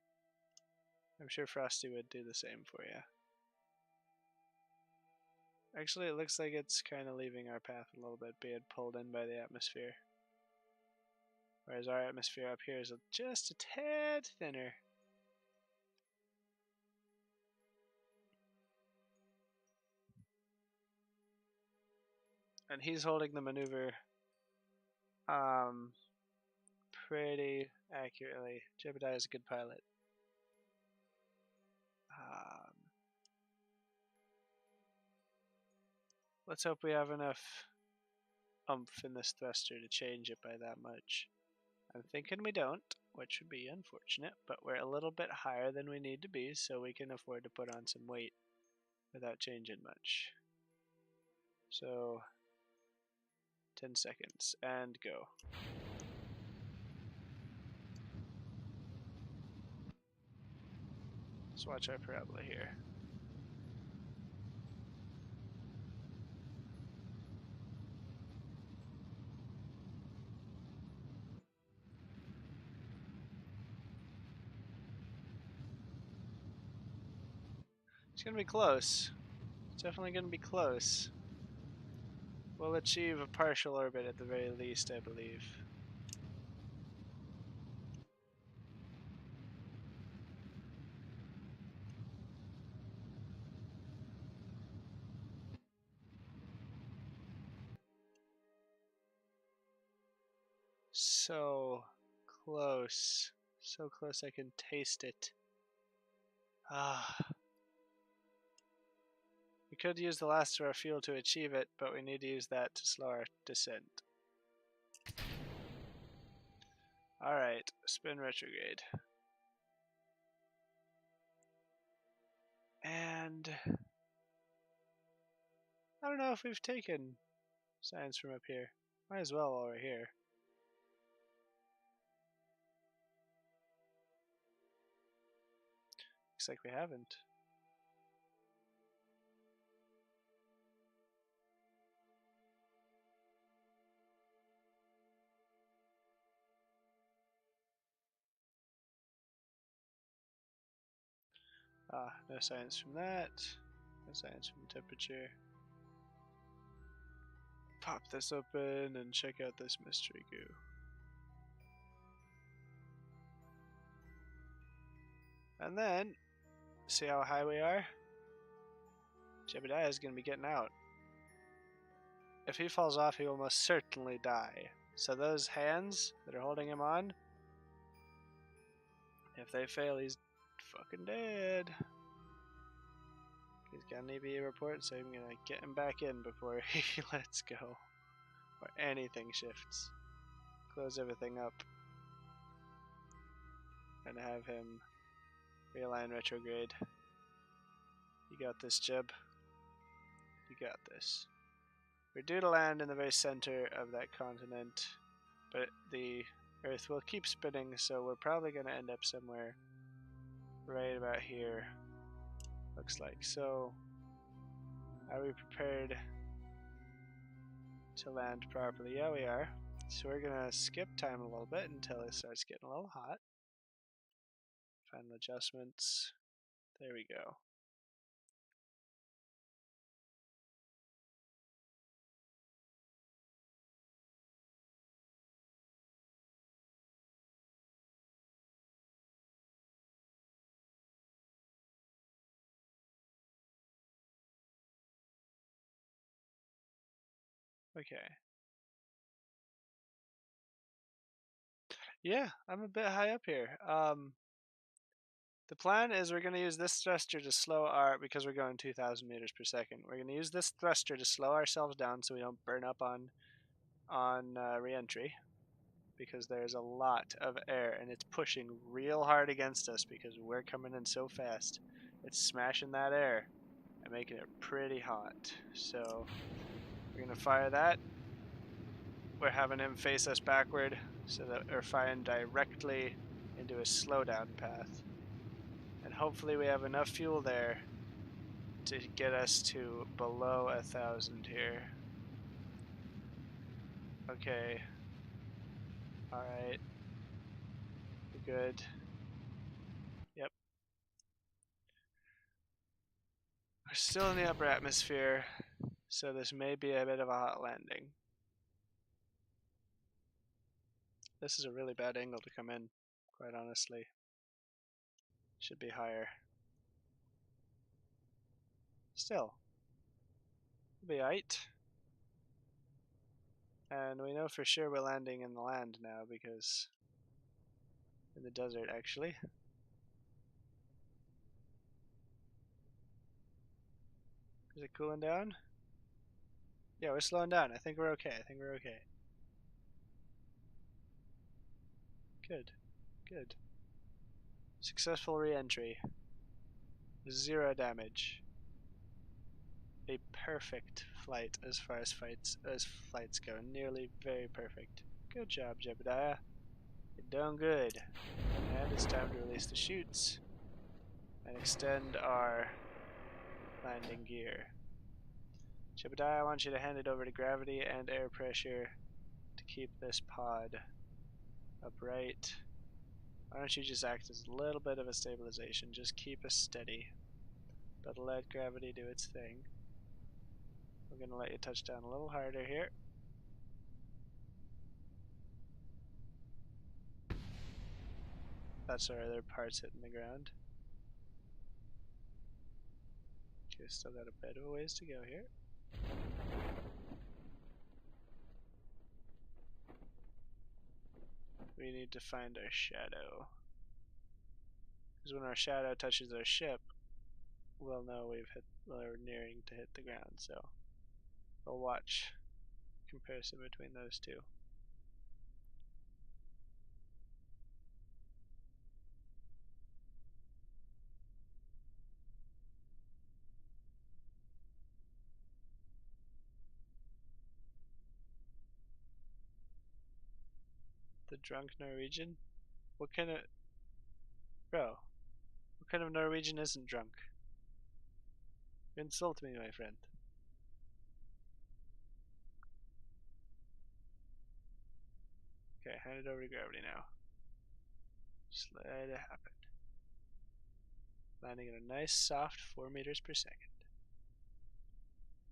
I'm sure Frosty would do the same for you. Actually, it looks like it's kind of leaving our path a little bit, being pulled in by the atmosphere. Whereas our atmosphere up here is just a tad thinner. And he's holding the maneuver um, pretty accurately. Jebediah is a good pilot. Um, let's hope we have enough oomph in this thruster to change it by that much. I'm thinking we don't, which would be unfortunate, but we're a little bit higher than we need to be, so we can afford to put on some weight without changing much. So, 10 seconds, and go. Let's watch our parabola here. It's going to be close. It's definitely going to be close. We'll achieve a partial orbit at the very least, I believe. So close. So close I can taste it. Ah. We could use the last of our fuel to achieve it, but we need to use that to slow our descent. Alright, spin retrograde. And I don't know if we've taken science from up here. Might as well while we're here. Looks like we haven't. Ah, no science from that. No science from temperature. Pop this open and check out this mystery goo. And then, see how high we are? Jebediah is going to be getting out. If he falls off, he will most certainly die. So those hands that are holding him on, if they fail, he's fucking dead. He's got an EVA report, so I'm gonna get him back in before he lets go. Or anything shifts. Close everything up. And have him realign retrograde. You got this, Jeb. You got this. We're due to land in the very center of that continent, but the Earth will keep spinning, so we're probably going to end up somewhere right about here, looks like. So, are we prepared to land properly? Yeah, we are. So we're going to skip time a little bit until it starts getting a little hot. Final adjustments. There we go. Okay. Yeah, I'm a bit high up here. The plan is we're going to use this thruster to slow our, because we're going 2,000 meters per second, we're going to use this thruster to slow ourselves down so we don't burn up on re-entry, because there's a lot of air and it's pushing real hard against us because we're coming in so fast. It's smashing that air and making it pretty hot. So we're going to fire that. We're having him face us backward so that we're firing directly into a slowdown path. And hopefully we have enough fuel there to get us to below 1,000 here. Okay. Alright. We're good. Yep. We're still in the upper atmosphere, so this may be a bit of a hot landing. This is a really bad angle to come in, quite honestly. Should be higher. Still. It'll be aight. And we know for sure we're landing in the land now because in the desert actually. Is it cooling down? Yeah, we're slowing down. I think we're okay. I think we're okay. Good. Good. Successful re-entry. 0 damage. A perfect flight as far as flights go. Nearly very perfect. Good job, Jebediah. You're doing good. And it's time to release the chutes and extend our landing gear. Jebediah, I want you to hand it over to gravity and air pressure to keep this pod upright. Why don't you just act as a little bit of a stabilization? Just keep us steady, but let gravity do its thing. We're going to let you touch down a little harder here. That's our other parts hitting the ground. Okay, still got a bit of a ways to go here. We need to find our shadow. Because when our shadow touches our ship, we'll know we're nearing to hit the ground, so we'll watch comparison between those two. The drunk Norwegian? What kind of... Bro, what kind of Norwegian isn't drunk? You insult me, my friend. Okay, hand it over to gravity now. Just let it happen. Landing at a nice soft 4 meters per second.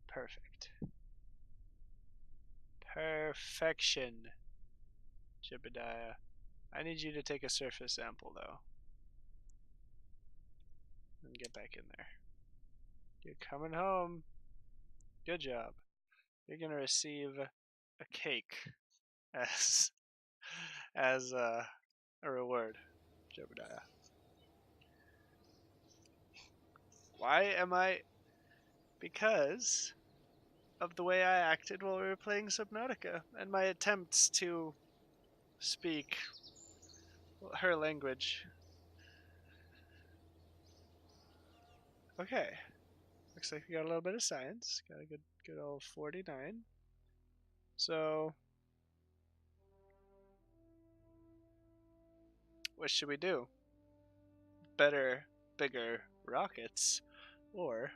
Perfect. Perfection, Jebediah. I need you to take a surface sample though. And get back in there. You're coming home. Good job. You're gonna receive a cake as a reward, Jebediah. Why am I? Because of the way I acted while we were playing Subnautica and my attempts to speak her language. Okay. Looks like we got a little bit of science. Got a good old 49. So, what should we do? Better, bigger rockets or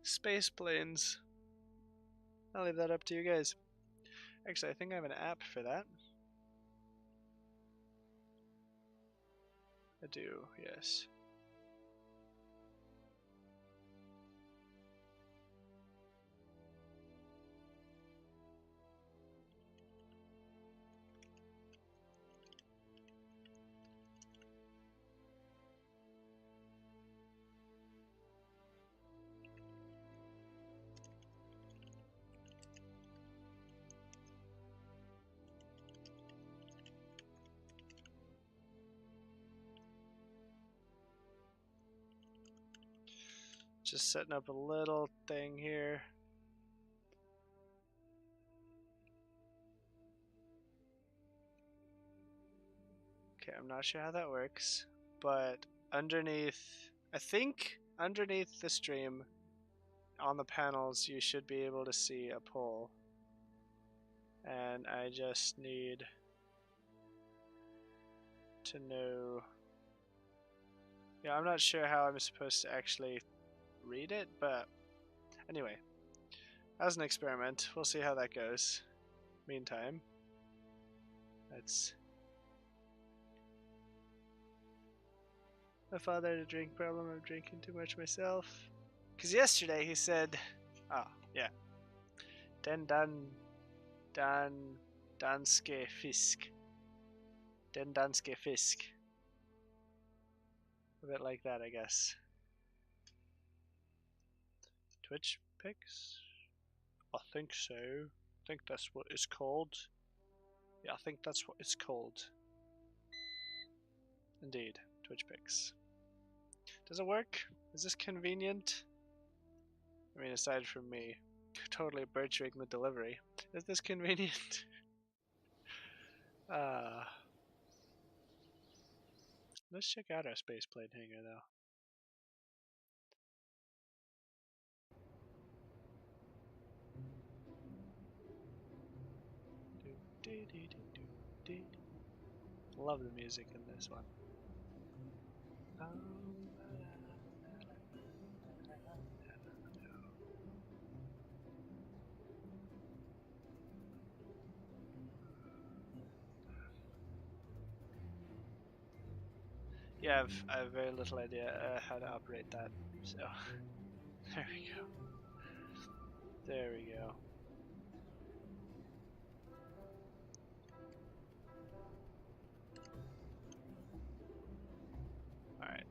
space planes? I'll leave that up to you guys. Actually, I think I have an app for that. I do, yes. Just setting up a little thing here. Okay, I'm not sure how that works, but underneath, I think underneath the stream on the panels you should be able to see a poll. And I just need to know. Yeah, I'm not sure how I'm supposed to actually read it, but anyway, as an experiment, we'll see how that goes. Meantime, let's. My father had a drink problem. I'm drinking too much myself. Because yesterday he said, oh, yeah. Danske fisk. Den danske fisk. A bit like that, I guess. Twitch pics? I think so. think that's what it's called. Yeah, I think that's what it's called. Indeed, Twitch Picks. Does it work? Is this convenient? I mean, aside from me totally butchering the delivery, is this convenient? uh, let's check out our spaceplane hangar though. Love the music in this one. Yeah, I have very little idea how to operate that, so there we go. There we go. Alright.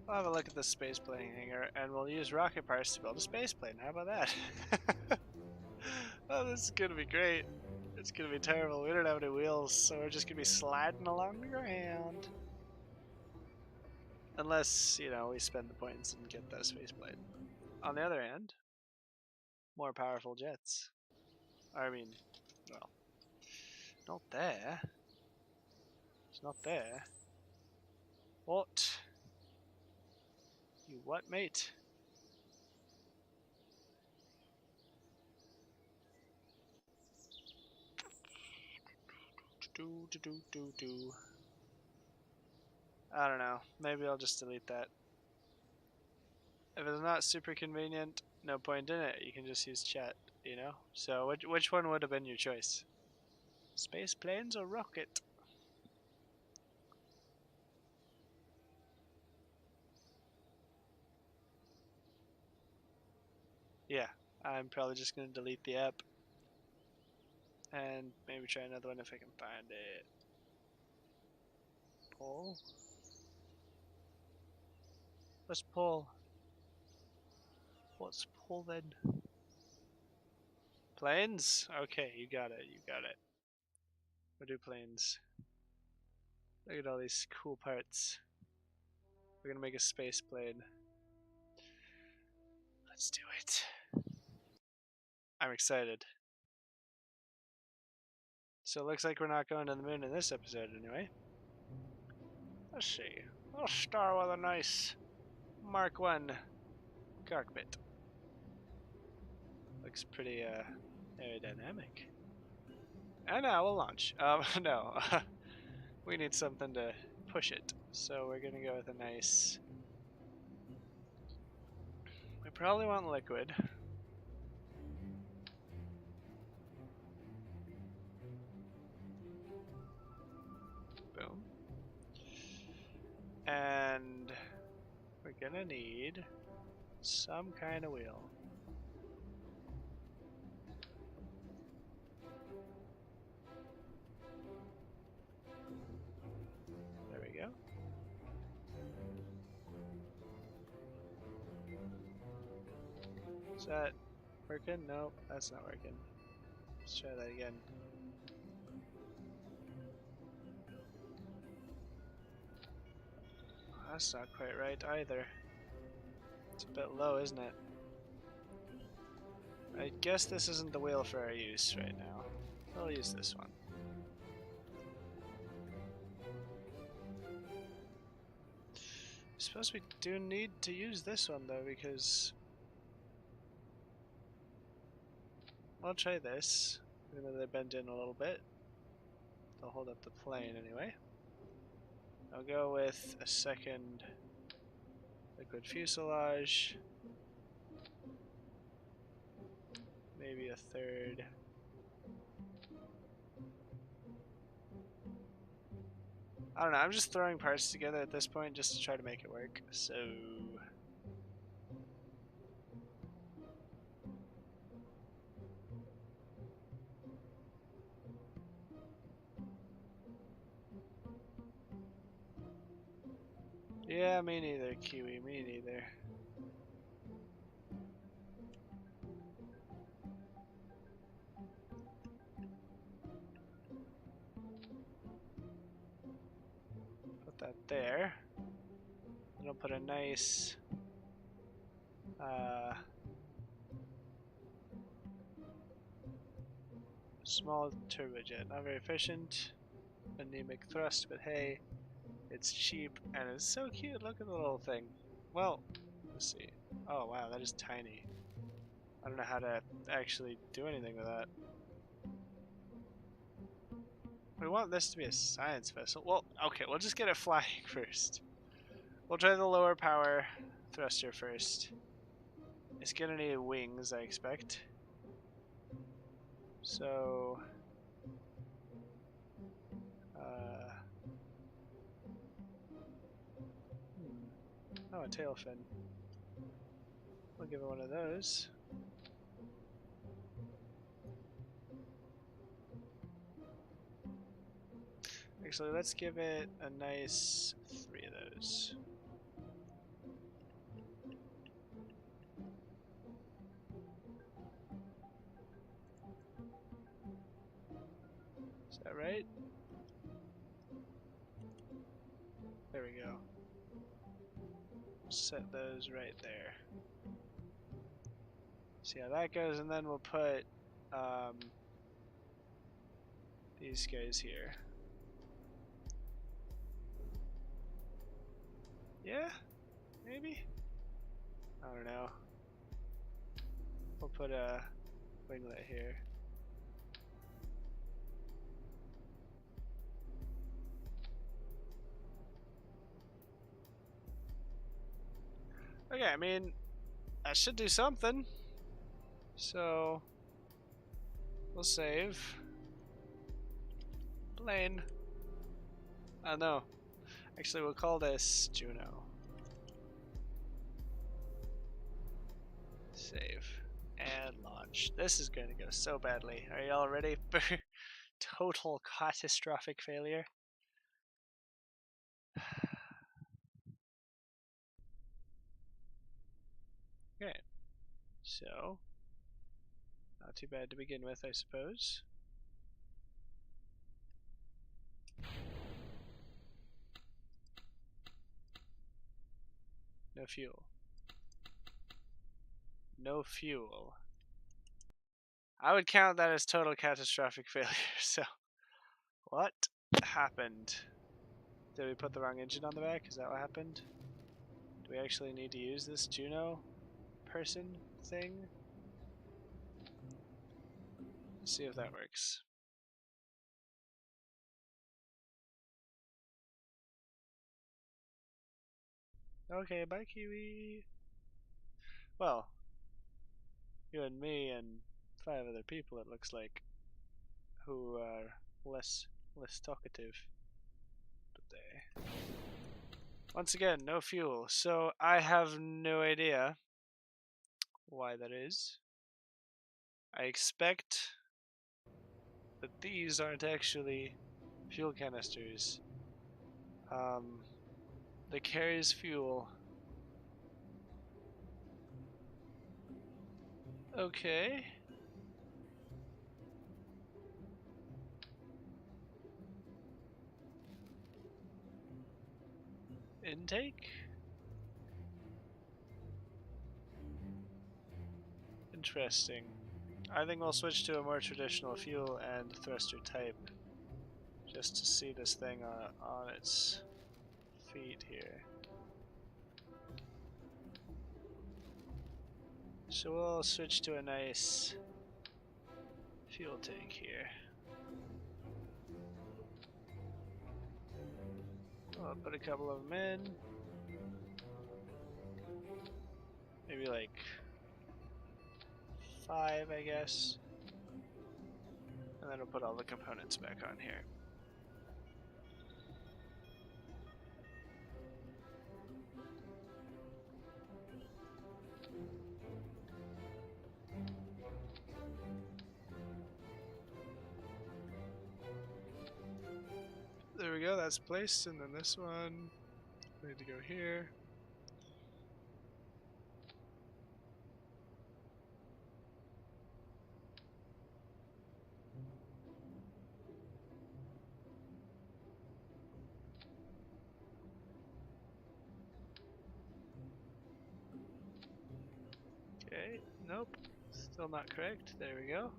We'll have a look at the spaceplane hangar, and we'll use rocket parts to build a spaceplane. How about that? Oh, this is gonna be great. It's gonna be terrible. We don't have any wheels, so we're just gonna be sliding along the ground. Unless, you know, we spend the points and get that spaceplane. On the other hand, more powerful jets. I mean, well, not there. It's not there. What? You what, mate? Do. I don't know. Maybe I'll just delete that. If it's not super convenient, no point in it. You can just use chat, you know? So which one would have been your choice? Space planes or rocket? Yeah, I'm probably just going to delete the app and maybe try another one if I can find it. Pull? Let's pull. What's pull then? Planes? Okay, you got it, you got it. We'll do planes. Look at all these cool parts. We're gonna make a space plane. Let's do it. I'm excited. So it looks like we're not going to the moon in this episode anyway. Let's see. We'll start with a nice Mark 1 cockpit. Looks pretty aerodynamic. And now we'll launch. No. We need something to push it. So we're gonna go with a nice... We probably want liquid. Boom. And we're gonna need some kind of wheel. There we go. Is that working? Nope, that's not working. Let's try that again. That's not quite right either. It's a bit low, isn't it? I guess this isn't the wheel for our use right now. We'll use this one. I suppose we do need to use this one though, because I'll try this. Even though they bend in a little bit, they'll hold up the plane anyway. I'll go with a second liquid fuselage, maybe a third. I don't know, I'm just throwing parts together at this point just to try to make it work, so... Yeah, me neither, Kiwi, me neither. there. Then I'll put a nice small turbojet. Not very efficient. Anemic thrust, but hey, it's cheap and it's so cute. Look at the little thing. Well, let's see. Oh wow, that is tiny. I don't know how to actually do anything with that. We want this to be a science vessel. Well, okay, we'll just get it flying first. We'll try the lower power thruster first. It's gonna need wings, I expect. So, oh, a tail fin. We'll give it one of those. Actually, let's give it a nice 3 of those. Is that right? There we go. Set those right there. See how that goes, and then we'll put these guys here. Yeah? Maybe? I don't know. We'll put a winglet here. Okay, I mean, that should do something. So, we'll save. Plane. Oh no. Actually, we'll call this Juno. Save. And launch. This is going to go so badly. Are y'all ready for total catastrophic failure? Okay. So, not too bad to begin with, I suppose. No fuel. No fuel. I would count that as total catastrophic failure, so... What happened? Did we put the wrong engine on the back? Is that what happened? Do we actually need to use this Juno person thing? Let's see if that works. Okay, bye Kiwi. Well, you and me and 5 other people it looks like, who are less talkative. But they... Once again, no fuel, so I have no idea why that is. I expect that these aren't actually fuel canisters. They carries fuel. Okay. Intake? Interesting. I think we'll switch to a more traditional fuel and thruster type just to see this thing on its feet here. So we'll switch to a nice fuel tank here. I'll put a couple of them in. Maybe like 5, I guess. And then I'll put all the components back on here. There we go, that's placed, and then this one, we need to go here. Okay, nope. Still not correct. There we go.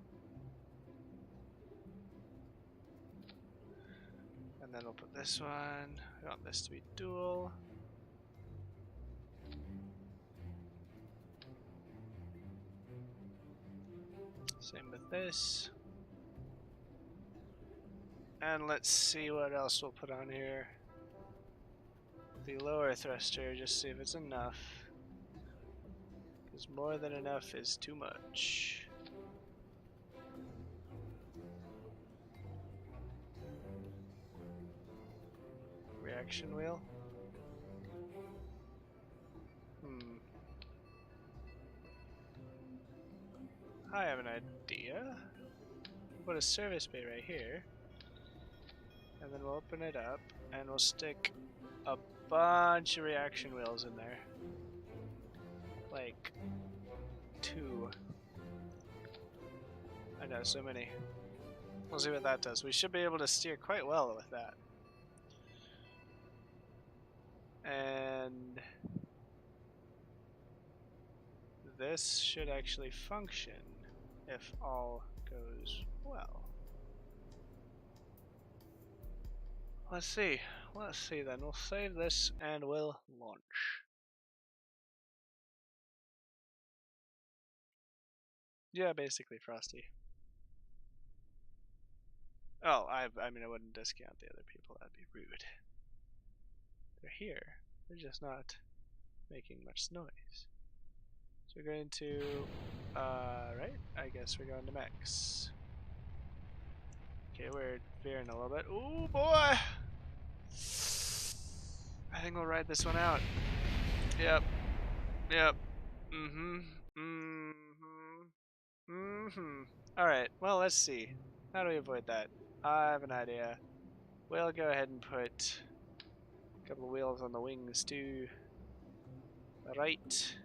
And then we'll put this one. We want this to be dual. Same with this. And let's see what else we'll put on here. The lower thruster, just see if it's enough. Because more than enough is too much. Reaction wheel. I have an idea. Put a service bay right here. And then we'll open it up and we'll stick a bunch of reaction wheels in there. Like 2. I know, so many. We'll see what that does. We should be able to steer quite well with that. And this should actually function if all goes well. Let's see. Let's see then. We'll save this and we'll launch. Yeah, basically Frosty. Oh, I mean, I wouldn't discount the other people. That'd be rude. They're here. They're just not making much noise. So we're going to, right? I guess we're going to max. Okay, we're veering a little bit. Ooh, boy! I think we'll ride this one out. Yep. Yep. Mm-hmm. Mm-hmm. Mm-hmm. Alright, well, let's see. How do we avoid that? I have an idea. We'll go ahead and put a couple of wheels on the wings to the right.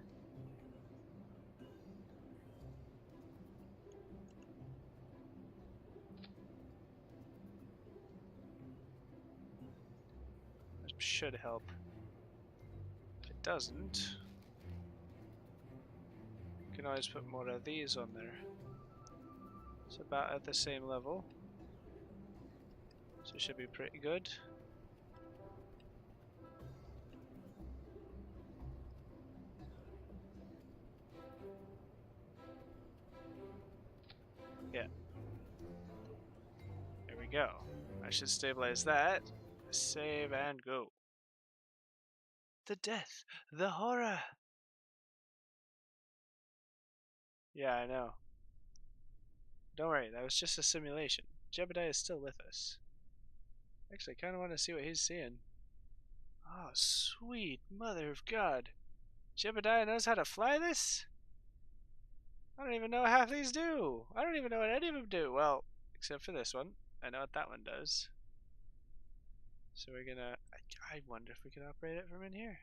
That should help. If it doesn't, you can always put more of these on there. It's about at the same level. So it should be pretty good. Yeah. There we go. I should stabilize that. Save and go. The death! The horror! Yeah, I know. Don't worry, that was just a simulation. Jebediah is still with us. Actually, I kind of want to see what he's seeing. Oh, sweet mother of God. Jebediah knows how to fly this? I don't even know what half these do. I don't even know what any of them do. Well, except for this one. I know what that one does. So we're gonna... I wonder if we can operate it from in here.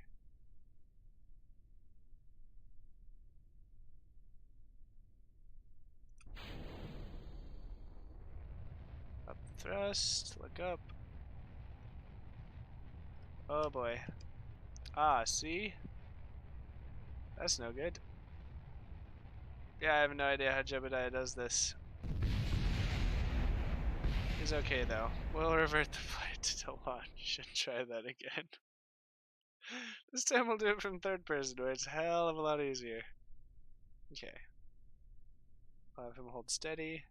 Up thrust, look up. Oh boy. Ah, see? That's no good. Yeah, I have no idea how Jebediah does this. He's okay though. We'll revert the flight to launch and try that again. This time we'll do it from third person where it's a hell of a lot easier. Okay. I'll have him hold steady.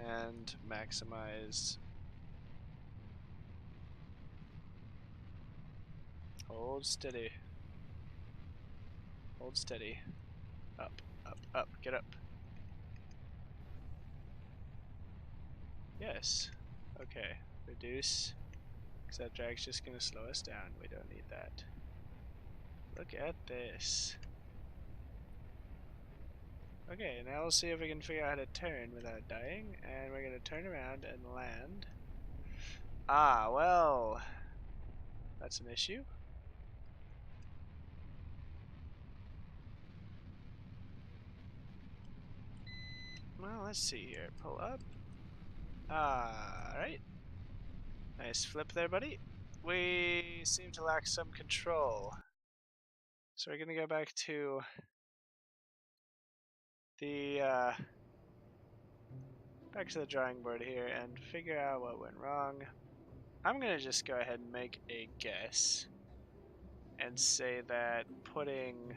And maximize. Hold steady. Hold steady. Up, up, up. Get up. Yes. Okay. Reduce. Because that drag's just going to slow us down. We don't need that. Look at this. Okay, now we'll see if we can figure out how to turn without dying. And we're going to turn around and land. Ah, well. That's an issue. Well, let's see here. Pull up. Alright. Nice flip there, buddy. We seem to lack some control. So we're going to go back to the back to the drawing board here and figure out what went wrong. I'm gonna just go ahead and make a guess and say that putting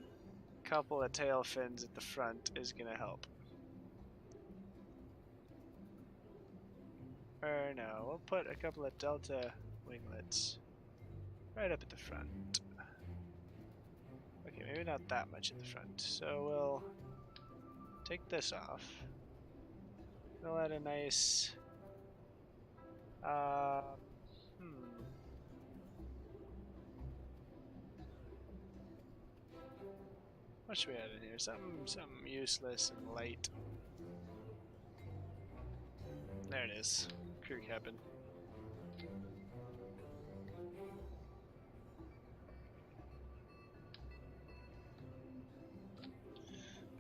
a couple of tail fins at the front is gonna help. Or no, we'll put a couple of delta winglets right up at the front. Okay, maybe not that much at the front. So we'll take this off. We'll add a nice hmm. What should we add in here? Something useless and light. There it is. Crew cabin.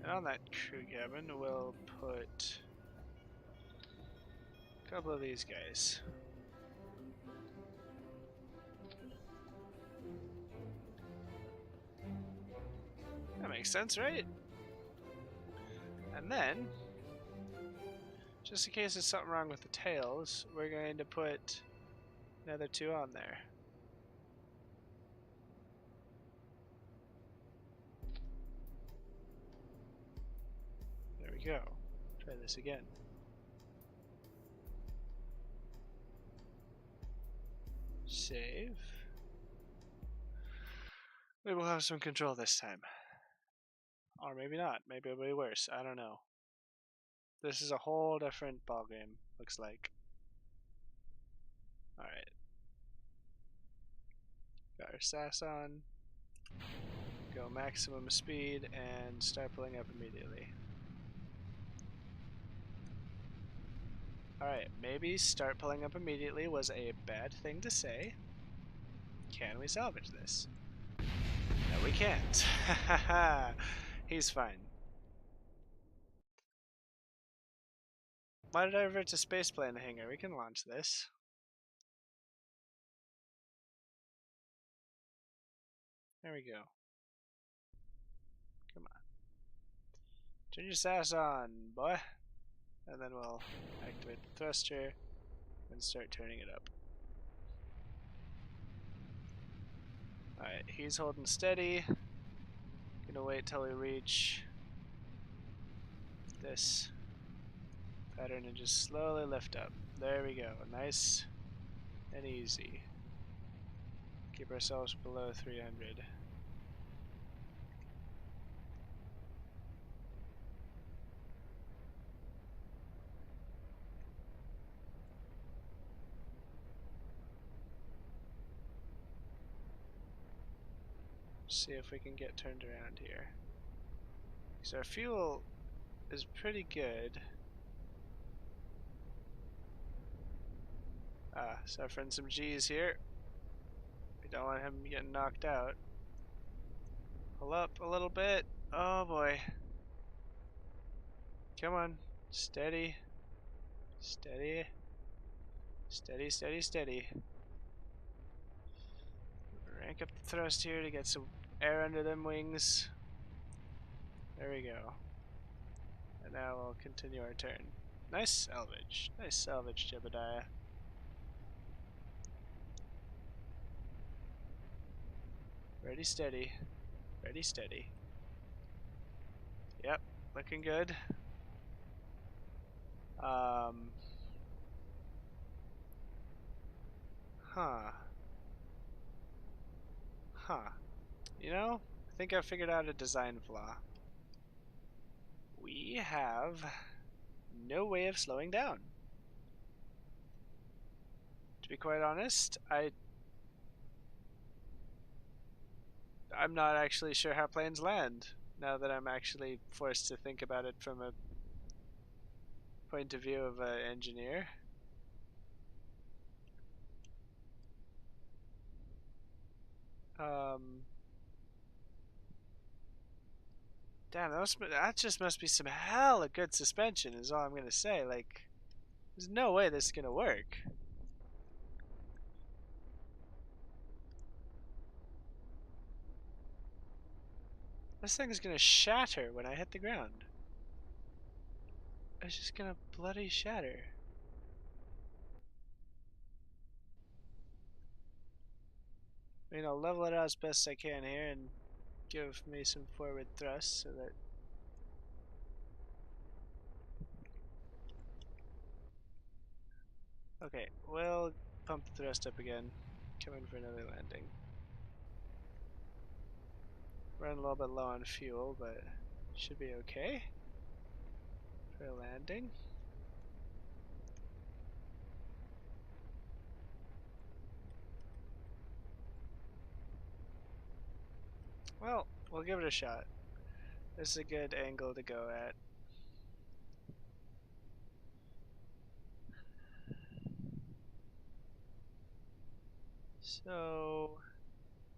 And on that crew cabin, we'll put a couple of these guys. That makes sense, right? And then, just in case there's something wrong with the tails, we're going to put another two on there. There we go. Try this again. Save. Maybe we'll have some control this time. Or maybe not. Maybe it'll be worse. I don't know. This is a whole different ballgame, looks like. Alright. Got our sass on. Go maximum speed and start pulling up immediately. Alright, maybe start pulling up immediately was a bad thing to say. Can we salvage this? No, we can't. He's fine. Why did I revert to spaceplane hangar? We can launch this. There we go. Come on. Turn your sass on, boy. And then we'll activate the thruster and start turning it up. Alright, he's holding steady. Gonna wait till we reach this pattern and just slowly lift up. There we go. Nice and easy. Keep ourselves below 300. See if we can get turned around here. So our fuel is pretty good. Suffering some G's here. We don't want him getting knocked out. Pull up a little bit. Oh boy. Come on. Steady. Steady. Steady, steady, steady. Rank up the thrust here to get some air under them wings. There we go. And now we'll continue our turn. Nice salvage. Nice salvage, Jebediah. Ready, steady. Ready, steady. Yep, looking good. Huh. Huh. You know, I think I figured out a design flaw. We have no way of slowing down. To be quite honest, I'm not actually sure how planes land, now that I'm actually forced to think about it from a point of view of an engineer. Damn, that just must be some hella good suspension is all I'm gonna say. Like, there's no way this is gonna work. This thing is gonna shatter when I hit the ground. It's just gonna bloody shatter. I mean, I'll level it out as best I can here and give me some forward thrust so that... Okay, we'll pump the thrust up again. Come in for another landing. Run a little bit low on fuel, but should be okay for a landing. Well, we'll give it a shot. This is a good angle to go at. So,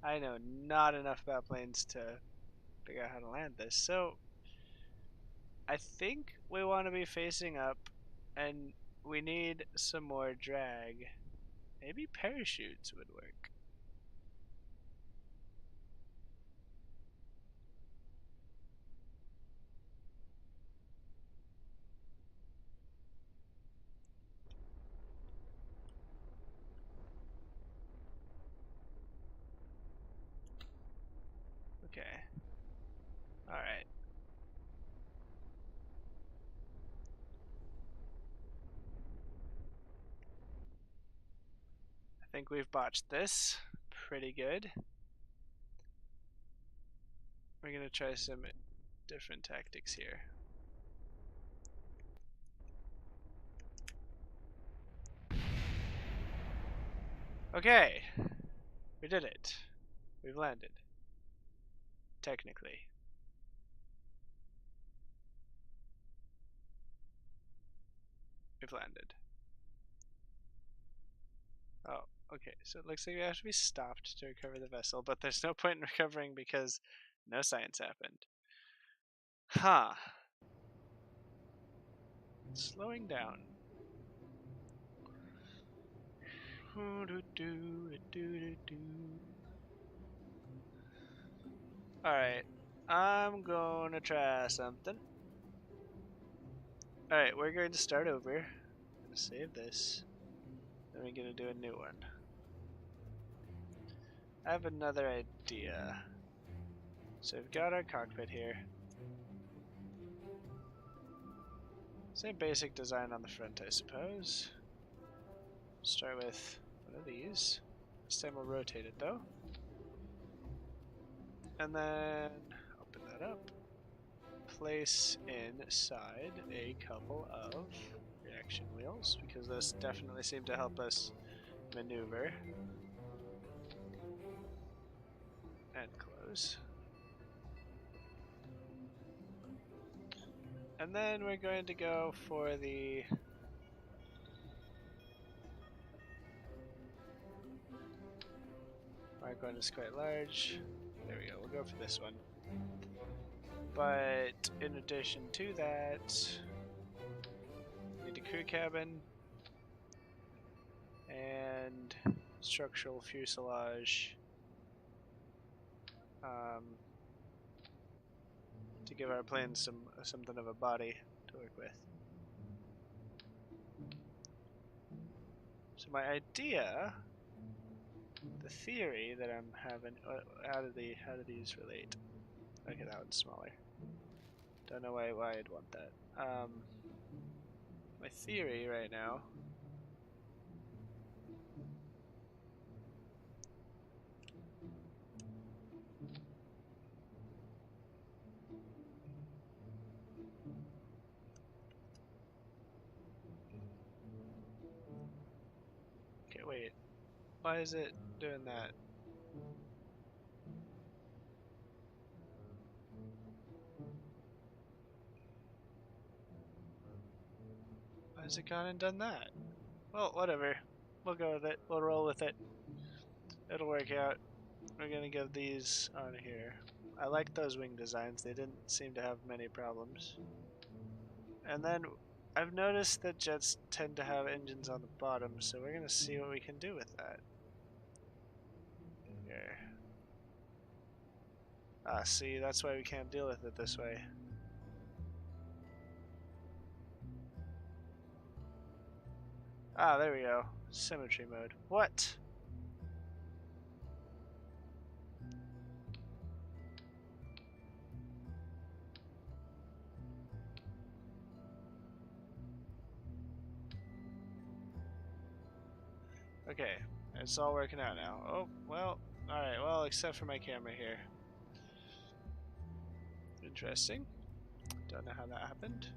I know not enough about planes to figure out how to land this. So, I think we want to be facing up, and we need some more drag. Maybe parachutes would work. Okay. Alright. I think we've botched this pretty good. We're going to try some different tactics here. Okay. We did it. We've landed. Technically. We've landed. Oh, okay. So it looks like we have to be stopped to recover the vessel, but there's no point in recovering because no science happened. Huh. Slowing down. Alright. I'm gonna try something. Alright, we're going to start over. I'm gonna save this. Then we're gonna do a new one. I have another idea. So we've got our cockpit here. Same basic design on the front, I suppose. Start with one of these. This time we'll rotate it though. And then open that up. Place inside a couple of reaction wheels because those definitely seem to help us maneuver. And close. And then we're going to go for the mark one is quite large. There we go, we'll go for this one. But in addition to that, we need a crew cabin and structural fuselage to give our plane something of a body to work with. So my idea, the theory that I'm having, how do these relate? Okay, that one's smaller. Don't know why I'd want that. My theory right now. Okay, wait. Why is it doing that? Why has it gone and done that? Well, whatever. We'll go with it. We'll roll with it. It'll work out. We're gonna give these on here. I like those wing designs. They didn't seem to have many problems. And then I've noticed that jets tend to have engines on the bottom, so we're gonna see what we can do with that. Here. Ah, see, that's why we can't deal with it this way. Ah, there we go. Symmetry mode. What? Okay, it's all working out now. Oh, well, alright, well, except for my camera here. Interesting. Don't know how that happened.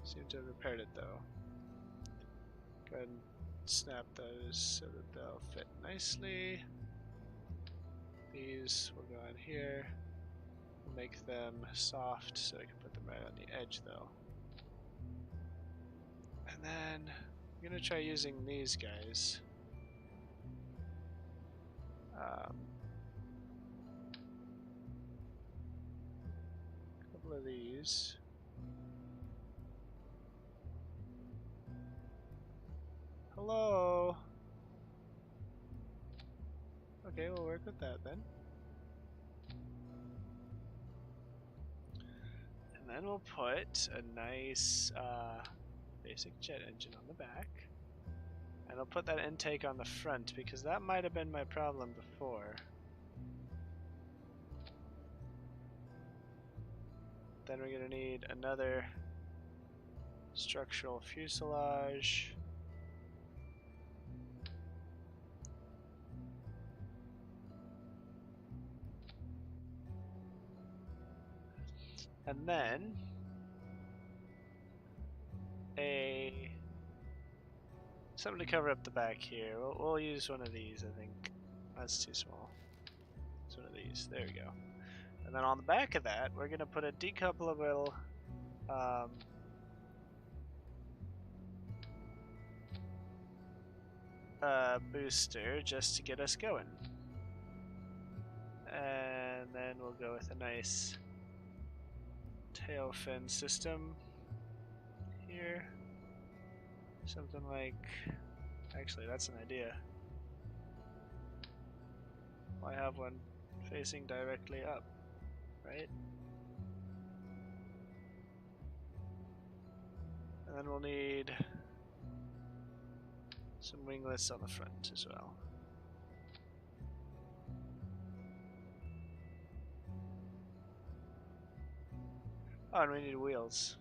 Seem to have repaired it though. Go ahead and snap those so that they'll fit nicely. These will go on here. We'll make them soft so I can put them right on the edge though. And then I'm gonna try using these guys. A couple of these. Hello. Okay, we'll work with that then. And then we'll put a nice basic jet engine on the back. And I'll put that intake on the front because that might have been my problem before. Then we're going to need another structural fuselage. And then something to cover up the back here. We'll use one of these, I think. That's too small. It's one of these. There we go. And then on the back of that, we're going to put a decoupleable booster just to get us going. And then we'll go with a nice tail fin system here. Something like, actually that's an idea. Why have one facing directly up, right? And then we'll need some winglets on the front as well. Oh, and we need wheels.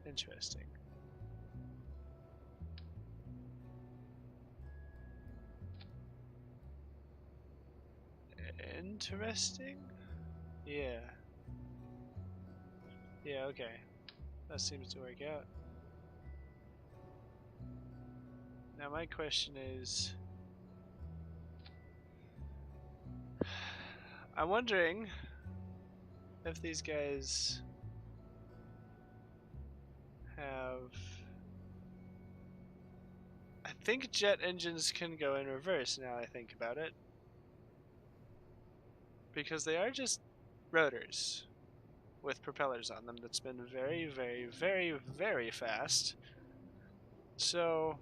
Interesting. Interesting? Yeah. Yeah, okay. That seems to work out. Now my question is, I'm wondering if these guys have... I think jet engines can go in reverse now I think about it. Because they are just rotors with propellers on them that spin very, very, very, very fast. So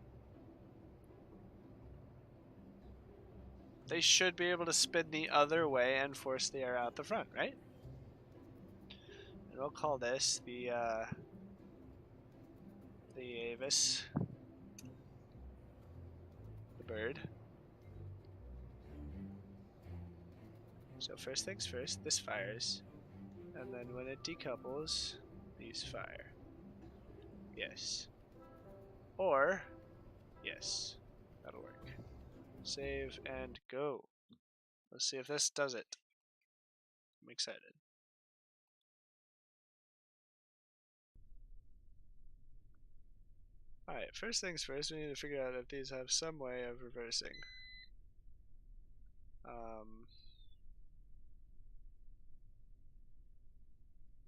they should be able to spin the other way and force the air out the front, right? And we'll call this the Avis, the bird. So first things first, this fires, and then when it decouples, these fire. Yes. Or, yes, that'll work. Save and go. Let's see if this does it. I'm excited. Alright, first things first, we need to figure out if these have some way of reversing.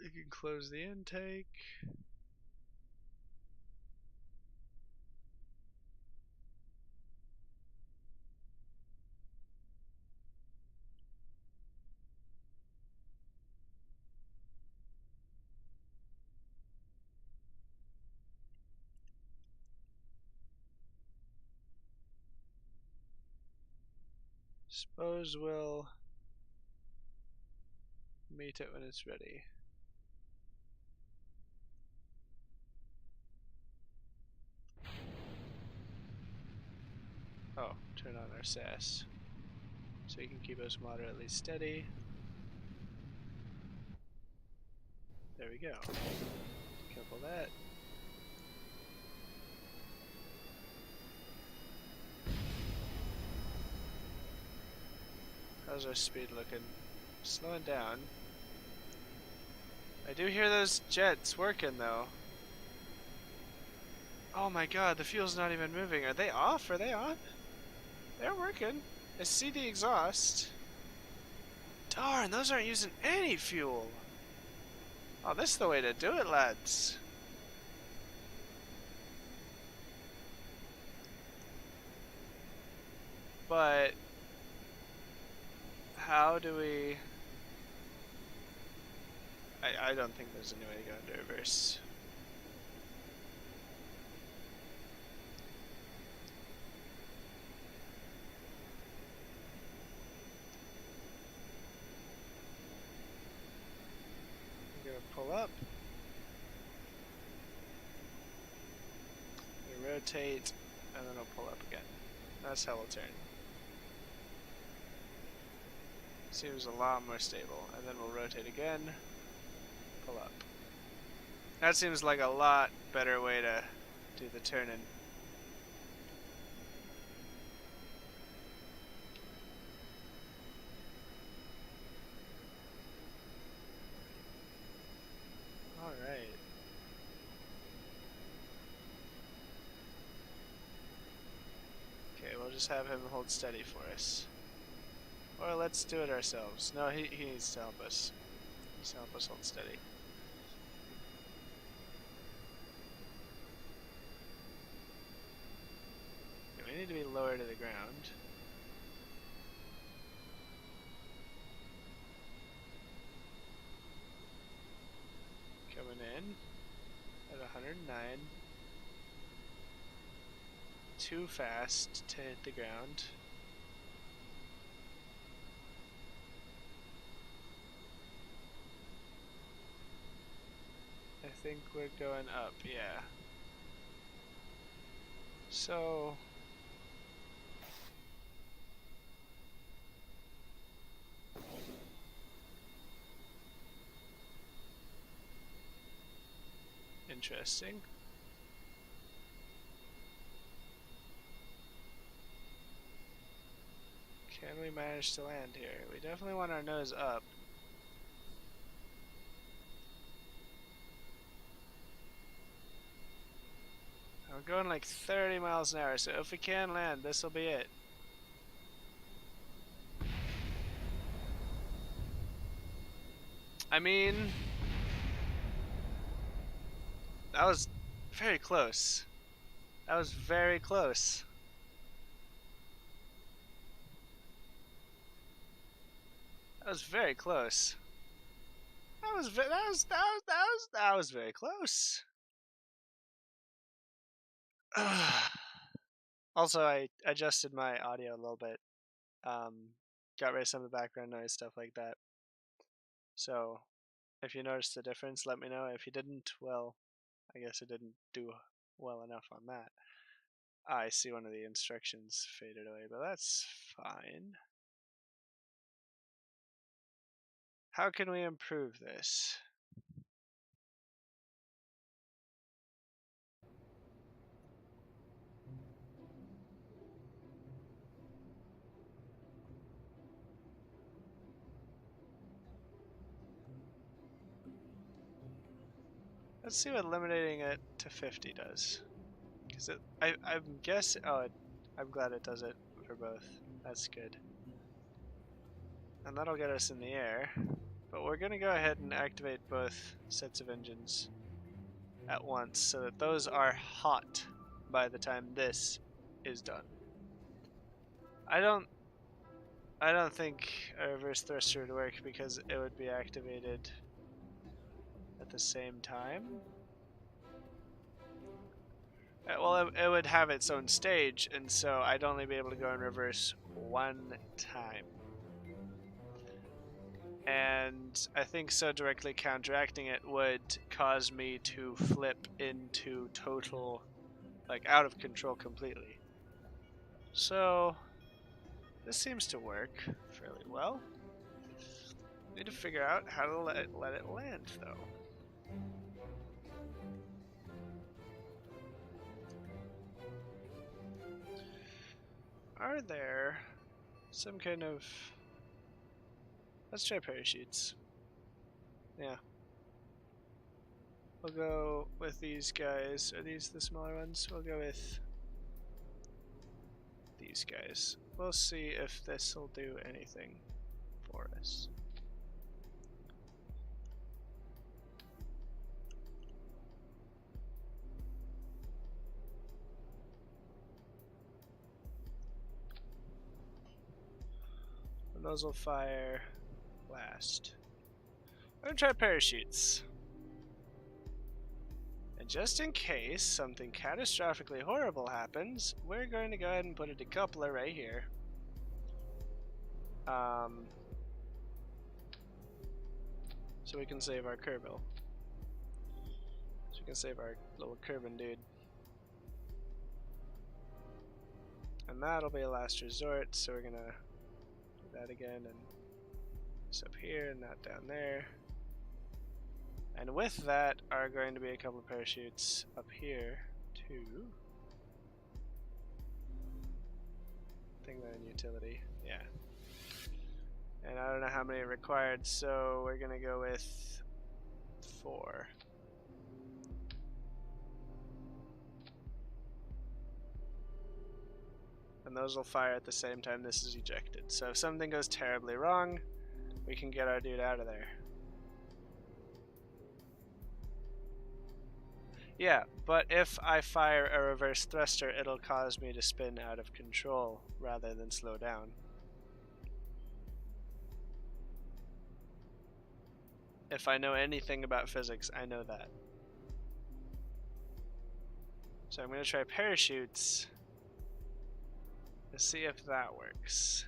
You can close the intake. Suppose we'll meet it when it's ready. Oh, turn on our SAS. So you can keep us moderately steady. There we go. Couple that. How's our speed looking? Slowing down. I do hear those jets working though. Oh my god, the fuel's not even moving. Are they off? Are they on? They're working. I see the exhaust. Darn, those aren't using any fuel. Oh, this is the way to do it, lads. But how do we... I don't think there's any way to go into reverse. We're gonna pull up. We rotate, and then I'll pull up again. That's how we'll turn. Seems a lot more stable. And then we'll rotate again. Pull up. That seems like a lot better way to do the turning. Alright. Okay, we'll just have him hold steady for us. Or let's do it ourselves. No, he needs to help us. He needs to help us hold steady. Okay, we need to be lower to the ground. Coming in at 109. Too fast to hit the ground. I think we're going up, yeah. So... interesting. Can we manage to land here? We definitely want our nose up. We're going like 30 miles an hour, so if we can land, this will be it. I mean, that was very close. That was very close. That was very close. That was very close. Also, I adjusted my audio a little bit. Got rid of some of the background noise, stuff like that. So, if you noticed the difference, let me know. If you didn't, well, I guess I didn't do well enough on that. I see one of the instructions faded away, but that's fine. How can we improve this? Let's see what eliminating it to 50 does. Because I'm guessing... Oh, I'm glad it does it for both. That's good. And that'll get us in the air. But we're going to go ahead and activate both sets of engines at once so that those are hot by the time this is done. I don't think a reverse thruster would work because it would be activated at the same time. Well, it would have its own stage, and so I'd only be able to go in reverse one time. And I think so directly counteracting it would cause me to flip into total, like, out of control completely. So this seems to work fairly well. Need to figure out how to let it land, though. Are there some kind of... Let's try parachutes. Yeah. We'll go with these guys. Are these the smaller ones? We'll go with these guys. We'll see if this will do anything for us. The muzzle fire last. I'm gonna try parachutes. And just in case something catastrophically horrible happens, we're going to go ahead and put a decoupler right here. So we can save our Kerbal. So we can save our little Kerbin dude. And that'll be a last resort, so we're gonna do that again, and this up here and that down there. And with that are going to be a couple of parachutes up here too. I think they're in utility, yeah. And I don't know how many are required, so we're gonna go with 4. And those will fire at the same time this is ejected. So if something goes terribly wrong, we can get our dude out of there. Yeah, but if I fire a reverse thruster, it'll cause me to spin out of control rather than slow down. If I know anything about physics, I know that. So I'm going to try parachutes to see if that works.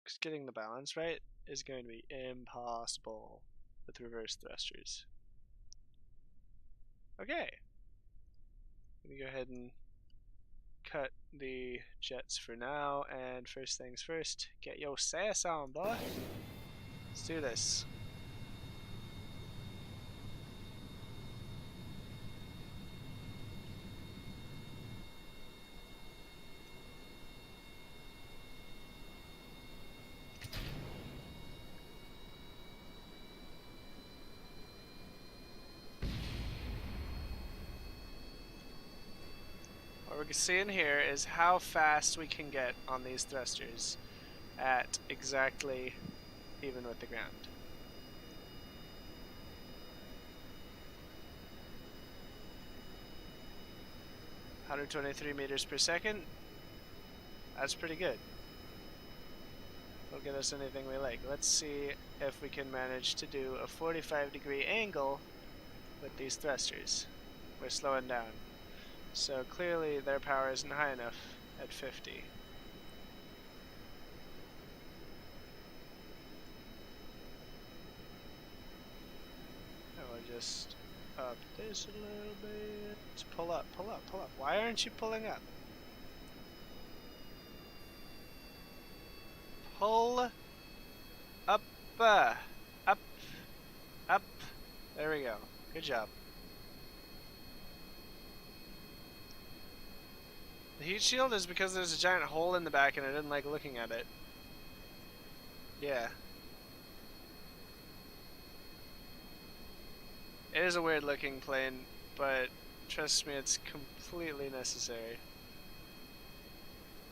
Because getting the balance right is going to be impossible with reverse thrusters. Okay. I'm going to go ahead and cut the jets for now, and first things first, get your sass on, boy. Let's do this. What we're seeing here is how fast we can get on these thrusters at exactly even with the ground. $123 meters per second. That's pretty good. It'll get us anything we like. Let's see if we can manage to do a 45-degree angle with these thrusters. We're slowing down. So clearly their power isn't high enough at 50. And we'll just up this a little bit. Pull up, pull up, pull up. Why aren't you pulling up? Pull up, up, up. There we go. Good job. The heat shield is because there's a giant hole in the back and I didn't like looking at it. Yeah. It is a weird looking plane, but trust me, it's completely necessary.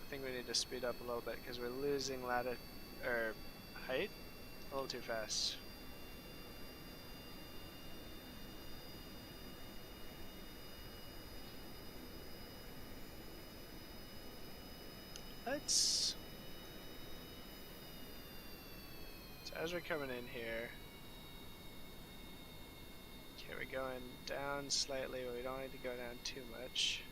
I think we need to speed up a little bit because we're losing height a little too fast. So as we're coming in here, okay, we're going down slightly, but we don't need to go down too much.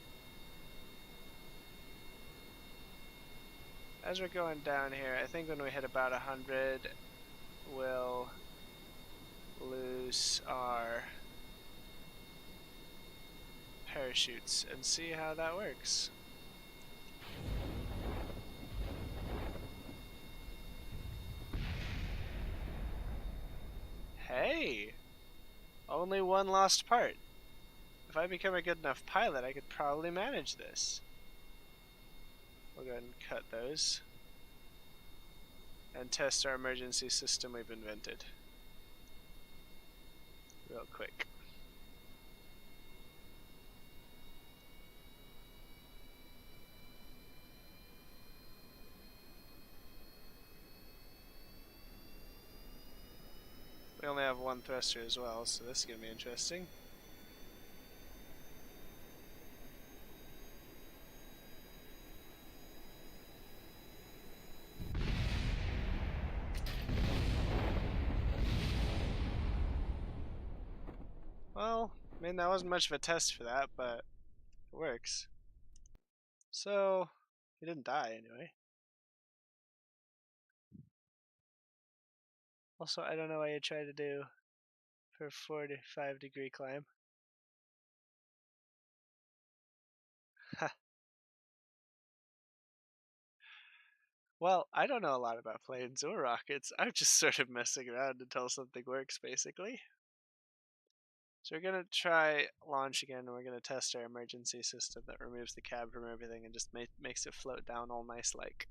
As we're going down here, I think when we hit about 100, we'll loose our parachutes and see how that works. Hey! Only one lost part. If I become a good enough pilot, I could probably manage this. We'll go ahead and cut those. And test our emergency system we've invented. Real quick. We only have one thruster as well, so this is going to be interesting. Well, I mean, that wasn't much of a test for that, but it works. So, he didn't die anyway. Also, I don't know why you try to do for a 45-degree climb. Ha. Well, I don't know a lot about planes or rockets. I'm just sort of messing around until something works, basically. So we're going to try launch again, and we're going to test our emergency system that removes the cab from everything and just makes it float down all nice like.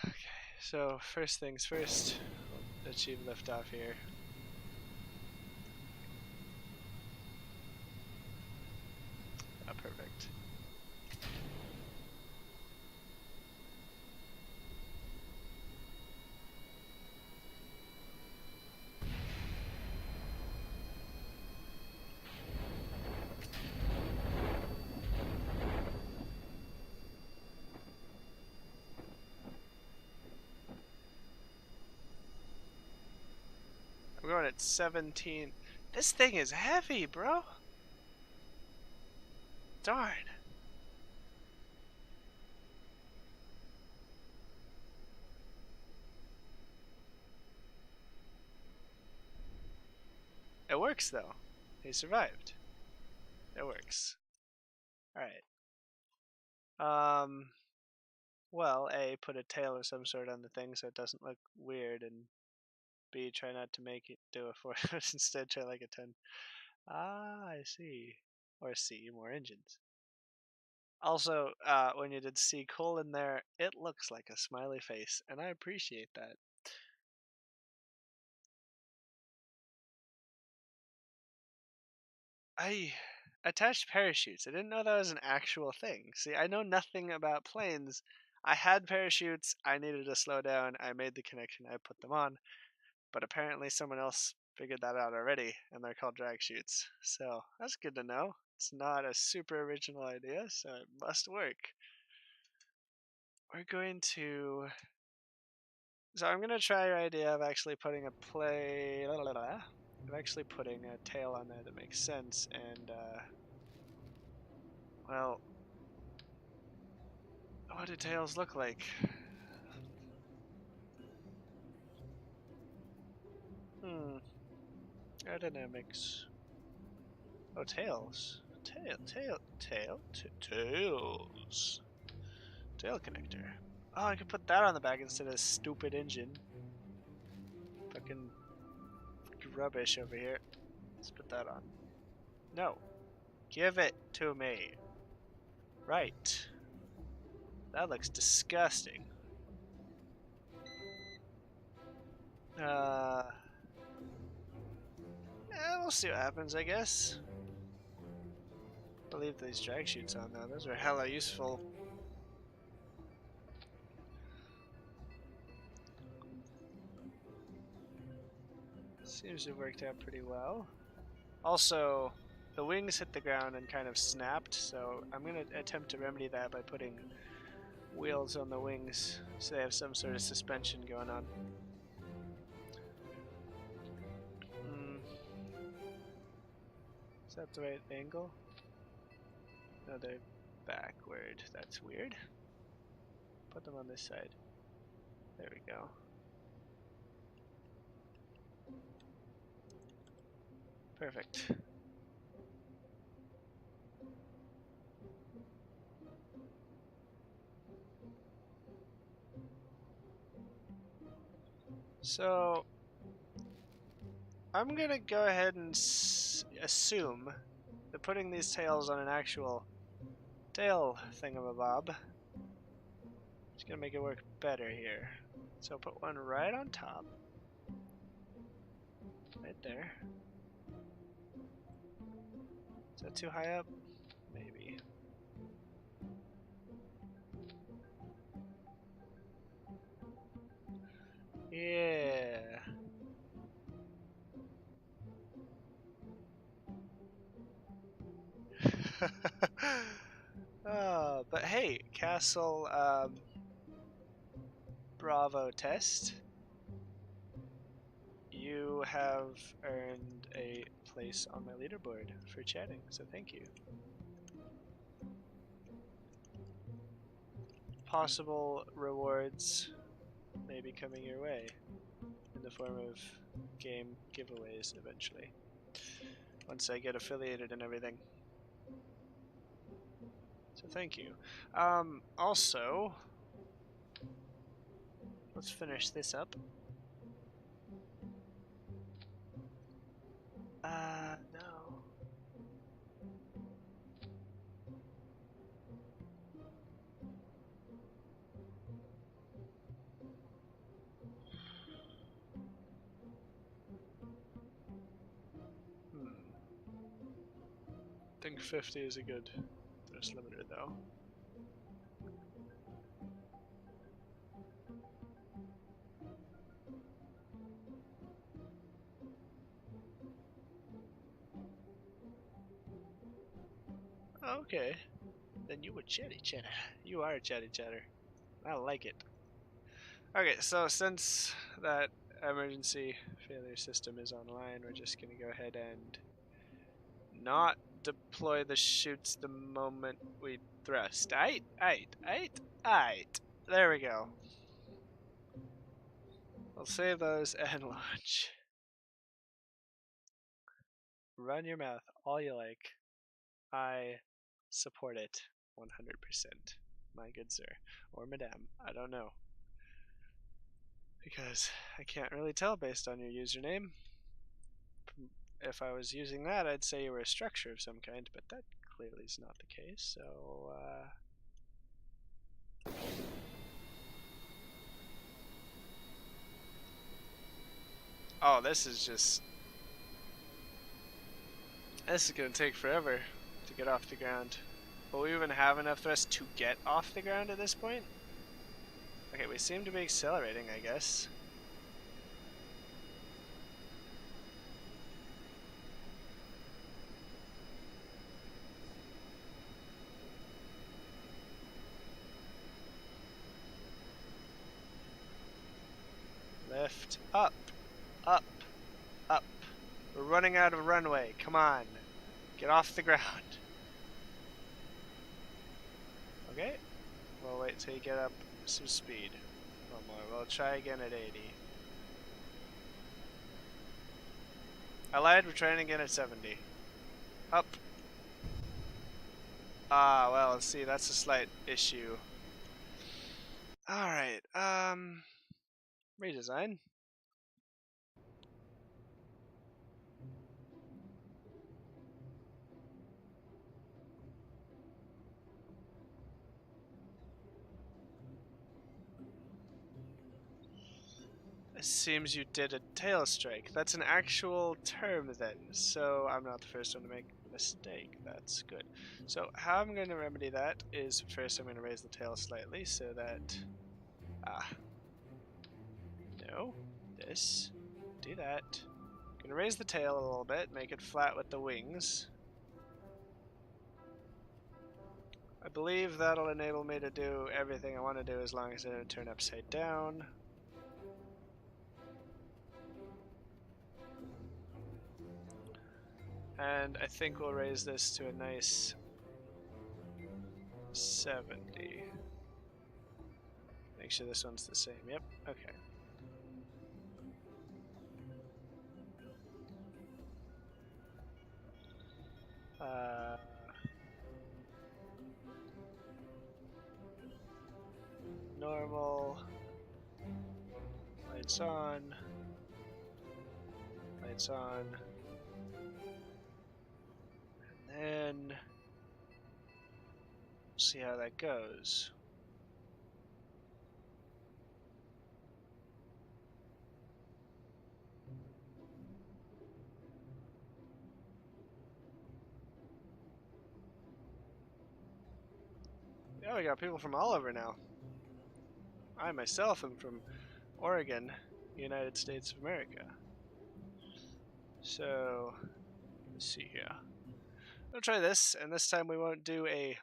Okay, so first things first, we'll achieve liftoff here. Oh, perfect. I'm going at 17. This thing is heavy, bro. Darn. It works, though. He survived. It works. Alright. Well, A, put a tail or some sort on the thing so it doesn't look weird, and B, try not to make it do a 4, instead try like a 10. Ah, I see. Or C, more engines. Also, when you did C colon there, it looks like a smiley face, and I appreciate that. I attached parachutes. I didn't know that was an actual thing. See, I know nothing about planes. I had parachutes. I needed to slow down. I made the connection. I put them on. But apparently someone else figured that out already, and they're called drag chutes. So that's good to know. It's not a super original idea, so it must work. We're going to... So I'm going to try your idea of actually putting a of actually putting a tail on there that makes sense, and, well, what do tails look like? Aerodynamics. Oh, tails. Tails. Tail connector. Oh, I could put that on the back instead of stupid engine. Fucking rubbish over here. Let's put that on. No. Give it to me. Right. That looks disgusting. We'll see what happens, I guess. I'll leave these drag chutes on though. Those are hella useful. Seems to have worked out pretty well. Also, the wings hit the ground and kind of snapped, so I'm going to attempt to remedy that by putting wheels on the wings so they have some sort of suspension going on. Is that the right angle? No, they're backward. That's weird. Put them on this side. There we go. Perfect. So I'm gonna go ahead and assume that putting these tails on an actual tail thingamabob is gonna make it work better here. So put one right on top, right there. Is that too high up? Maybe. Yeah. Oh, but hey, Castle Bravo test. You have earned a place on my leaderboard for chatting, so thank you. Possible rewards may be coming your way in the form of game giveaways eventually, once I get affiliated and everything. So thank you. Also, let's finish this up. No. I think 50 is a good thirst limiter though. Okay. Then you were chatty chatter. You are a chatty chatter. I like it. Okay, so since that emergency failure system is online, we're just gonna go ahead and not deploy the chutes the moment we thrust. Aight. There we go. We'll save those and launch. Run your mouth all you like. I support it 100%, my good sir. Or madame. I don't know. Because I can't really tell based on your username. If I was using that, I'd say you were a structure of some kind, but that clearly is not the case, so, Oh, this is just... This is gonna take forever to get off the ground. Will we even have enough thrust to get off the ground at this point? Okay, we seem to be accelerating, I guess. Lift. Up. Up. Up. We're running out of runway. Come on. Get off the ground. Okay. We'll wait till you get up some speed. One more. We'll try again at 80. I lied. We're trying again at 70. Up. Ah, well, see, that's a slight issue. Alright, redesign. It seems you did a tail strike. That's an actual term then, so I'm not the first one to make a mistake. That's good. So how I'm going to remedy that is first I'm going to raise the tail slightly so that... No. This. Do that. I'm going to raise the tail a little bit, make it flat with the wings. I believe that'll enable me to do everything I want to do as long as I don't turn upside down. And I think we'll raise this to a nice 70. Make sure this one's the same. Yep, okay. Normal. Lights on. Lights on. And then see how that goes. Yeah, we got people from all over now. I myself am from Oregon, United States of America. So, let's see here. We'll try this, and this time we won't do a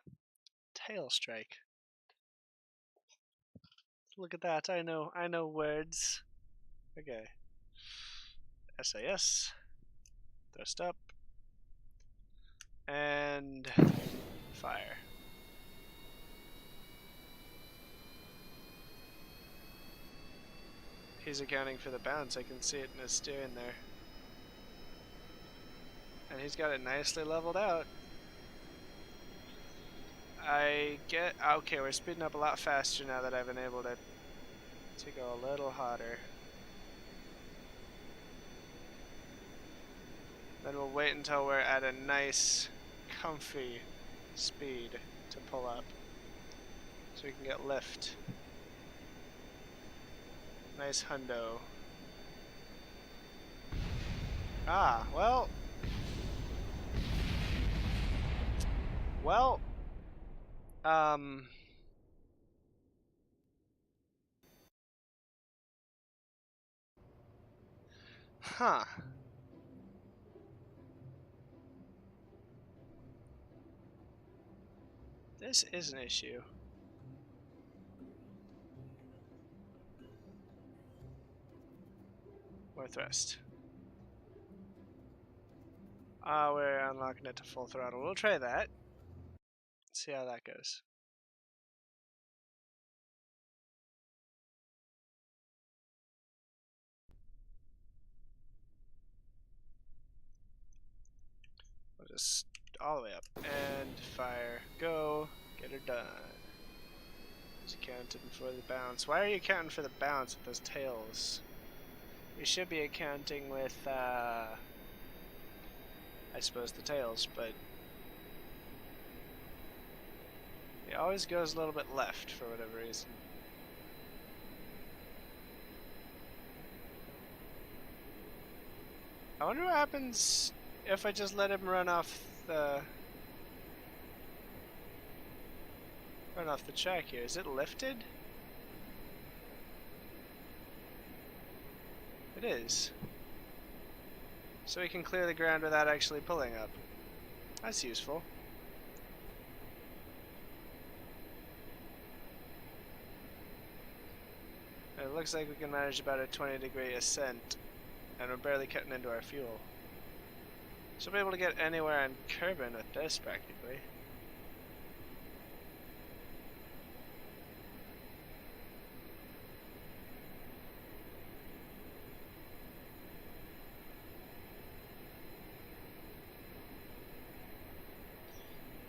tail strike. Look at that, I know words. Okay. SAS. Thrust up. And fire. He's accounting for the bounce, I can see it in his steering there. And he's got it nicely leveled out. Okay, we're speeding up a lot faster now that I've been able to go a little hotter. Then we'll wait until we're at a nice, comfy speed to pull up. So we can get lift. Nice hundo. Ah, well. Well. Huh. This is an issue. More thrust. We're unlocking it to full throttle. We'll try that. See how that goes. We'll just all the way up. And fire. Go. Get her done. He's accounting for the bounce. Why are you accounting for the bounce with those tails? You should be accounting with, I suppose, the tails, but he always goes a little bit left for whatever reason. I wonder what happens if I just let him run off the track here. Is it lifted? It is. So we can clear the ground without actually pulling up. That's useful. It looks like we can manage about a 20-degree ascent, and we're barely cutting into our fuel. So we'll be able to get anywhere on Kerbal with this, practically.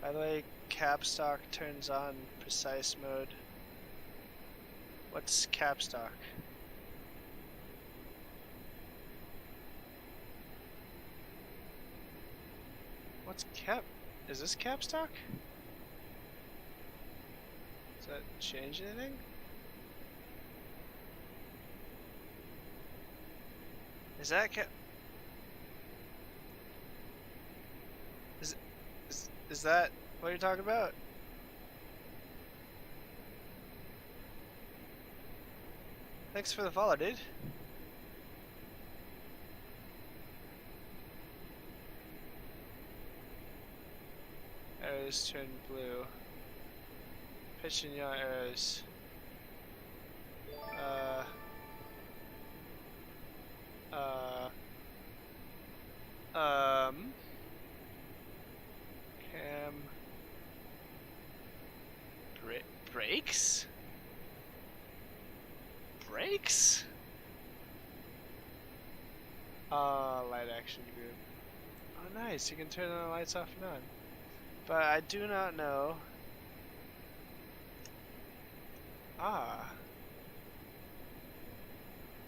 By the way, capstock turns on precise mode. What's capstock? What's cap? Is this capstock? Does that change anything? Is that cap? Is that what you're talking about? Thanks for the follow, dude. Arrows turn blue. Pitching your arrows. Uh. brakes? Brakes? Light action group. Oh, nice. You can turn the lights off and on. But I do not know. Ah.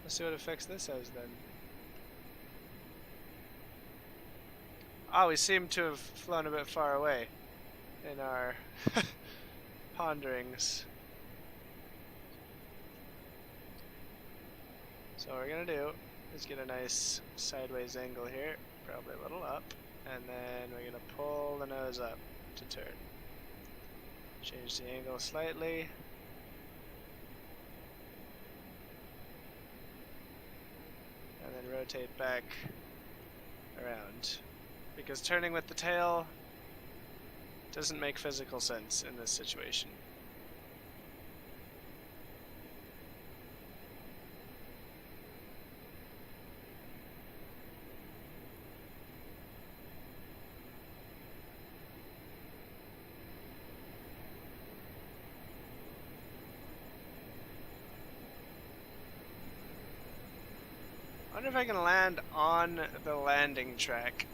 Let's see what effects this has then. Ah, we seem to have flown a bit far away in our ponderings. So what we're gonna do is get a nice sideways angle here, probably a little up, and then we're gonna pull the nose up to turn. Change the angle slightly. And then rotate back around. Because turning with the tail doesn't make physical sense in this situation. I wonder if I can land on the landing track.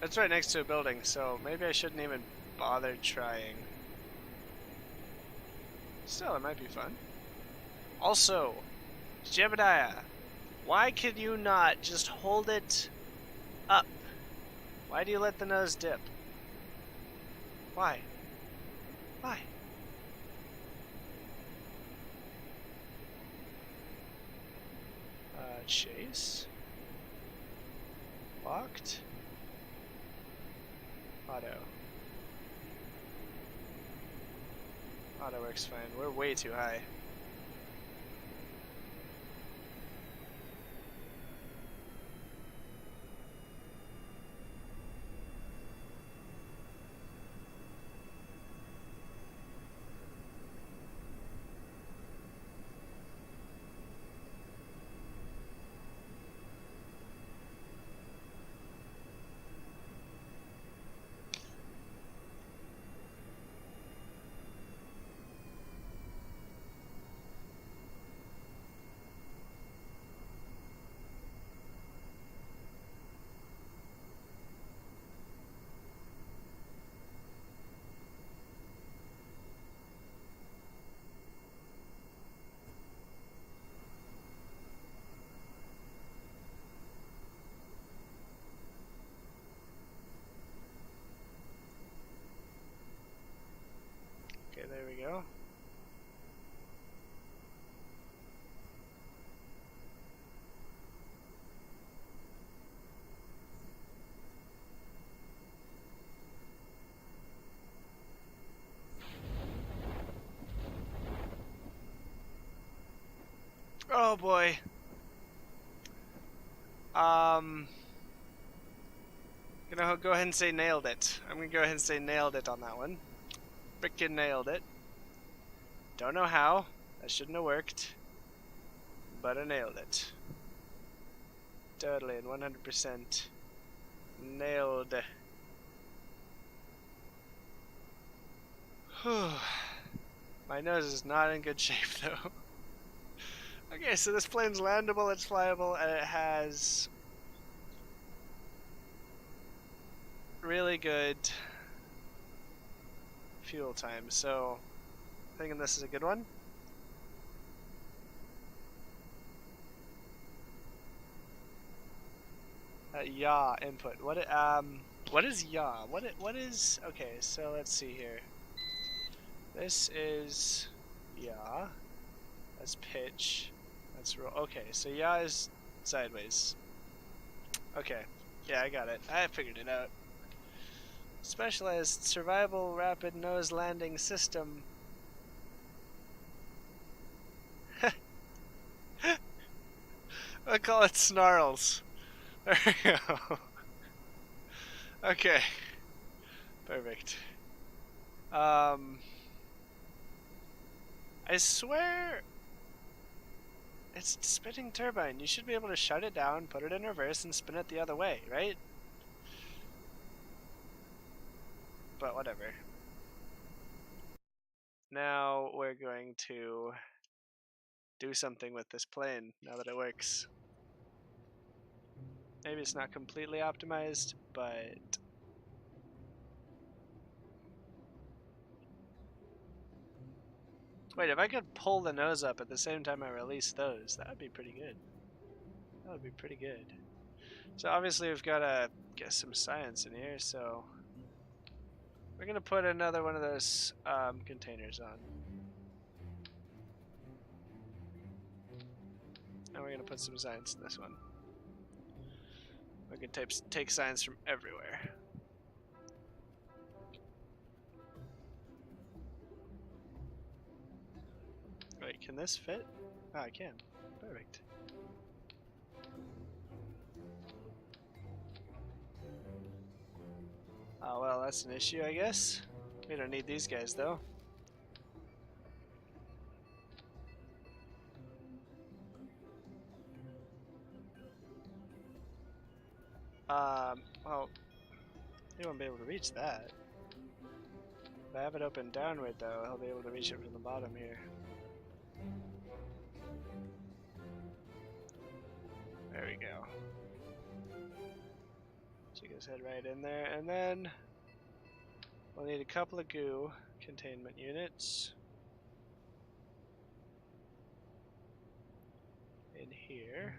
It's right next to a building, so maybe I shouldn't even bother trying. Still, it might be fun. Also, Jebediah, why could you not just hold it up? Why do you let the nose dip? Why? Why? Chase. Locked. Auto. Auto works fine. We're way too high. Okay, there we go. Oh boy. Gonna go ahead and say nailed it. I'm gonna go ahead and say nailed it on that one. Frickin' nailed it. Don't know how. That shouldn't have worked. But I nailed it. Totally and 100% nailed. My nose is not in good shape though. Okay, so this plane's landable, it's flyable, and it has really good fuel time, so I'm thinking this is a good one. Yaw input. What is yaw? What is? Okay, so let's see here. This is yaw. That's pitch. That's roll. Okay, so yaw is sideways. Okay, yeah, I got it. I figured it out. Specialized survival rapid nose landing system. I call it snarls. There we go. Okay. Perfect. I swear it's spinning turbine. You should be able to shut it down, put it in reverse, and spin it the other way, right? But whatever. now we're going to do something with this plane now that it works. Maybe it's not completely optimized, but wait, if I could pull the nose up at the same time I release those, that would be pretty good. That would be pretty good. So obviously we've got to get some science in here, so we're going to put another one of those containers on. And we're going to put some science in this one. We can take science from everywhere. Wait, can this fit? Ah, I can. Perfect. Oh, well, that's an issue, I guess. We don't need these guys, though. Well, he won't be able to reach that. If I have it open downward, though, he'll be able to reach it from the bottom here. There we go. Stick his head right in there, and then we'll need a couple of goo containment units in here.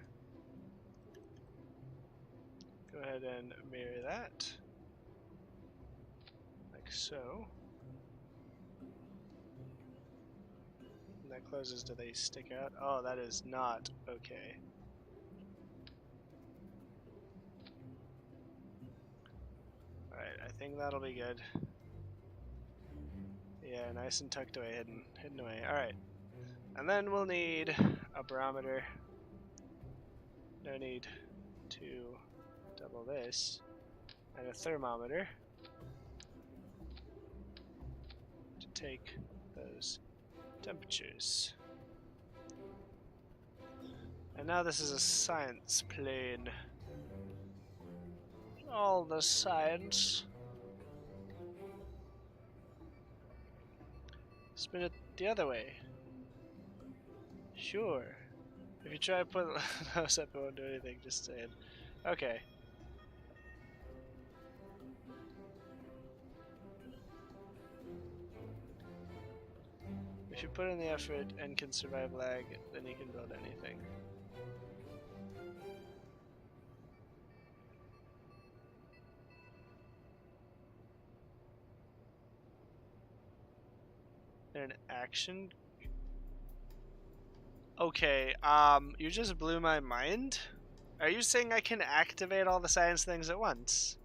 Go ahead and mirror that, like so. And that closes, do they stick out? Oh, that is not okay. Alright, I think that'll be good. Yeah, nice and tucked away, hidden away. Alright. And then we'll need a barometer. No need to double this. And a thermometer to take those temperatures. And now this is a science plane. All the science. Spin it the other way. Sure. If you try to put those up, it won't do anything, just saying. Okay. If you put in the effort and can survive lag, then you can build anything. An action? Okay, you just blew my mind. Are you saying I can activate all the science things at once?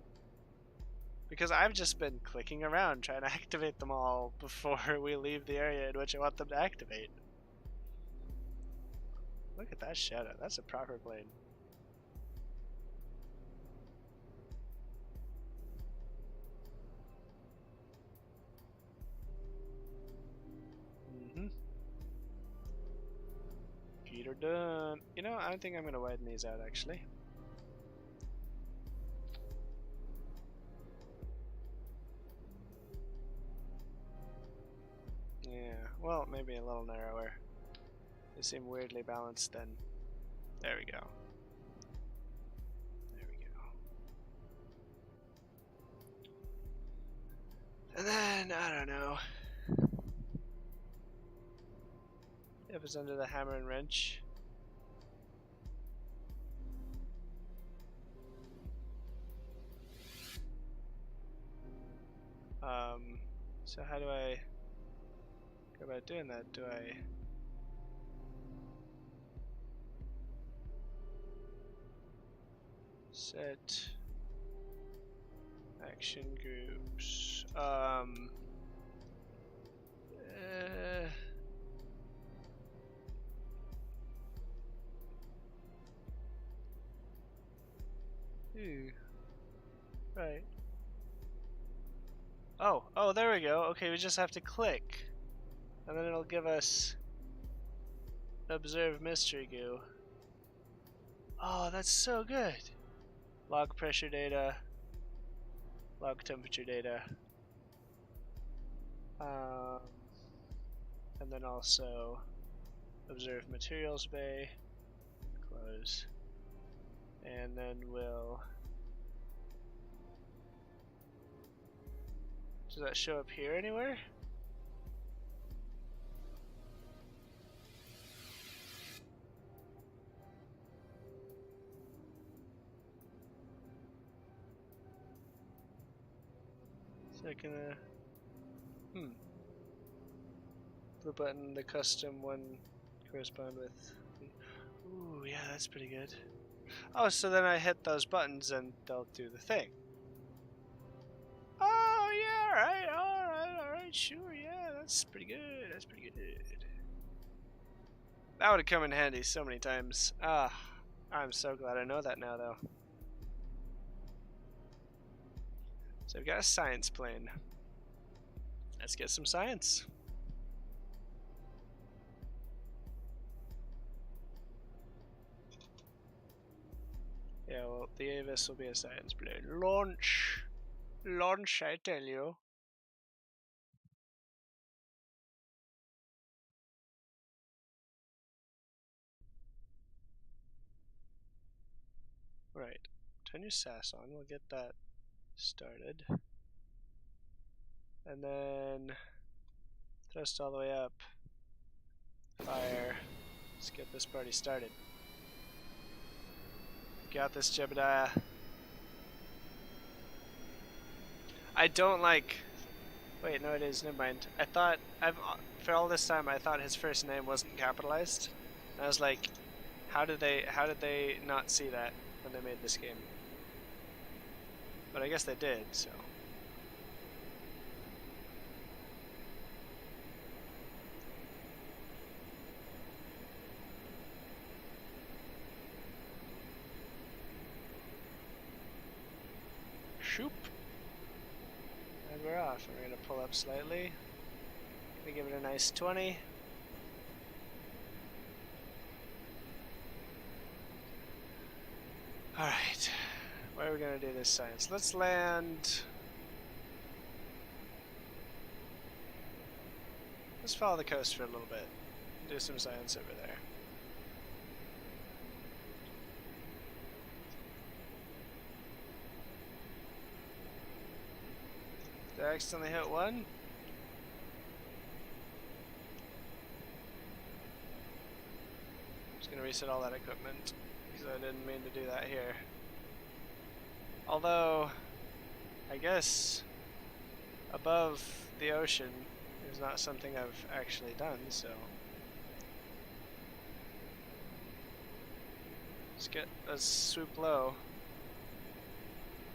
Because I've just been clicking around trying to activate them all before we leave the area in which I want them to activate. Look at that shadow, that's a proper plane. Peter done. You know, I think I'm gonna widen these out actually. Yeah, well, maybe a little narrower. They seem weirdly balanced then. There we go. There we go. And then, I don't know. If it's under the hammer and wrench. So how do I go about doing that? Do I... set action groups. Right. Oh, there we go. Okay, we just have to click. And then it'll give us observe mystery goo. Oh, that's so good. Log pressure data. Log temperature data. And then also observe materials bay, close. And then we'll... Does that show up here anywhere? Is that gonna... The button, the custom one correspond with... Ooh, yeah, that's pretty good. Oh, so then I hit those buttons and they'll do the thing. Oh, yeah, alright, sure, yeah, that's pretty good, that's pretty good. That would have come in handy so many times. Ah, I'm so glad I know that now, though. So we've got a science plane. Let's get some science. Yeah, well, the Avis will be a science plane. Launch! Launch, I tell you. Right. Turn your SAS on. We'll get that started. And then thrust all the way up. Fire. Let's get this party started. Got this, Jebediah. I don't like... Wait, no it is, never mind. I thought, for all this time I thought his first name wasn't capitalized. And I was like, how did they not see that when they made this game? But I guess they did, so... Shoop! And we're off. We're going to pull up slightly. We give it a nice 20. Alright. Where are we going to do this science? Let's land... Let's follow the coast for a little bit. Do some science over there. Did I accidentally hit one? Just gonna reset all that equipment because I didn't mean to do that here. Although, I guess above the ocean is not something I've actually done, so let's swoop low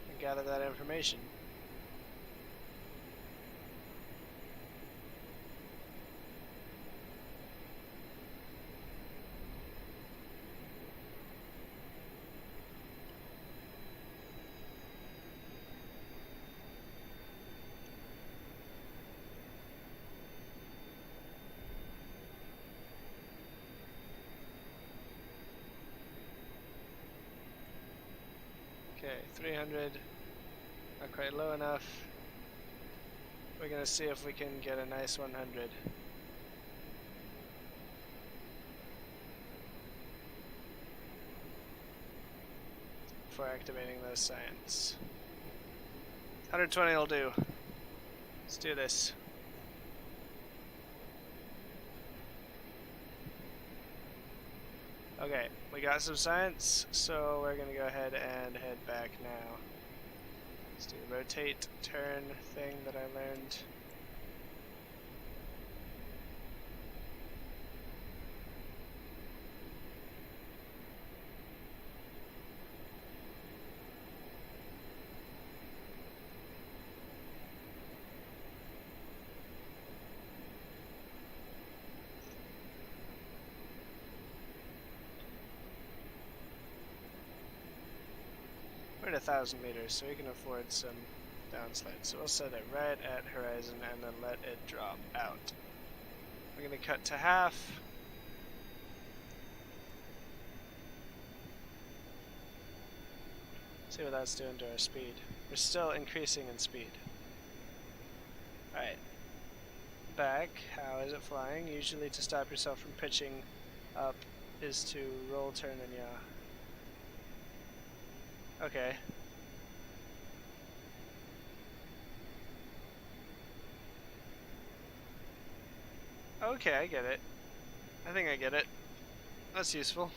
and gather that information. Okay, 300, not quite low enough. We're gonna see if we can get a nice 100. Before activating those science. 120 will do. Let's do this. Okay, we got some science, so we're gonna go ahead and head back now. Let's do the rotate, turn thing that I learned. We're at 1,000 meters, so we can afford some downslide. So we'll set it right at horizon and then let it drop out. We're going to cut to half. See what that's doing to our speed. We're still increasing in speed. Alright. back. How is it flying? Usually to stop yourself from pitching up is to roll, turn, and yaw. Okay. Okay, I get it. I think I get it. That's useful.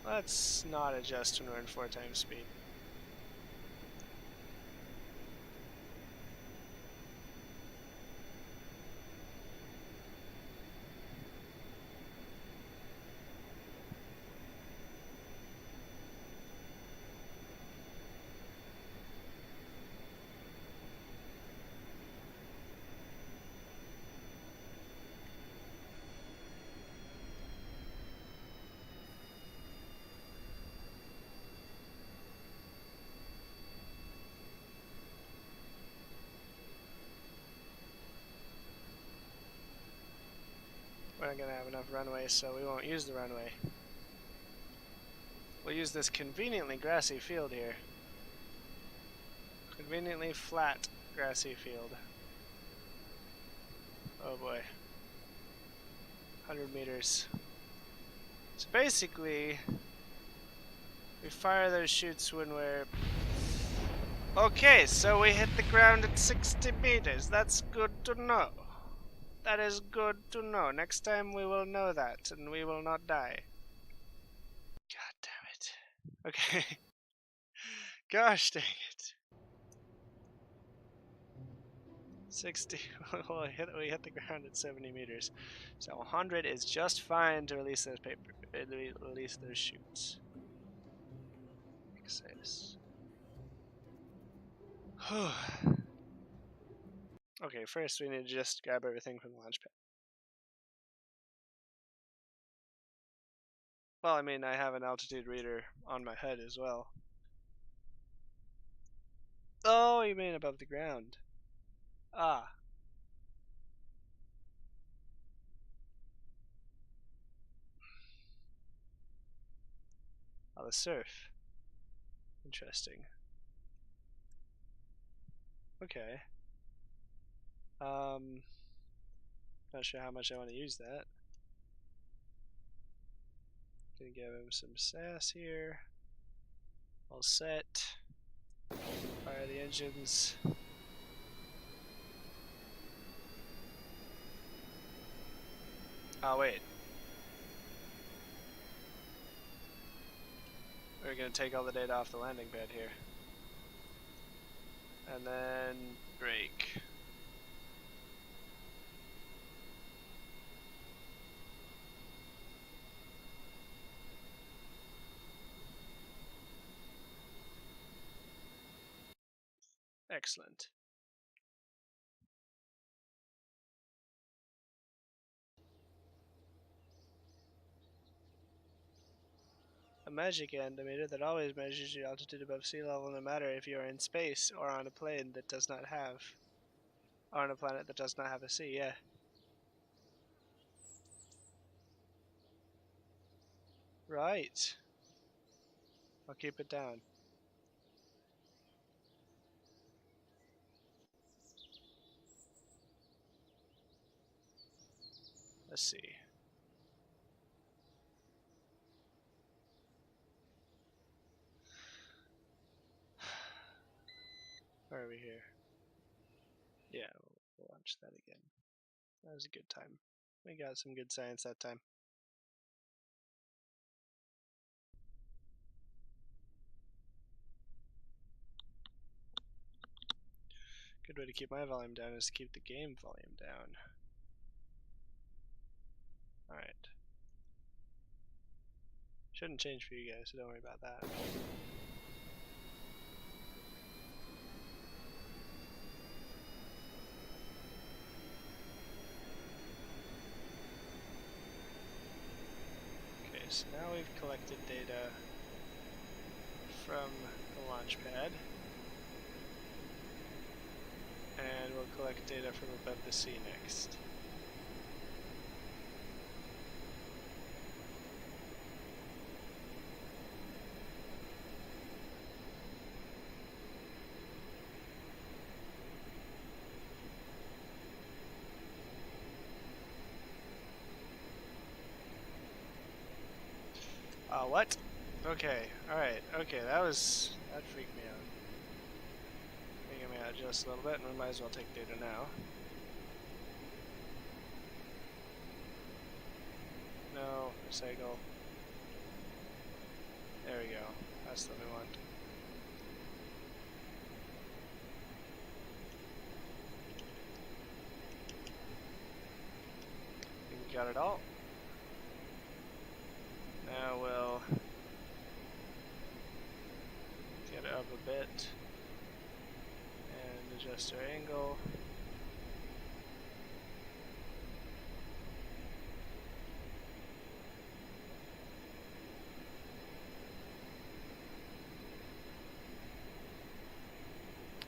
Let's not adjust when we're in 4 times speed. We're not gonna have enough runway, so we won't use the runway. We'll use this conveniently grassy field here. Conveniently flat grassy field. Oh boy. 100 meters. So basically, we fire those chutes when we're... Okay, so we hit the ground at 60 meters. That's good to know. That is good to know. Next time we will know that, and we will not die. God damn it. Okay. Gosh dang it. 60. Well, we hit the ground at 70 meters. So 100 is just fine to release those release those chutes. Excitus. Okay, first we need to just grab everything from the launch pad. Well, I mean, I have an altitude reader on my head as well. Oh, you mean above the ground. Ah. Oh, the surf. Interesting. Okay. Not sure how much I want to use that. Gonna give him some sass here. All set. Fire the engines. Oh, wait. We're gonna take all the data off the landing pad here. And then brake. Excellent. A magic altimeter that always measures your altitude above sea level no matter if you are in space or on a plane that does not have, or on a planet that does not have a sea, yeah. Right. I'll keep it down. Let's see. Where are we here? Yeah, we'll launch that again. That was a good time. We got some good science that time. Good way to keep my volume down is to keep the game volume down. Alright. Shouldn't change for you guys, so don't worry about that. Okay, so now we've collected data from the launch pad. And we'll collect data from above the sea next. What? Okay, alright, okay, that freaked me out. Freaking me out just a little bit, and we might as well take data now. No, recycle. There we go, that's what we want. I think we got it all. Now we'll get it up a bit and adjust our angle.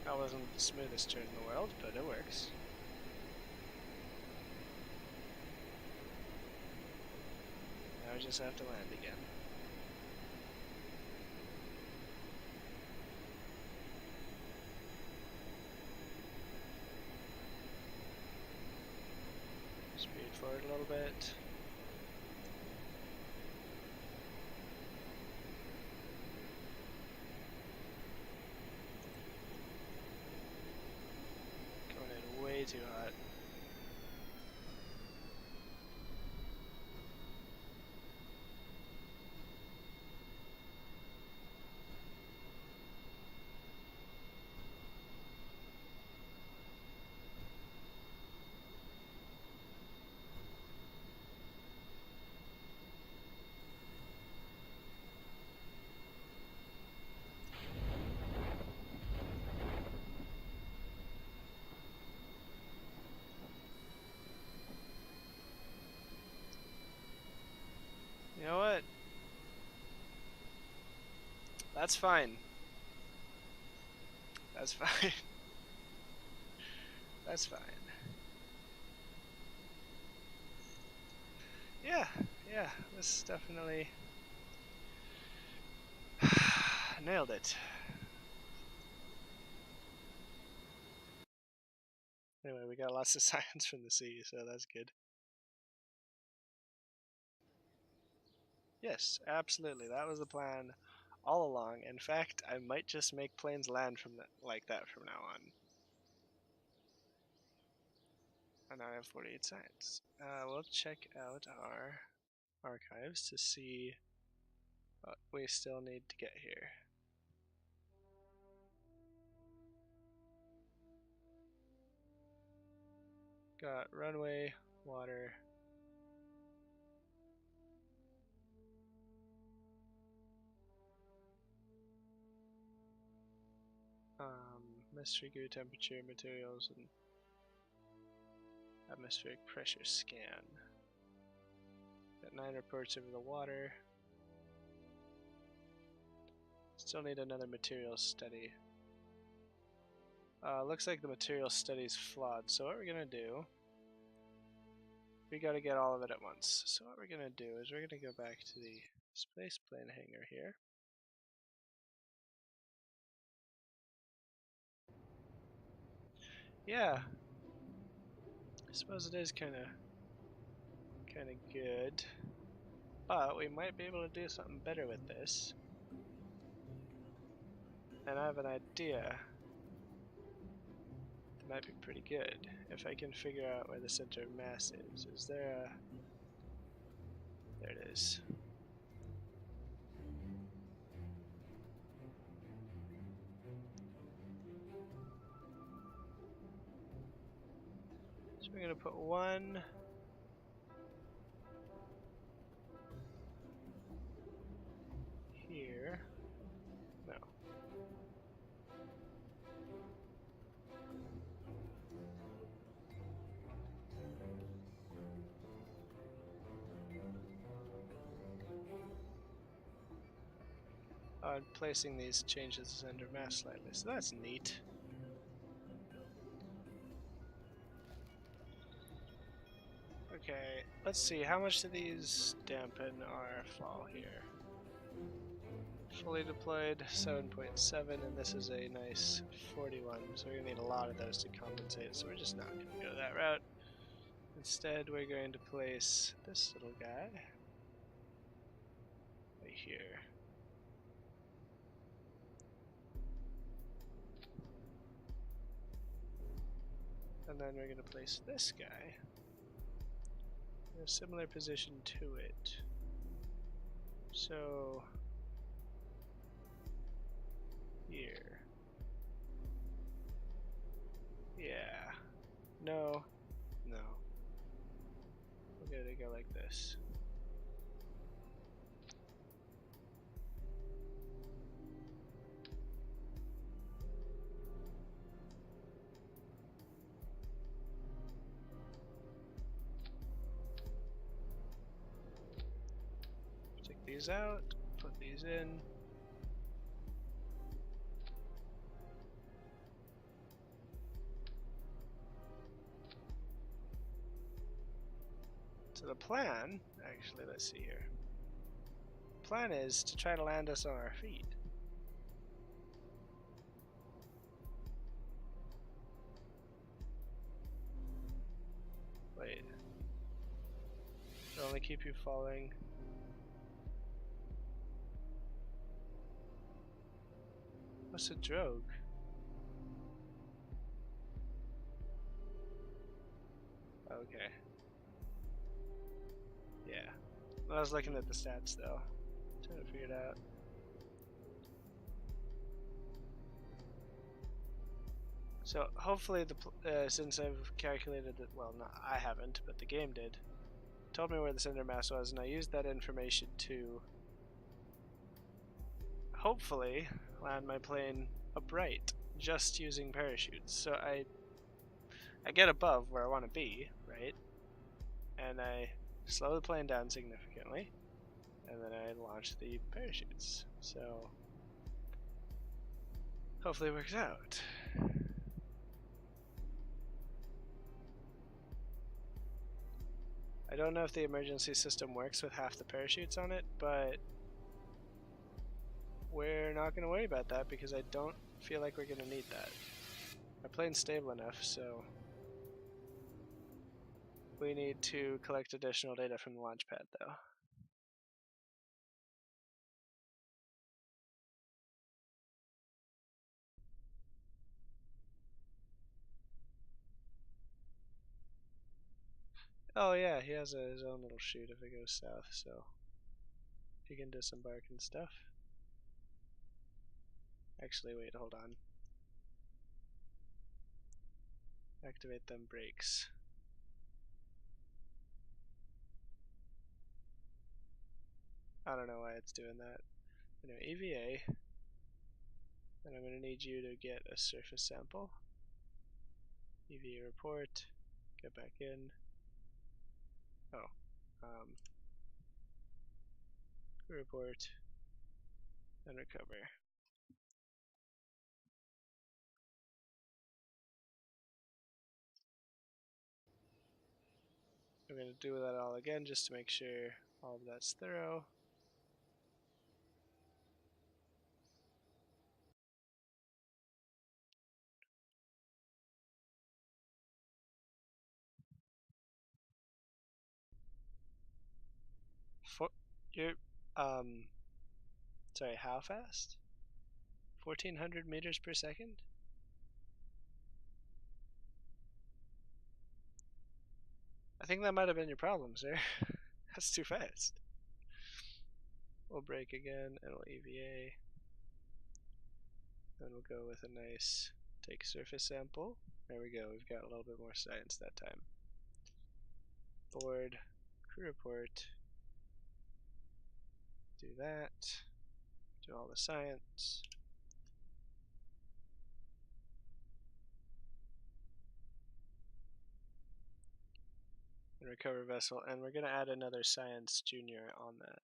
That wasn't the smoothest turn in the world, but it works. Now we just have to land again. Speed forward a little bit. Going in way too hot. You know what? That's fine. That's fine. That's fine. Yeah, yeah, this definitely nailed it. Anyway, we got lots of science from the sea, so that's good. Yes, absolutely. That was the plan all along. In fact, I might just make planes land from like that from now on. And now I have 48 science. We'll check out our archives to see what we still need to get here. Got runway, water. Mystery goo, temperature, materials, and atmospheric pressure scan. Got 9 reports over the water. Still need another materials study. Looks like the materials study is flawed, so what we're gonna do, we gotta get all of it at once. So what we're gonna do is we're gonna go back to the space plane hangar here. Yeah, I suppose it is kind of good, but we might be able to do something better with this. And I have an idea that might be pretty good if I can figure out where the center of mass is. Is there a... There it is. So we're gonna put one here. No. Placing these changes the center of mass slightly, so that's neat. Okay, let's see, how much do these dampen our fall here? Fully deployed 7.7, and this is a nice 41, so we're going to need a lot of those to compensate, so we're just not going to go that route. Instead, we're going to place this little guy right here. And then we're going to place this guy in a similar position to it. So here. Yeah. No. No. We're gonna go like this. Take these out, put these in. So the plan, actually, let's see here. Plan is to try to land us on our feet. Wait. It'll only keep you falling. What's a drogue? Okay. Yeah. I was looking at the stats though. Trying to figure it out. So hopefully, since I've calculated that, well, not I haven't, but the game did, told me where the center mass was, and I used that information to hopefully land my plane upright, just using parachutes. So I get above where I want to be, right? And I slow the plane down significantly, and then I launch the parachutes. So hopefully it works out. I don't know if the emergency system works with half the parachutes on it, but we're not going to worry about that because I don't feel like we're going to need that. Our plane's stable enough, so we need to collect additional data from the launch pad though. Oh yeah, he has his own little chute if it goes south, so he can disembark and stuff. Actually, wait, hold on. Activate them brakes. I don't know why it's doing that. Anyway, EVA, and I'm going to need you to get a surface sample. EVA report, get back in. Oh, report, and recover. I'm going to do that all again just to make sure all of that's thorough. For, you're, um, sorry, how fast? 1400 meters per second? I think that might have been your problem, sir. That's too fast. We'll brake again, and we'll EVA. Then we'll go with a nice take surface sample. There we go, we've got a little bit more science that time. Board, crew report, do that, do all the science. And recover vessel, and we're going to add another science junior on that.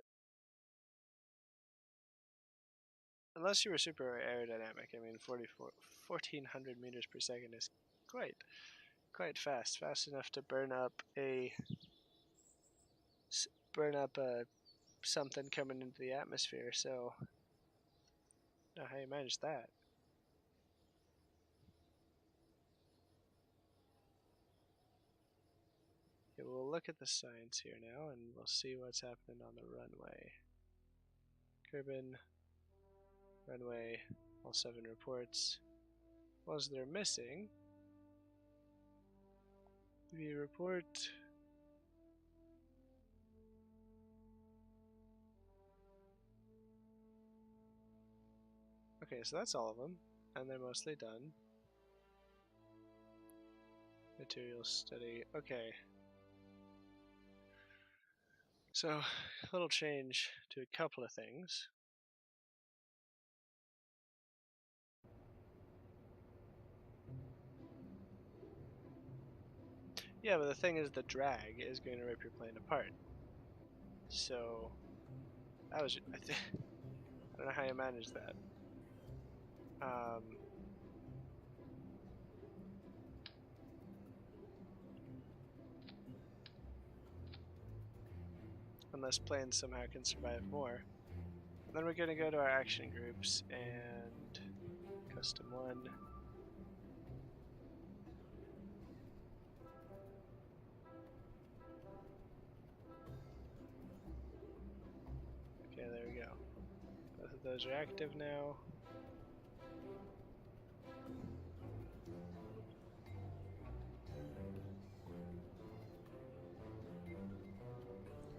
Unless you were super aerodynamic, I mean 1400 meters per second is quite fast, fast enough to burn up something coming into the atmosphere. So, I don't know how you manage that. Okay, we'll look at the science here now, and we'll see what's happening on the runway. Kerbal, runway, all 7 reports. Ones they're missing. We report. Okay, so that's all of them, and they're mostly done. Material study. Okay. So, a little change to a couple of things. Yeah, but the thing is, the drag is going to rip your plane apart. So, that was. I don't know how you managed that. Unless planes somehow can survive more. And then we're going to go to our action groups and custom one. Okay, there we go. Both of those are active now.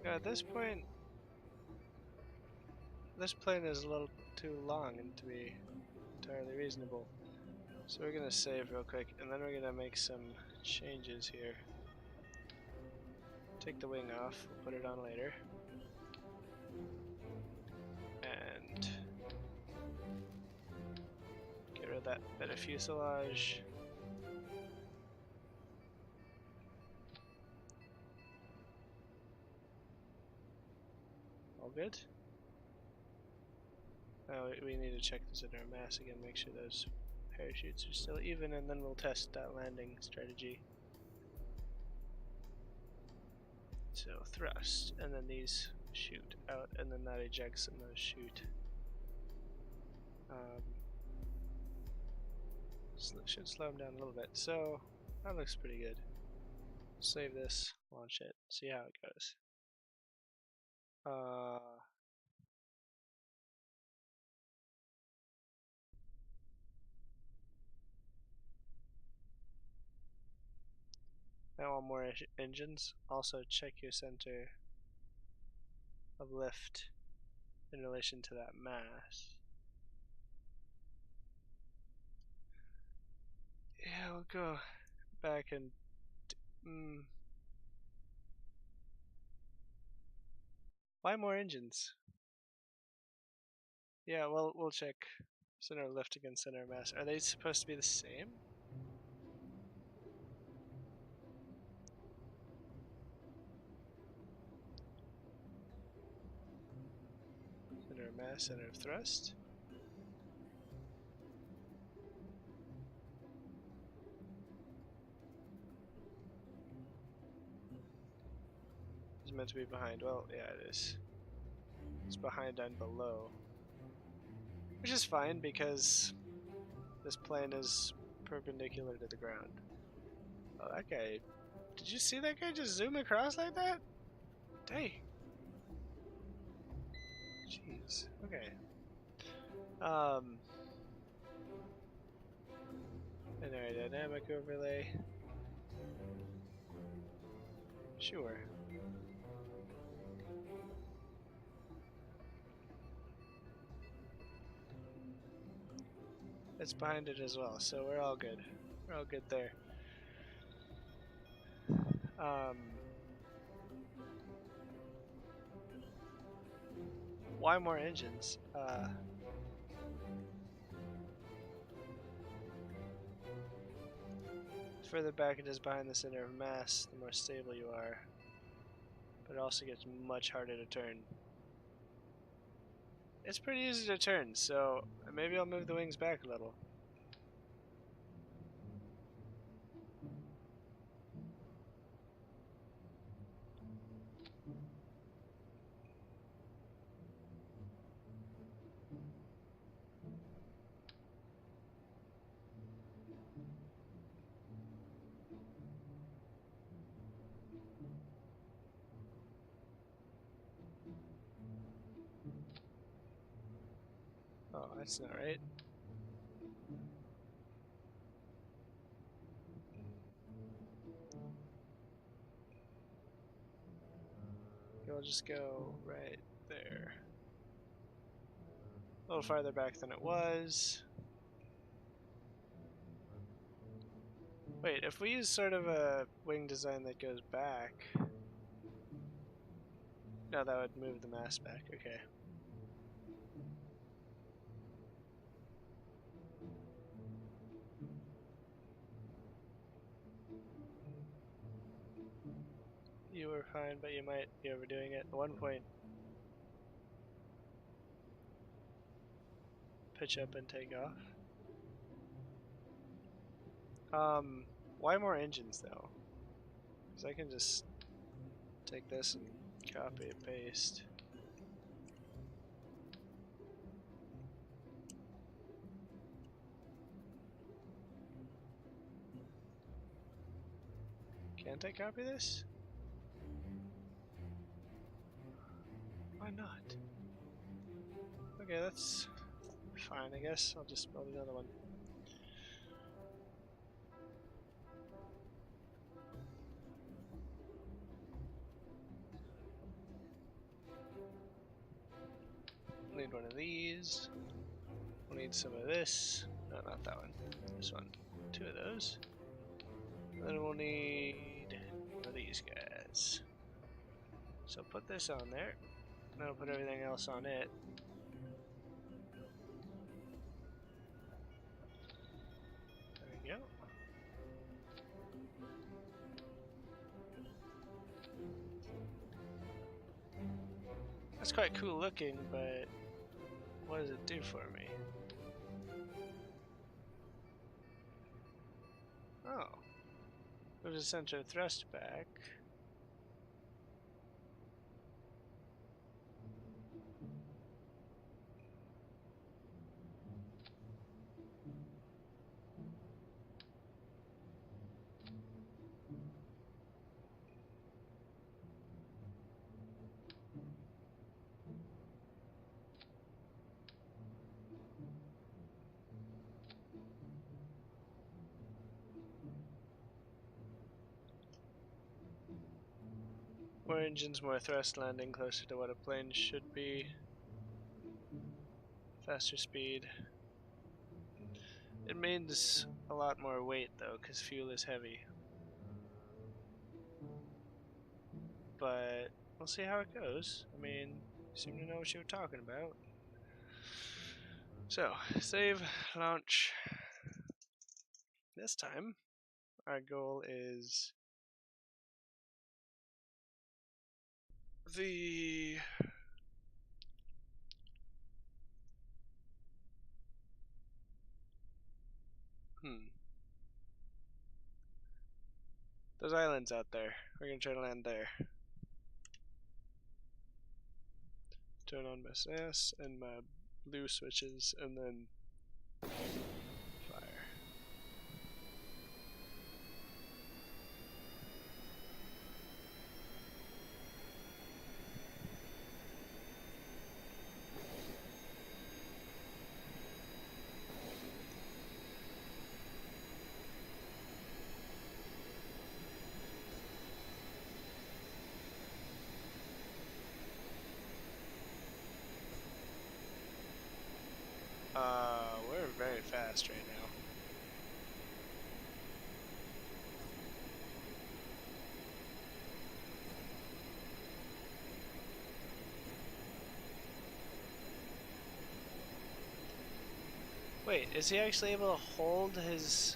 At this point, this plane is a little too long and to be entirely reasonable. So we're going to save real quick, and then we're going to make some changes here. Take the wing off, we'll put it on later. And get rid of that bit of fuselage. All good? Now we need to check the center of mass again, make sure those parachutes are still even, and then we'll test that landing strategy. So thrust, and then these shoot out, and then that ejects and those shoot. Should slow them down a little bit. So that looks pretty good. Save this, launch it, see how it goes. Now on more engines. Also check your center of lift in relation to that mass. Yeah, we'll go back and why more engines? Yeah, well, we'll check center of lift against center of mass. Are they supposed to be the same? Center of mass, center of thrust. It's meant to be behind. Well, yeah, it is. It's behind and below. Which is fine because this plane is perpendicular to the ground. Oh, that guy. Did you see that guy just zoom across like that? Dang. Jeez. Okay. An aerodynamic overlay. Sure. It's behind it as well, so we're all good. We're all good there. Why more engines? The further back it is behind the center of mass, the more stable you are. But it also gets much harder to turn. It's pretty easy to turn, so maybe I'll move the wings back a little. Oh, that's not right. We'll just go right there. A little farther back than it was. Wait, if we use sort of a wing design that goes back... No, that would move the mass back, okay. You were fine, but you might be overdoing it. At one point, pitch up and take off. Why more engines though? Because I can just take this and copy and paste. Can't I copy this? Why not? Okay, that's fine, I guess. I'll just build another one. We'll need one of these. We'll need some of this. No, not that one. This one. Two of those. And then we'll need one of these guys. So put this on there. And then I'll put everything else on it. There we go. That's quite cool looking, but what does it do for me? Oh. Move the center of thrust back. More engines, more thrust, landing closer to what a plane should be. Faster speed. It means a lot more weight though, because fuel is heavy. But we'll see how it goes. I mean, you seem to know what you were talking about. So, save, launch. This time, our goal is the those islands out there. We're gonna try to land there. Turn on my SAS and my blue switches, and then fire. We're very fast right now. Wait, is he actually able to hold his...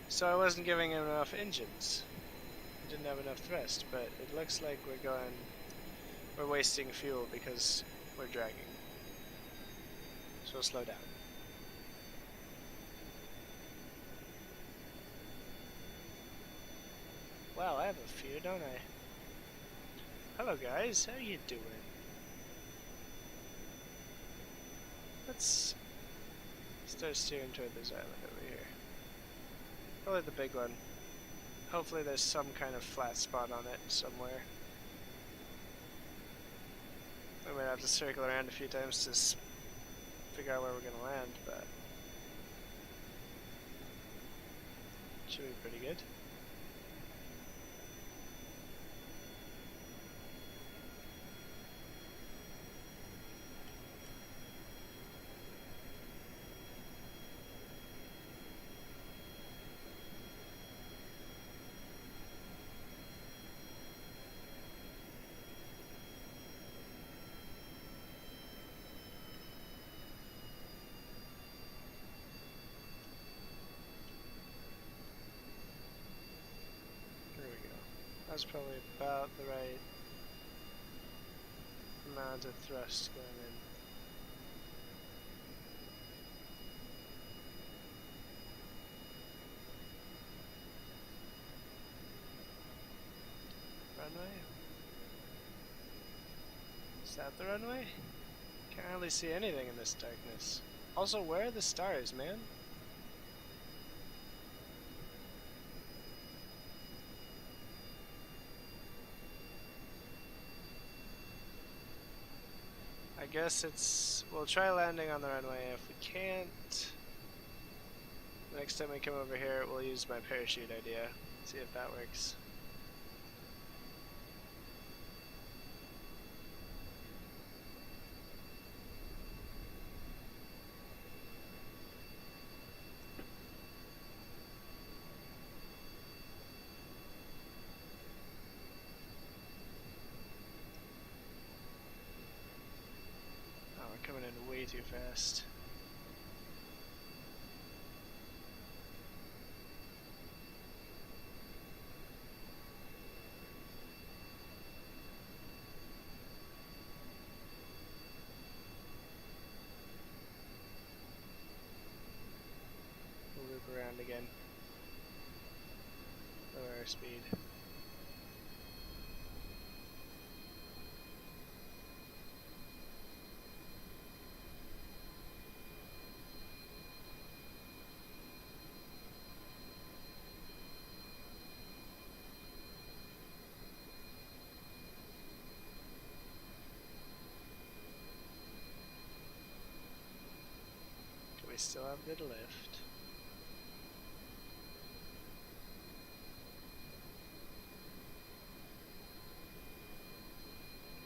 So I wasn't giving him enough engines. He didn't have enough thrust, but it looks like we're wasting fuel because we're dragging. So slow down. Wow, I have a few, don't I? Hello guys, how you doing? Let's start steering toward this island over here. Probably the big one. Hopefully there's some kind of flat spot on it somewhere. I might have to circle around a few times figure out where we're gonna land, but should be pretty good. There we go. That's probably about the right amount of thrust going in. Runway? Is that the runway? Can't hardly see anything in this darkness. Also, where are the stars, man? I guess we'll try landing on the runway. If we can't, the next time we come over here, we'll use my parachute idea. See if that works. Oh, we're coming in way too fast. We'll loop around again. Lower our speed. We still have good lift.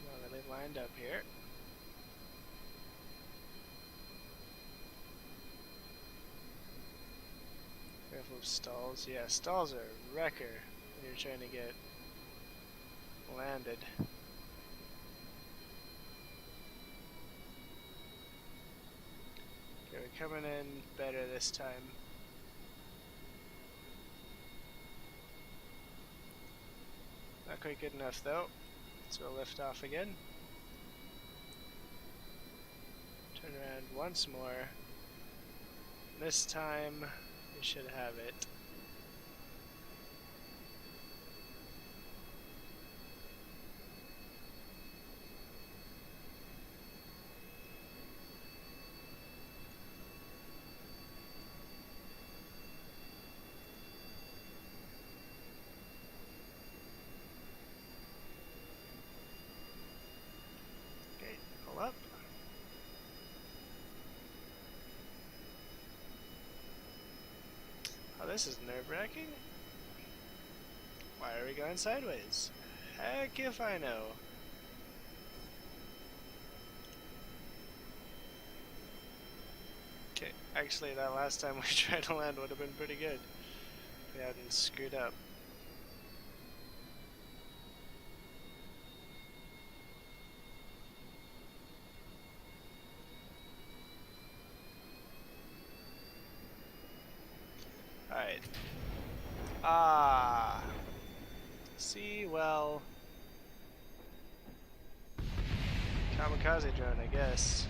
Not really lined up here. Careful of stalls. Yeah, stalls are a wrecker when you're trying to get landed. Okay, we're coming in better this time. Not quite good enough though, so we'll lift off again. Turn around once more. This time, we should have it. Okay, pull up. Oh, this is nerve-wracking. Why are we going sideways? Heck if I know. Okay, actually that last time we tried to land would have been pretty good if we hadn't screwed up. Alright. Ah. See, well. Kamikaze drone, I guess.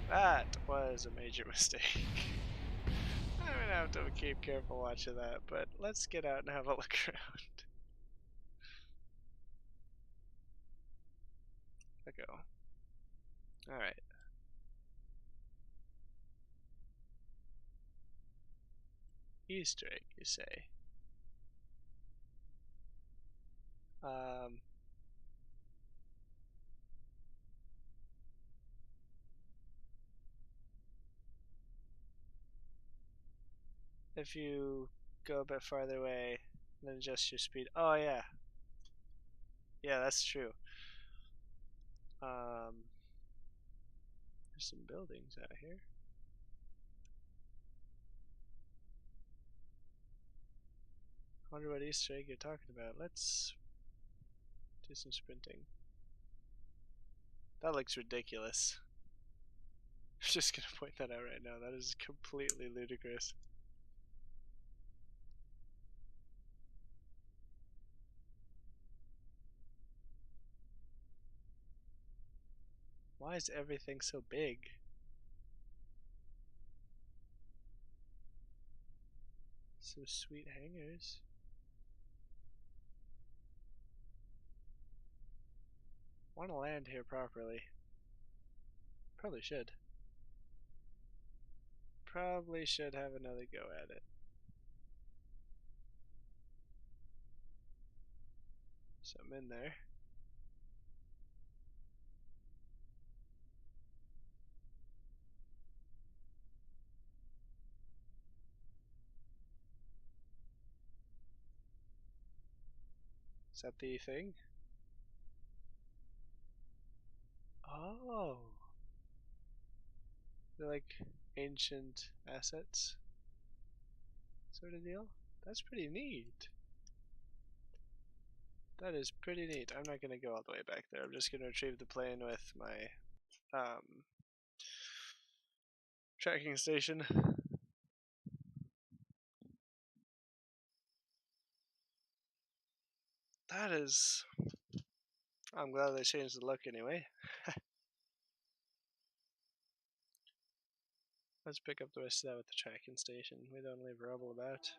That was a major mistake. I'm gonna have to keep careful watch of that, but let's get out and have a look around. Let go. Alright. Easter egg, you say? if you go a bit farther away, then adjust your speed. Oh yeah, yeah, that's true. There's some buildings out here. I wonder what Easter egg you're talking about. Let's do some sprinting. That looks ridiculous. I'm just gonna point that out right now. That is completely ludicrous. Why is everything so big? Some sweet hangers. Want to land here properly. Probably should. Probably should have another go at it. Something in there. Is that the thing? Oh. They're like ancient assets sort of deal. That's pretty neat. That is pretty neat. I'm not going to go all the way back there. I'm just going to retrieve the plane with my tracking station. That is... I'm glad they changed the look anyway. Let's pick up the rest of that with the tracking station. We don't leave rubble about.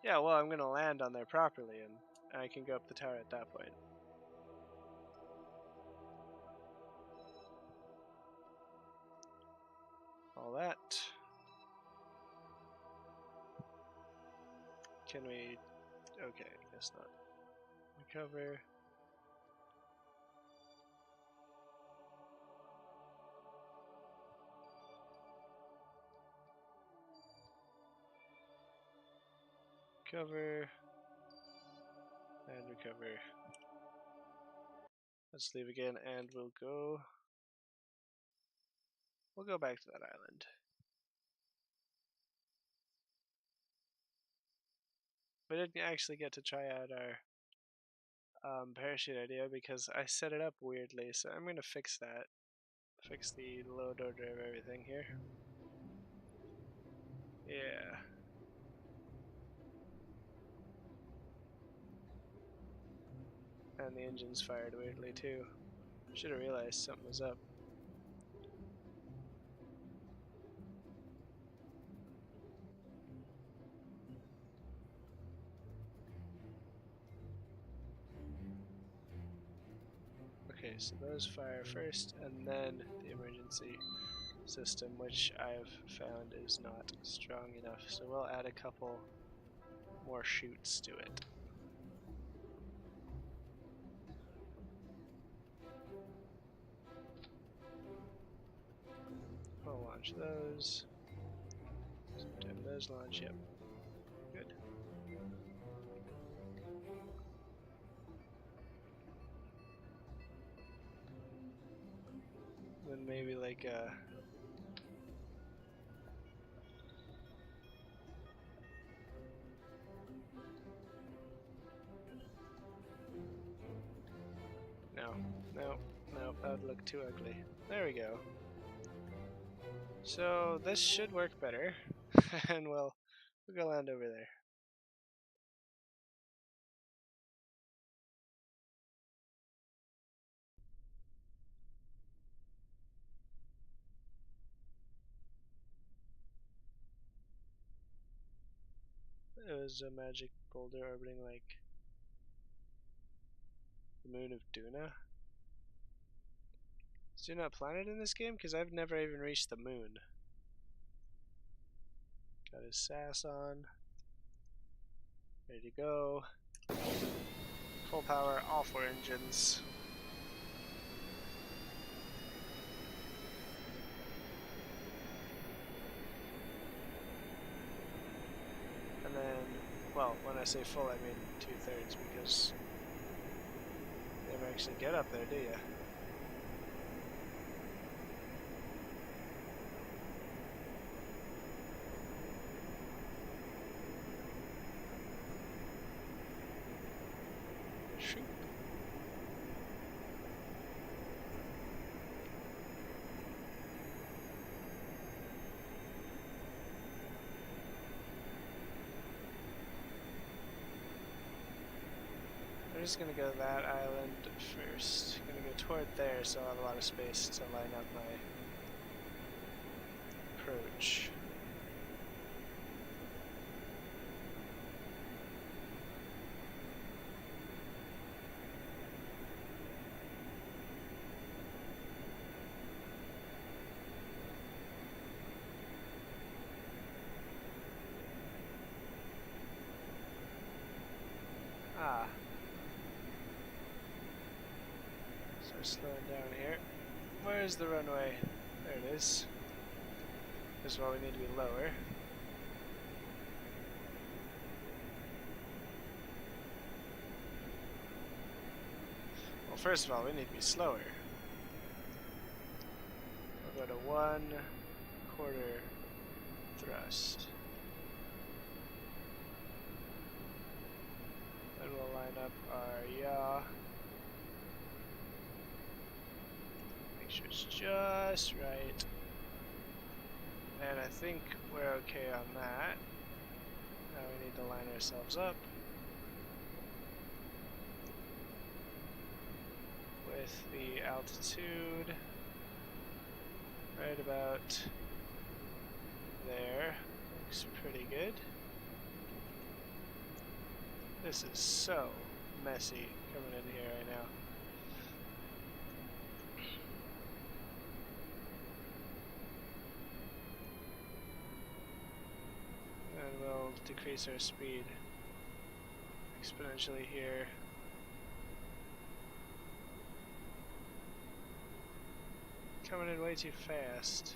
Yeah, well, I'm going to land on there properly, and I can go up the tower at that point. All that. Can we... Okay, I guess not. Recover. Recover. And recover. Let's leave again, and we'll go back to that island. We didn't actually get to try out our parachute idea because I set it up weirdly, so I'm going to fix that. Fix the load order of everything here. Yeah. And the engine's fired weirdly too. Should have realized something was up. Okay, so those fire first, and then the emergency system, which I've found is not strong enough. So we'll add a couple more chutes to it. We'll launch those. Sometime those launch, yep. Good. Then maybe like no, that would look too ugly. There we go. So this should work better, and we'll go land over there. It was a magic boulder orbiting like the moon of Duna. Is Duna a planet in this game? Because I've never even reached the moon. Got his sass on. Ready to go. Full power, all 4 engines. Well, when I say full, I mean 2/3 because you never actually get up there, do you? Shoot. I'm just gonna go to that island first. I'm gonna go toward there so I'll have a lot of space to line up my approach. Ah. So slowing down here. Where's the runway? There it is. This is why we need to be lower. Well, first of all, we need to be slower. We'll go to 1/4 thrust. Then we'll line up our yaw. Make sure it's just right. And I think we're okay on that. Now we need to line ourselves up with the altitude right about there. Looks pretty good. This is so messy coming in here right now. And we'll decrease our speed exponentially here. Coming in way too fast.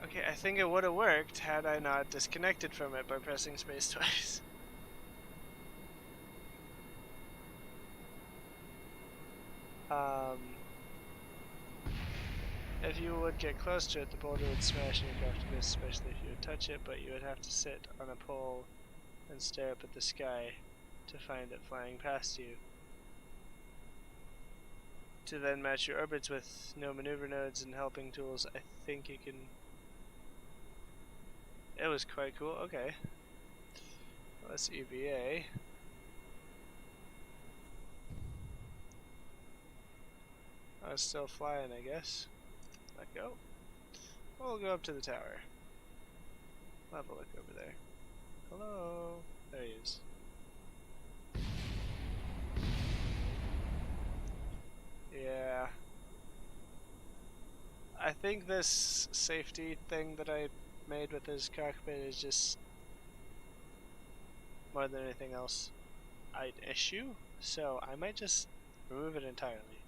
Okay, I think it would have worked had I not disconnected from it by pressing space twice. If you would get close to it, the boulder would smash and your craft would miss, especially if you would touch it, but you would have to sit on a pole and stare up at the sky to find it flying past you. To then match your orbits with no maneuver nodes and helping tools, I think you can... It was quite cool. Okay. Let's EVA. I was still flying, I guess. Let go. We'll go up to the tower. We'll have a look over there. Hello. There he is. Yeah. I think this safety thing that I made with his cockpit is just more than anything else an issue, so I might just remove it entirely.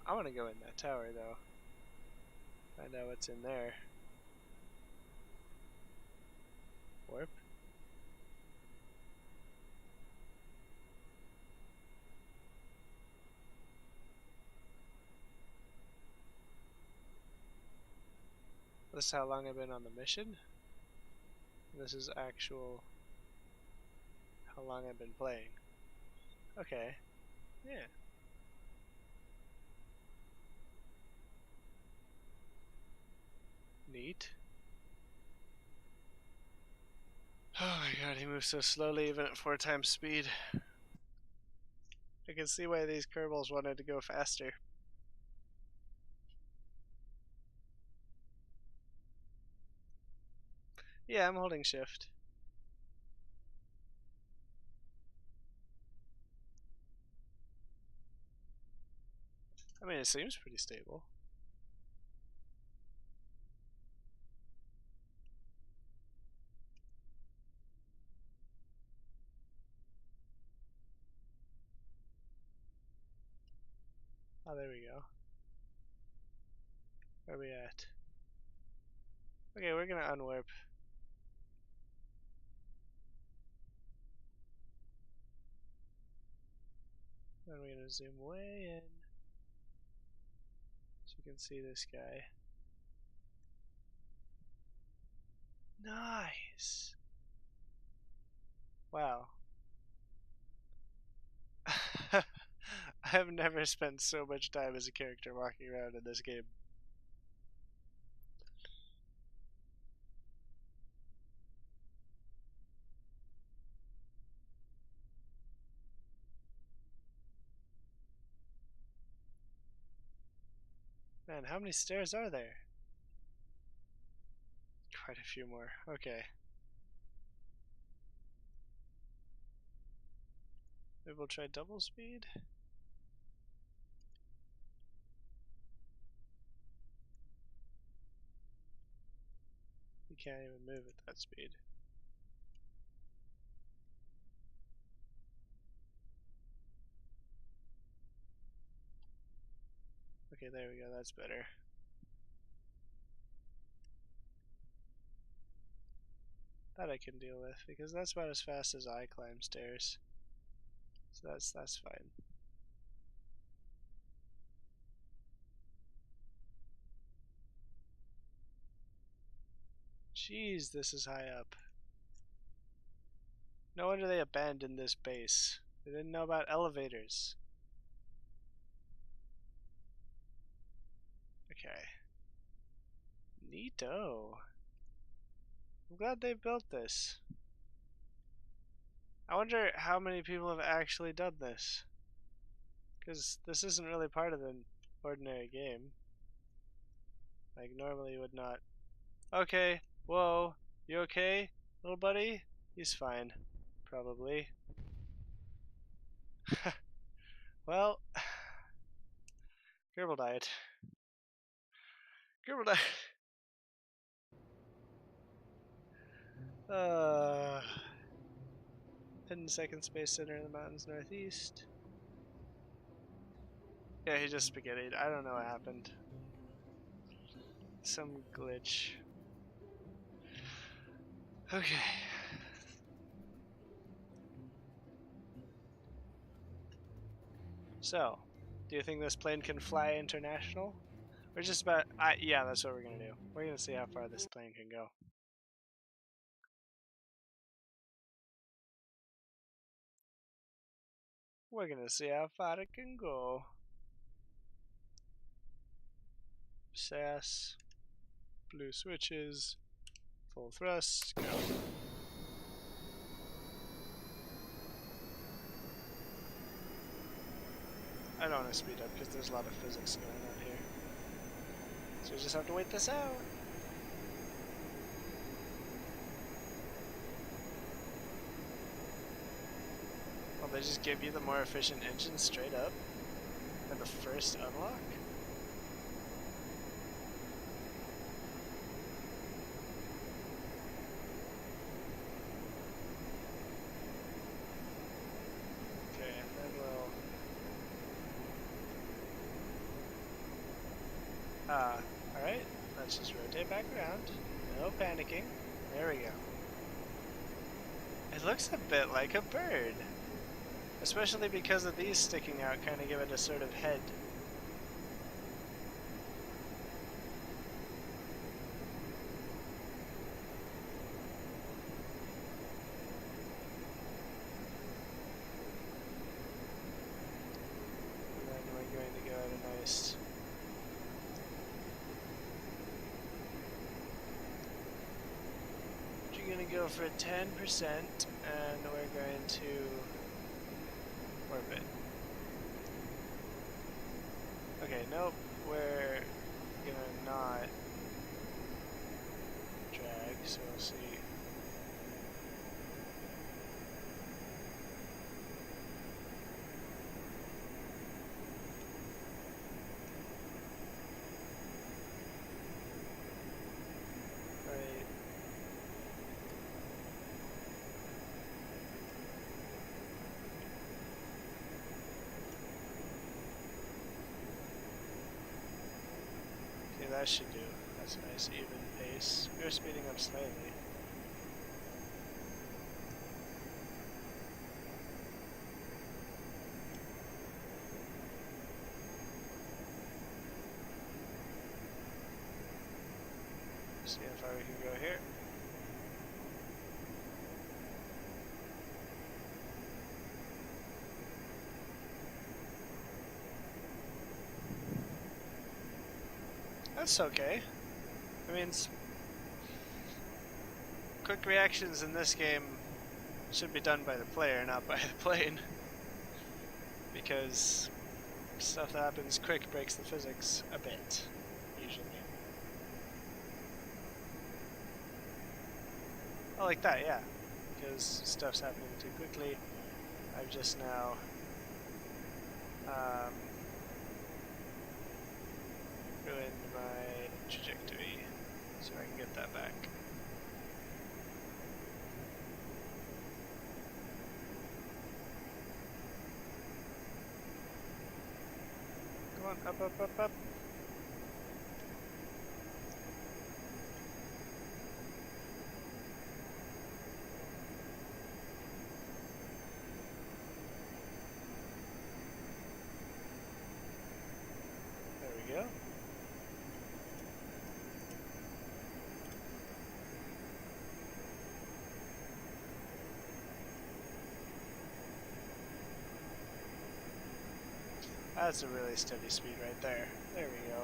I want to go in that tower though. Find out what's in there. Warp. This is how long I've been on the mission. This is actual how long I've been playing. Okay. Yeah. Neat. Oh my god, he moves so slowly even at 4 times speed. I can see why these Kerbals wanted to go faster. Yeah, I'm holding shift. I mean, it seems pretty stable. Where are we at? Okay, we're gonna unwarp. Then we're gonna zoom way in so you can see this guy. Nice! Wow. I have never spent so much time as a character walking around in this game. Man, how many stairs are there? Quite a few more. Okay. Maybe we'll try double speed? You can't even move at that speed. Okay, there we go, that's better. That I can deal with, because that's about as fast as I climb stairs. So that's fine. Jeez, this is high up. No wonder they abandoned this base. They didn't know about elevators. Okay. Neato. I'm glad they built this. I wonder how many people have actually done this. Because this isn't really part of an ordinary game. Like, normally you would not. Okay, whoa, you okay, little buddy? He's fine. Probably. Well, Kerbal died. Kerbal died. Hidden second space center in the mountains northeast. Yeah, he just spaghettied. I don't know what happened. Some glitch. Okay. So, do you think this plane can fly international? We're just about. Yeah, that's what we're gonna do. We're gonna see how far this plane can go. We're gonna see how far it can go. SAS, blue switches, full thrust, go. I don't want to speed up because there's a lot of physics going on here. So we just have to wait this out. Well, they just give you the more efficient engine straight up in the first unlock? Okay, then we'll... alright. Let's just rotate back around. No panicking. There we go. It looks a bit like a bird. Especially because of these sticking out, kind of give it a sort of head. And then we're going to go at a nice... We're going to go for 10%, and we're going to warp it. Okay, nope, we're gonna not drag, so we'll see. Right. that should do. That's a nice even pace. We're speeding up slightly. See how far we can go here. That's okay. I mean, quick reactions in this game should be done by the player, not by the plane. Because stuff that happens quick breaks the physics a bit, usually. Oh, like that, yeah. Because stuff's happening too quickly. I've just now ruined my trajectory, so I can get that back. Come on, up, up, up, up. There we go. That's a really steady speed right there. There we go.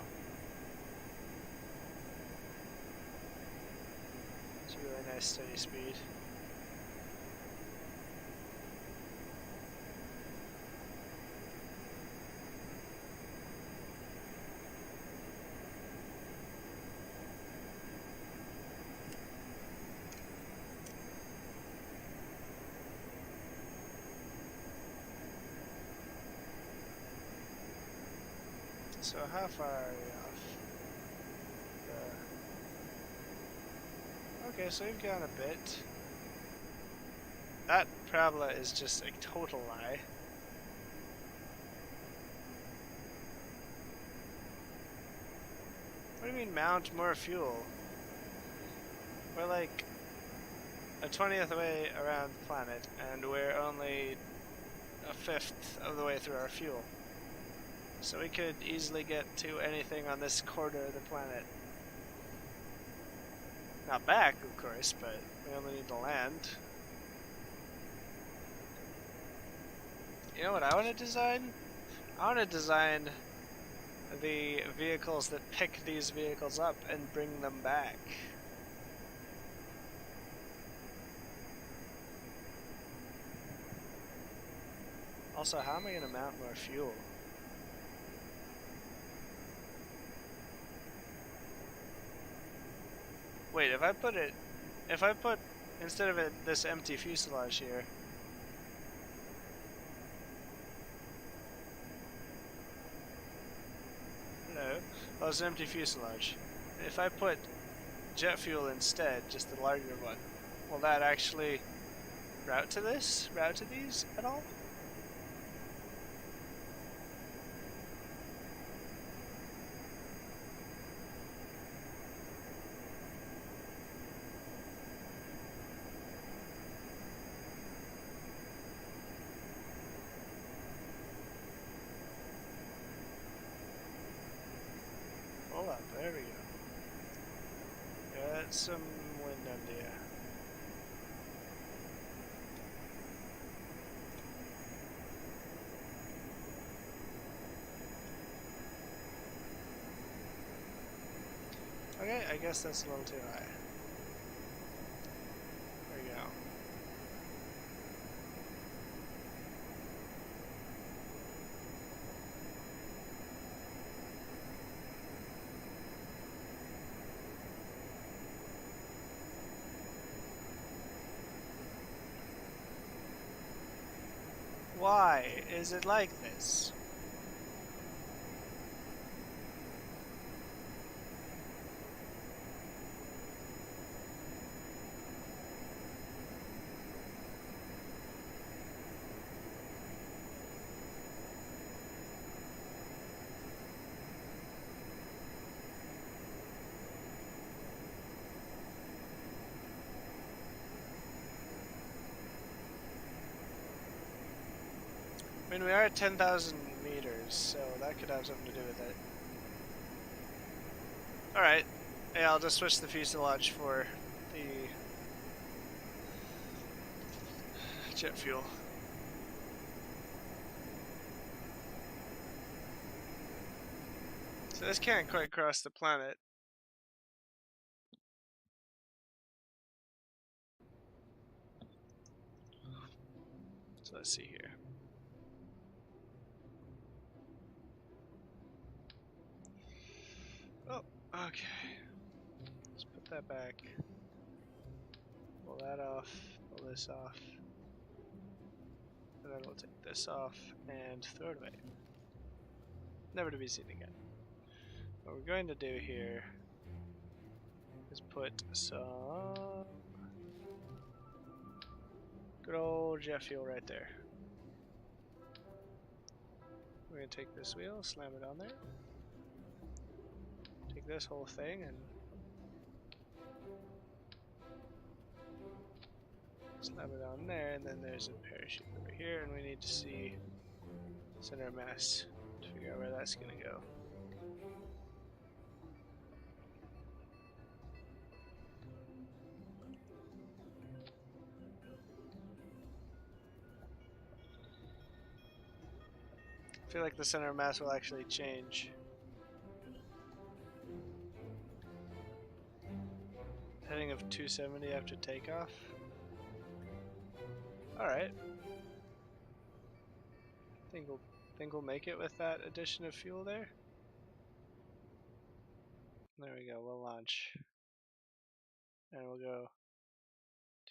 It's a really nice steady speed. So how far are we off? Okay, so we've gone a bit. That parabola is just a total lie. What do you mean mount more fuel? We're like a 20th way around the planet, and we're only a 5th of the way through our fuel. So we could easily get to anything on this quarter of the planet. Not back, of course, but we only need to land. You know what I want to design? I want to design the vehicles that pick these vehicles up and bring them back. Also, how am I going to mount more fuel? Wait, if I put, instead of this empty fuselage here, no, oh, it's an empty fuselage. If I put jet fuel instead, just the larger one, will that actually route to these at all? Hold up, there we go. Got some wind under you. Okay, I guess that's a little too high. There we go. Why is it like this? mean, we are at 10,000 meters, so that could have something to do with it. Alright. Yeah, I'll just switch the fuselage for the jet fuel. So this can't quite cross the planet. So let's see here. Oh, okay. Let's put that back. Pull that off. Pull this off. And then we'll take this off and throw it away. Never to be seen again. What we're going to do here is put some good old jet fuel right there. We're going to take this wheel, slam it on there. Take this whole thing and slam it on there, and then there's a parachute over here, and we need to see center mass to figure out where that's going to go. I feel like the center of mass will actually change. Heading of 270 after takeoff. Alright. Think we'll make it with that addition of fuel there. There we go, we'll launch. And we'll go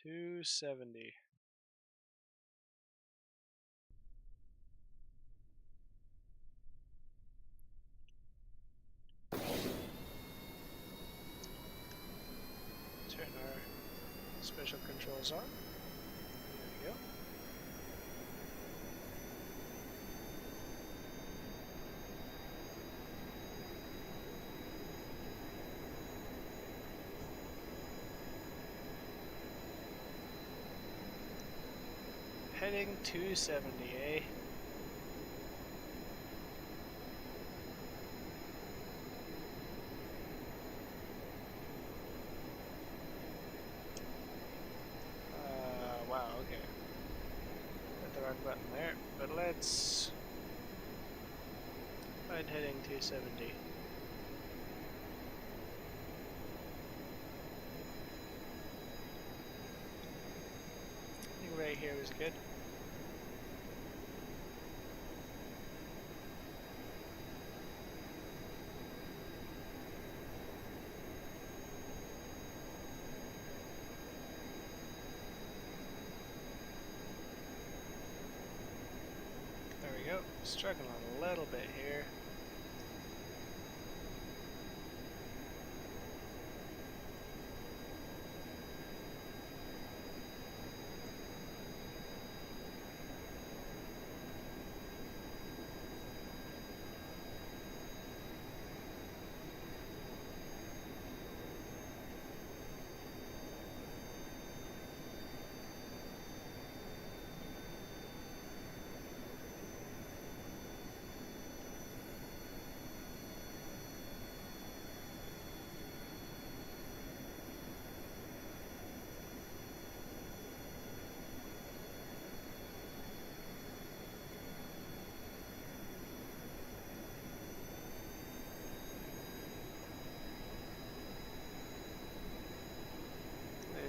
270. Turn our special controls on. There we go. Heading 270, eh? Wow, okay. Hit the wrong button there, but let's find heading 270. I think right here was good. There we go. Struggling a little bit here.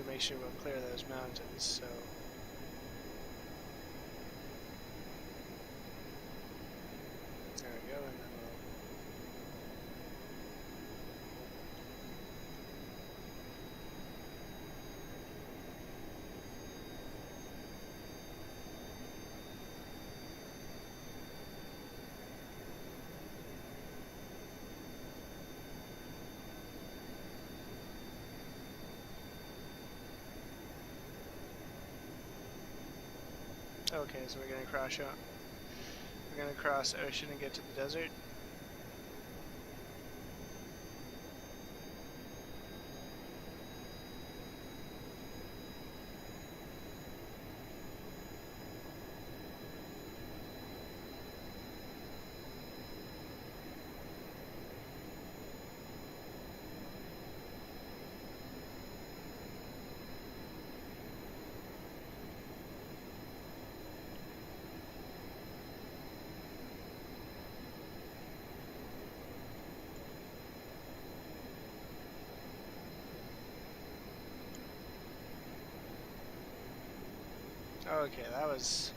Make sure we'll clear those mountains, so there we go, and then okay, so we're gonna cross ocean and get to the desert. Okay, that was...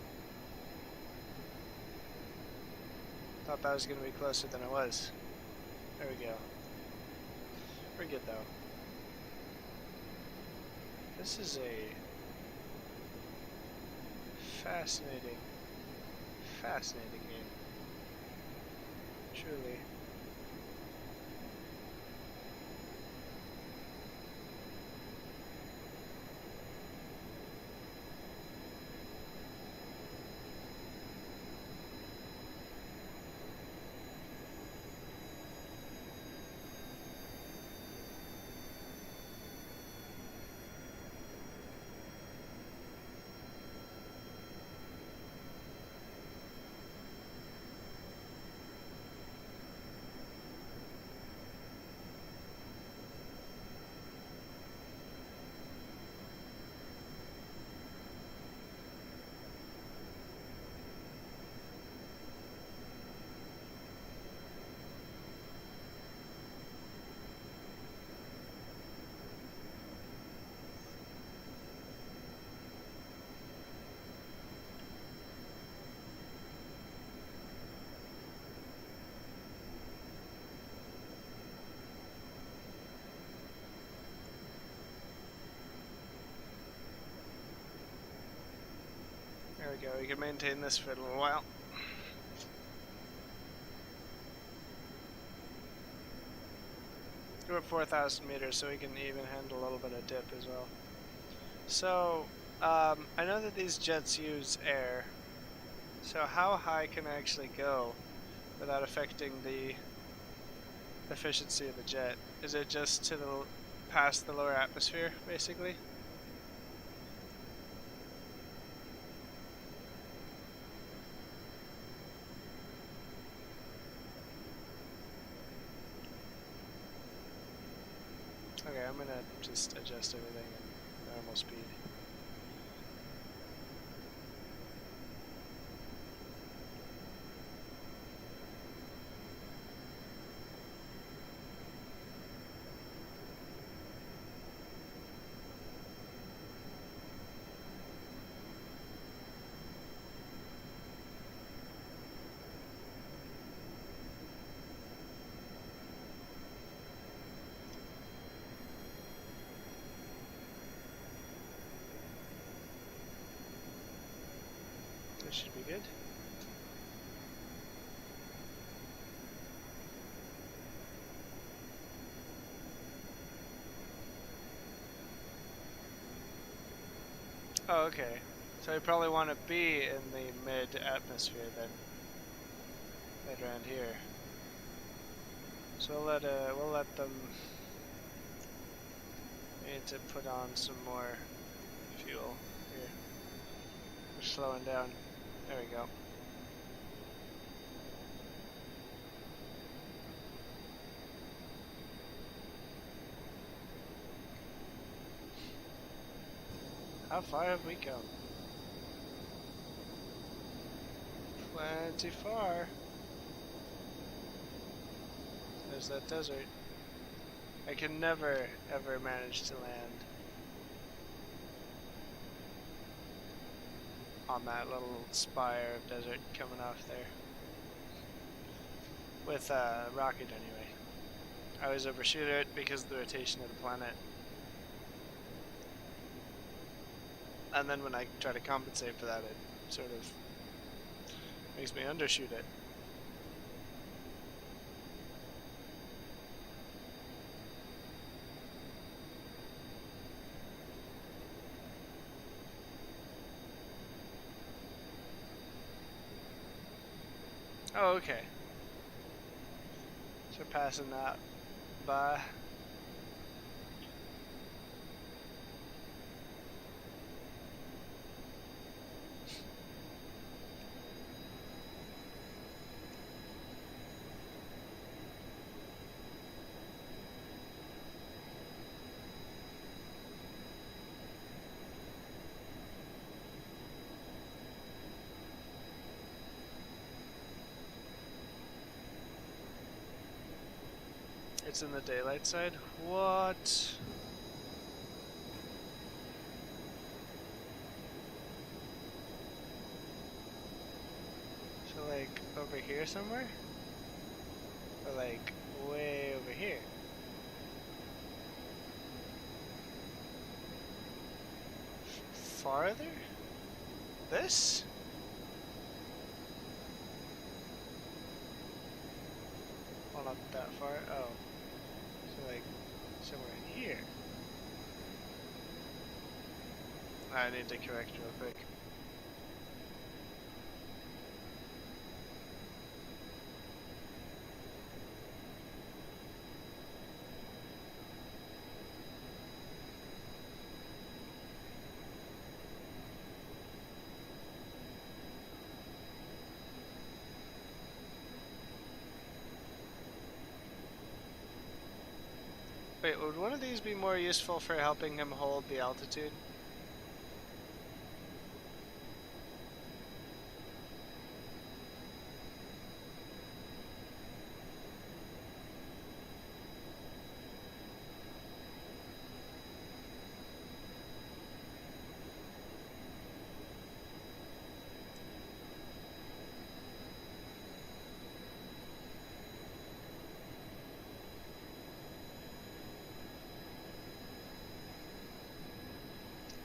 Thought that was going to be closer than it was. There we go. We're good though. This is a fascinating, fascinating game. Truly. There we go, we can maintain this for a little while. We're at 4,000 meters, so we can even handle a little bit of dip as well. So, I know that these jets use air. So how high can I actually go without affecting the efficiency of the jet? Is it just to the past the lower atmosphere, basically? Okay, I'm gonna just adjust everything at normal speed. This should be good. Oh, okay. So we probably want to be in the mid-atmosphere then, right around here. So we'll let them. Need to put on some more fuel here. We're slowing down. There we go. How far have we come? Plenty far. There's that desert. I can never, ever manage to land on that little spire of desert coming off there. With a rocket anyway. I always overshoot it because of the rotation of the planet. And then when I try to compensate for that, it sort of makes me undershoot it. Oh, okay. So passing that by. It's in the daylight side? What? here somewhere? Or like way over here? Farther? This? Well, not that far. Oh. So like somewhere in here. I need to correct real quick. Wait, would one of these be more useful for helping him hold the altitude?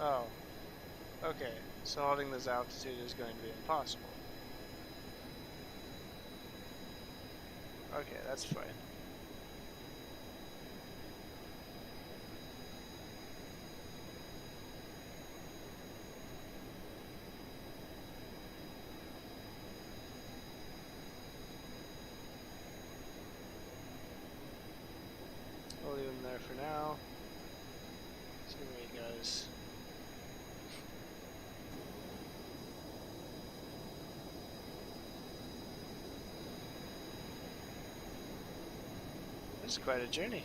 Oh. Okay, so holding this altitude is going to be impossible. Okay, that's fine. We'll leave him there for now. See where he goes. This is quite a journey.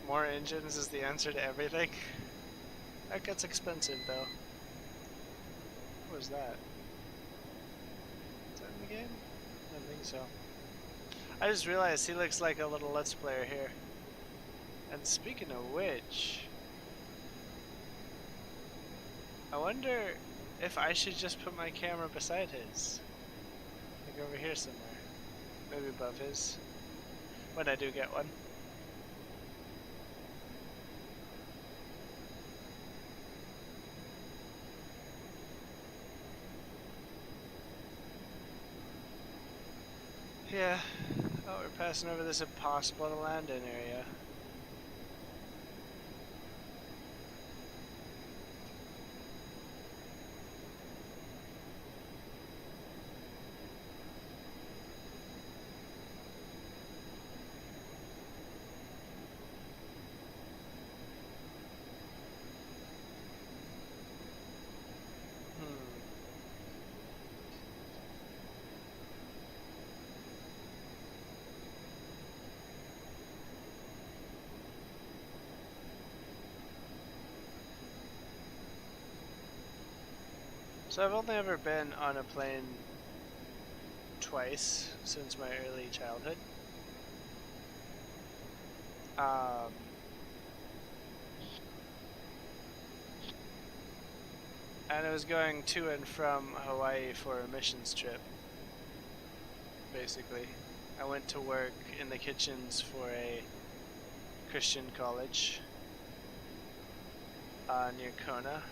More engines is the answer to everything. That gets expensive though. What was that? Is that in the game? I don't think so. I just realized he looks like a little Let's Player here. And speaking of which, I wonder if I should just put my camera beside his. Like over here somewhere. Maybe above his. When I do get one. Yeah. Oh, we're passing over this impossible to land in area. So I've only ever been on a plane twice since my early childhood. And it was going to and from Hawaii for a missions trip, basically. I went to work in the kitchens for a Christian college near Kona.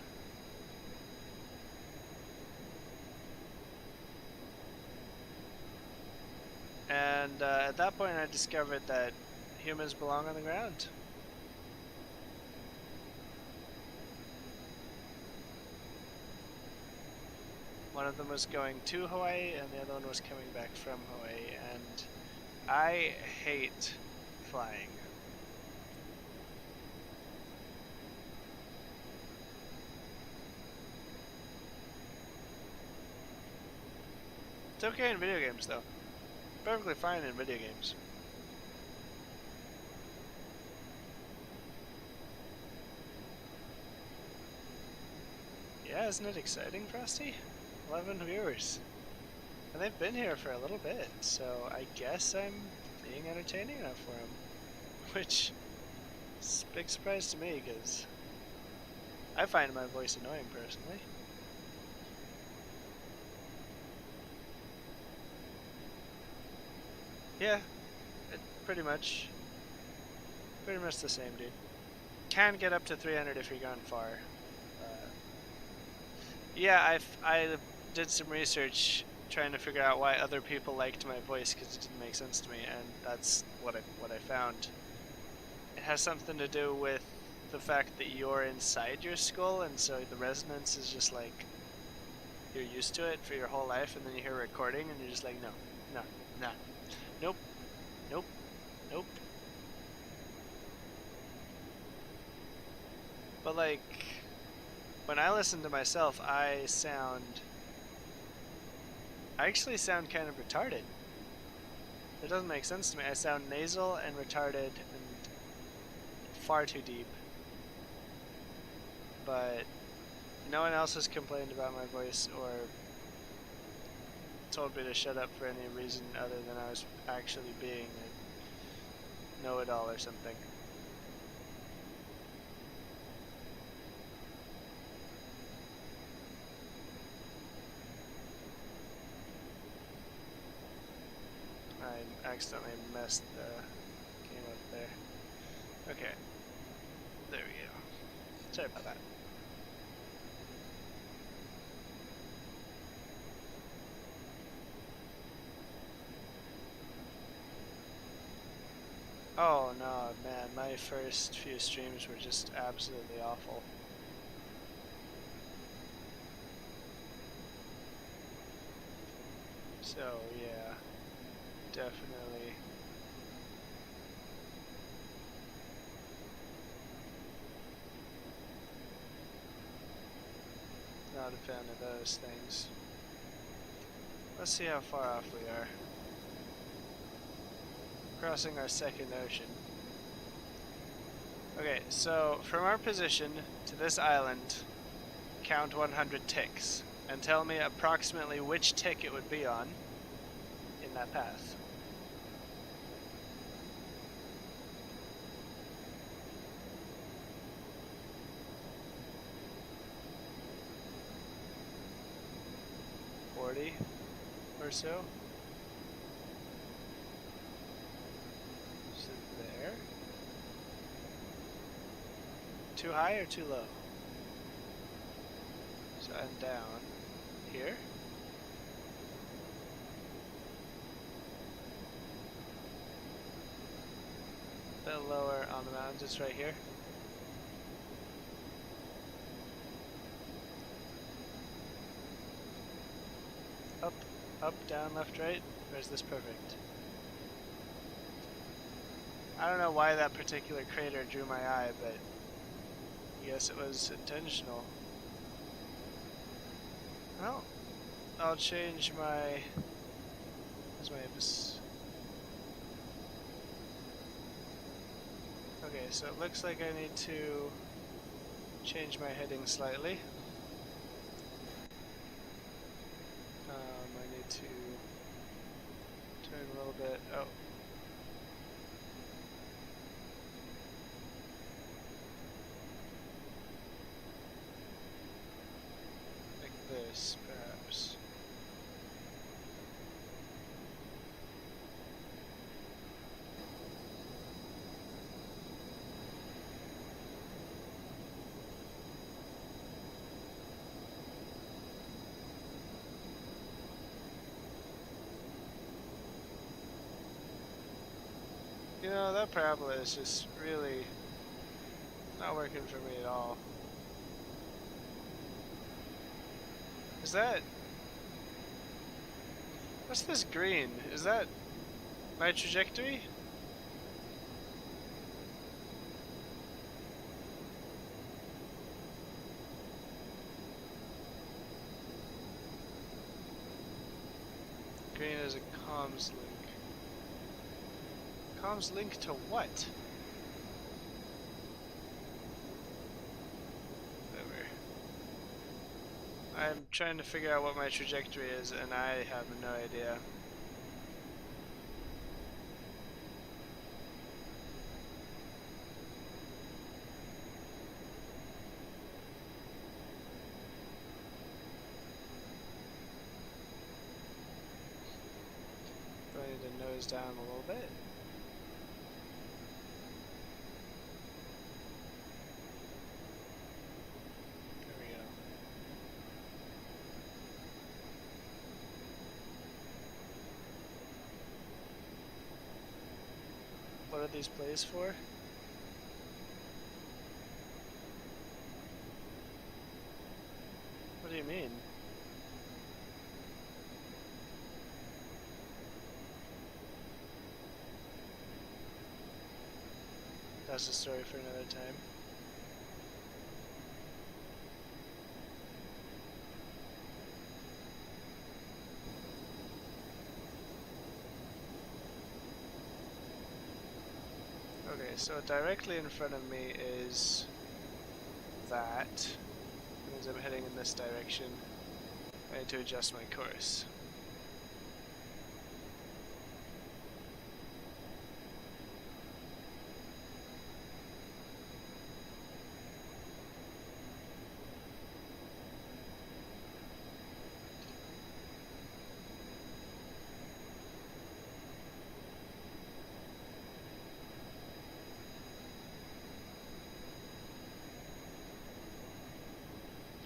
And at that point I discovered that humans belong on the ground. One of them was going to Hawaii and the other one was coming back from Hawaii, and I hate flying. It's okay in video games though. Perfectly fine in video games. Yeah, isn't it exciting, Frosty? 11 viewers. And they've been here for a little bit, so I guess I'm being entertaining enough for them. Which is a big surprise to me, because I find my voice annoying personally. Yeah, pretty much. Pretty much the same, dude. Can get up to 300 if you're going far. Yeah, I did some research trying to figure out why other people liked my voice because it didn't make sense to me, and that's what I found. It has something to do with the fact that you're inside your skull, and so the resonance is just like you're used to it for your whole life, and then you hear a recording, and you're just like, no, no, nah, nope, nope, nope. But like, when I listen to myself, I actually sound kind of retarded. It doesn't make sense to me. I sound nasal and retarded and far too deep. But no one else has complained about my voice or told me to shut up for any reason other than I was actually being a know-it-all or something. I accidentally messed the game up there. Okay. There we go. Sorry about that. Oh no, man, my first few streams were just absolutely awful. So yeah, definitely. Not a fan of those things. Let's see how far off we are. Crossing our second ocean. Okay, so from our position to this island, count 100 ticks, and tell me approximately which tick it would be on in that path. Or so. So there. Too high or too low? So and down. Here. A bit lower on the mountain, just right here. Up, up, down, left, right? Or is this perfect? I don't know why that particular crater drew my eye, but I guess it was intentional. Well, I'll change my... Where's my abyss? Okay, so it looks like I need to change my heading slightly. I need to turn a little bit... Oh. Like this, perhaps. You know, that parabola is just really not working for me at all. Is that... What's this green? Is that my trajectory? Green is a comms link. Comms link to what? Whatever. I'm trying to figure out what my trajectory is, and I have no idea. I need to nose down a little bit. There we go. What are these plays for? What do you mean? That's a story for another time. Okay, so directly in front of me is that. That means I'm heading in this direction. I need to adjust my course.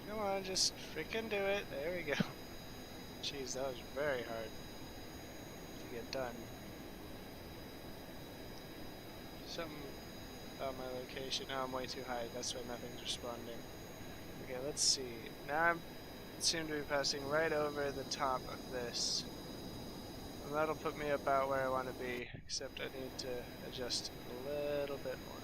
Come on, just freaking do it. There we go. Jeez, that was very hard to get done. Something about my location. Oh, I'm way too high. That's why nothing's responding. Okay, let's see. Now I seem to be passing right over the top of this. And that'll put me about where I want to be, except I need to adjust a little bit more.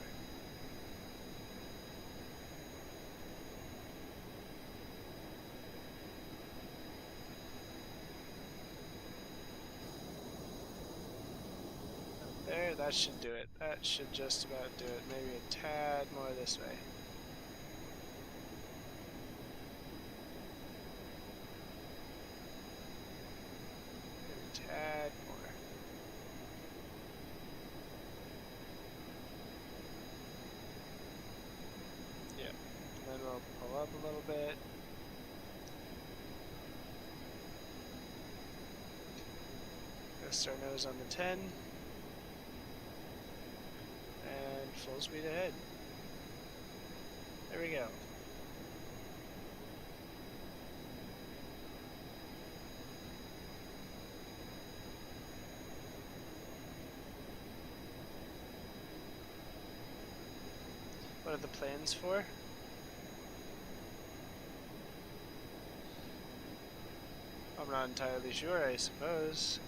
There, that should do it. That should just about do it. Maybe a tad more this way. Maybe a tad more. Yep. And then we'll pull up a little bit. Rest our nose on the 10. And full speed ahead. There we go. What are the plans for? I'm not entirely sure, I suppose.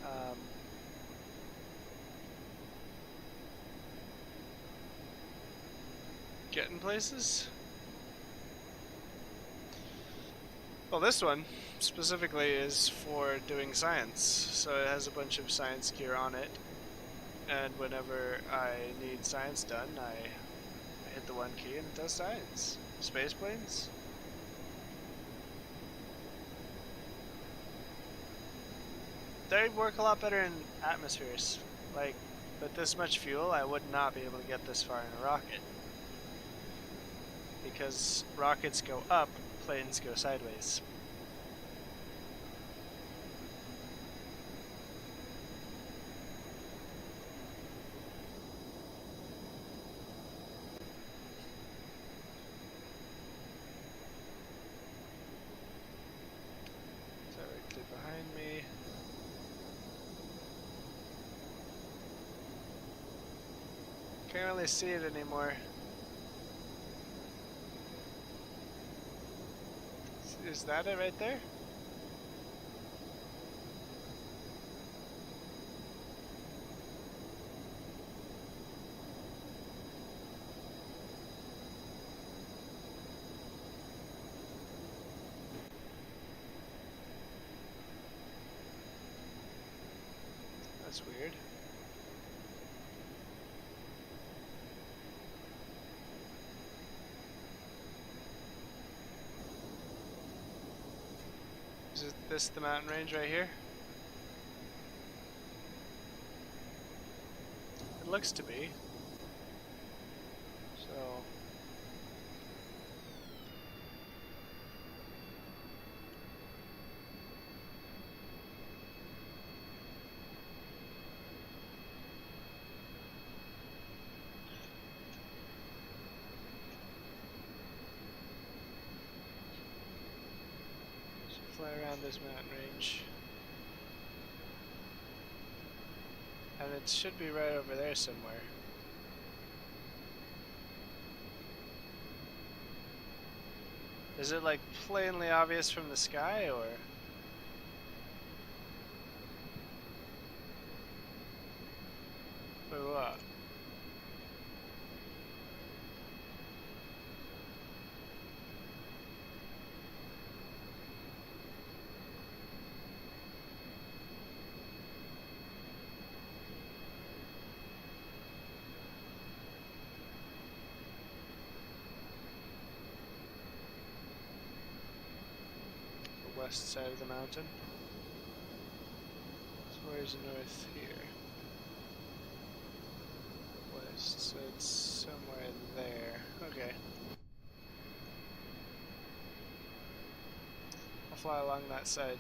Getting places? Well, this one specifically is for doing science, so it has a bunch of science gear on it, and whenever I need science done, I hit the one key and it does science. Space planes? They work a lot better in atmospheres. Like, with this much fuel, I would not be able to get this far in a rocket. Because rockets go up, planes go sideways. Directly behind me. Can't really see it anymore. Is that it right there? That's weird. Is this the mountain range right here? It looks to be. So... fly around this mountain range. And it should be right over there somewhere. Is it like plainly obvious from the sky, or? Or what? The west side of the mountain. So where's north here? West, so it's somewhere there. Okay. I'll fly along that side.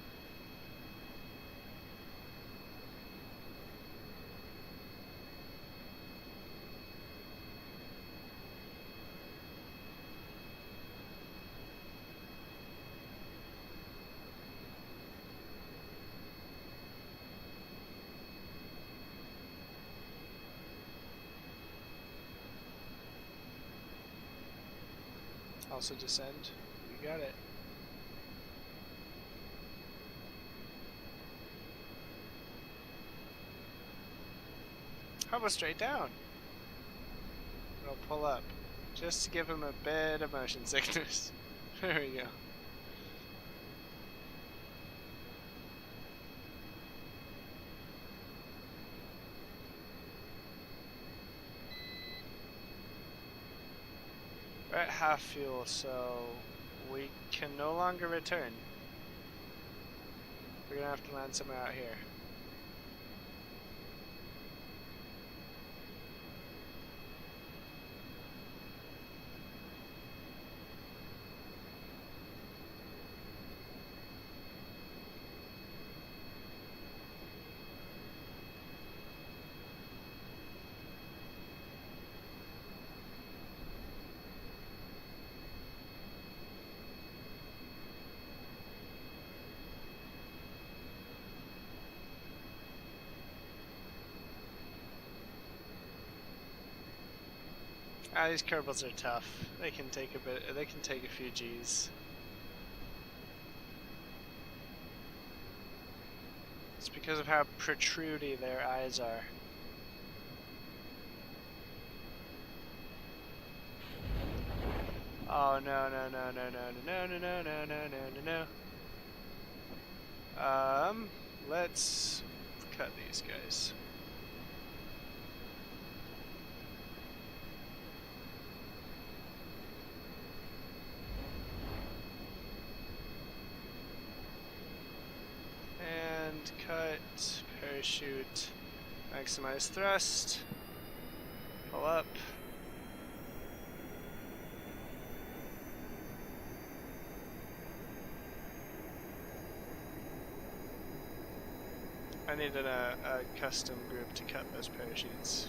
Also descend. You got it. How about straight down? It'll pull up. Just to give him a bit of motion sickness. There we go. We're at half fuel, so we can no longer return. We're gonna have to land somewhere out here. Ah, these Kerbals are tough. They can take a bit. They can take a few G's. It's because of how protrudy their eyes are. Oh no no no no no no no no no no no no no. Let's cut these guys. And cut, parachute, maximize thrust, pull up. I needed a custom group to cut those parachutes.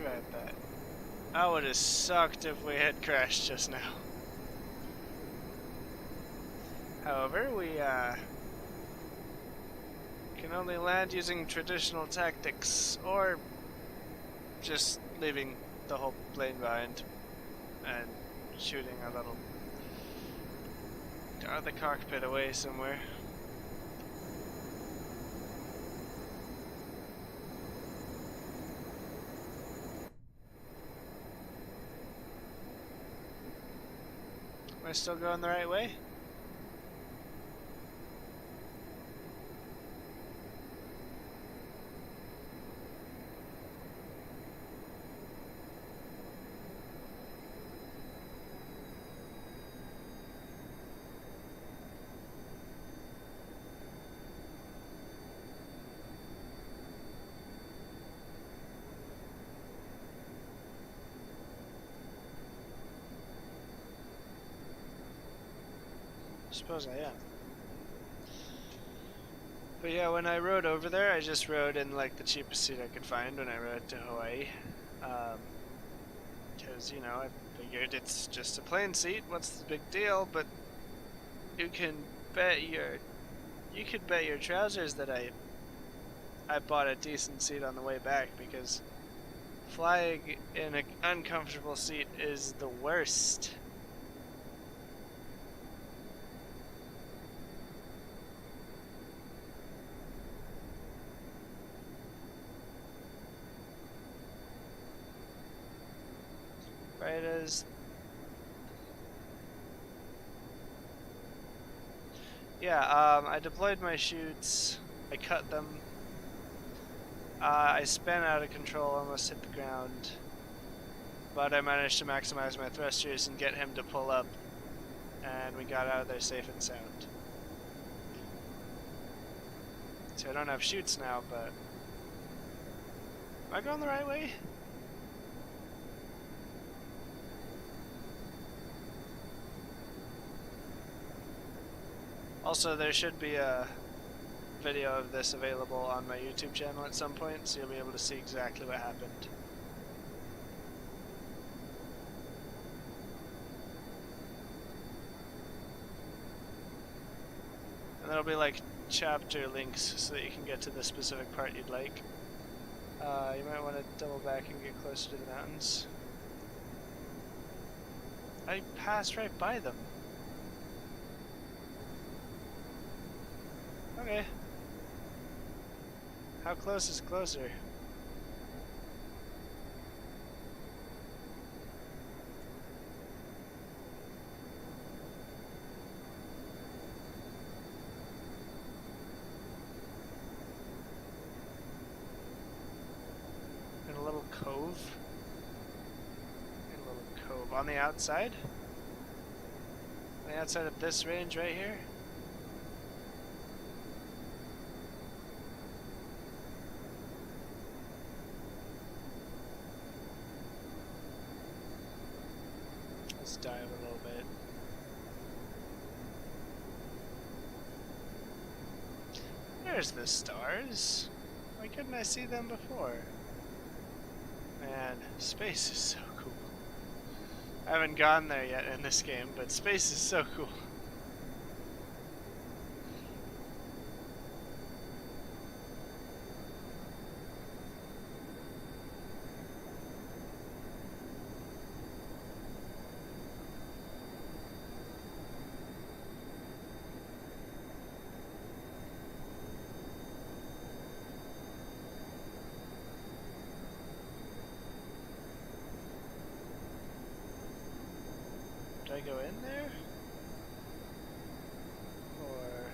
Right, that would have sucked if we had crashed just now. However, we can only land using traditional tactics, or just leaving the whole plane behind and shooting a little out of the cockpit away somewhere. Am I still going the right way? suppose I am. But yeah, when I rode over there, I just rode in like the cheapest seat I could find when I rode to Hawaii. Because, you know, I figured it's just a plane seat, what's the big deal? But you can bet you could bet your trousers that I bought a decent seat on the way back, because flying in an uncomfortable seat is the worst. Right as... Yeah, I deployed my chutes, I cut them, I spun out of control, almost hit the ground, but I managed to maximize my thrusters and get him to pull up, and we got out of there safe and sound. So I don't have chutes now, but... Am I going the right way? Also, there should be a video of this available on my YouTube channel at some point, so you'll be able to see exactly what happened. And there'll be like chapter links so that you can get to the specific part you'd like. You might want to double back and get closer to the mountains. I passed right by them. Okay. How close is closer? In a little cove? In a little cove. On the outside? On the outside of this range right here? Let's dive a little bit. There's the stars. Why couldn't I see them before? Man, space is so cool. I haven't gone there yet in this game, but space is so cool. Do I go in there? Or...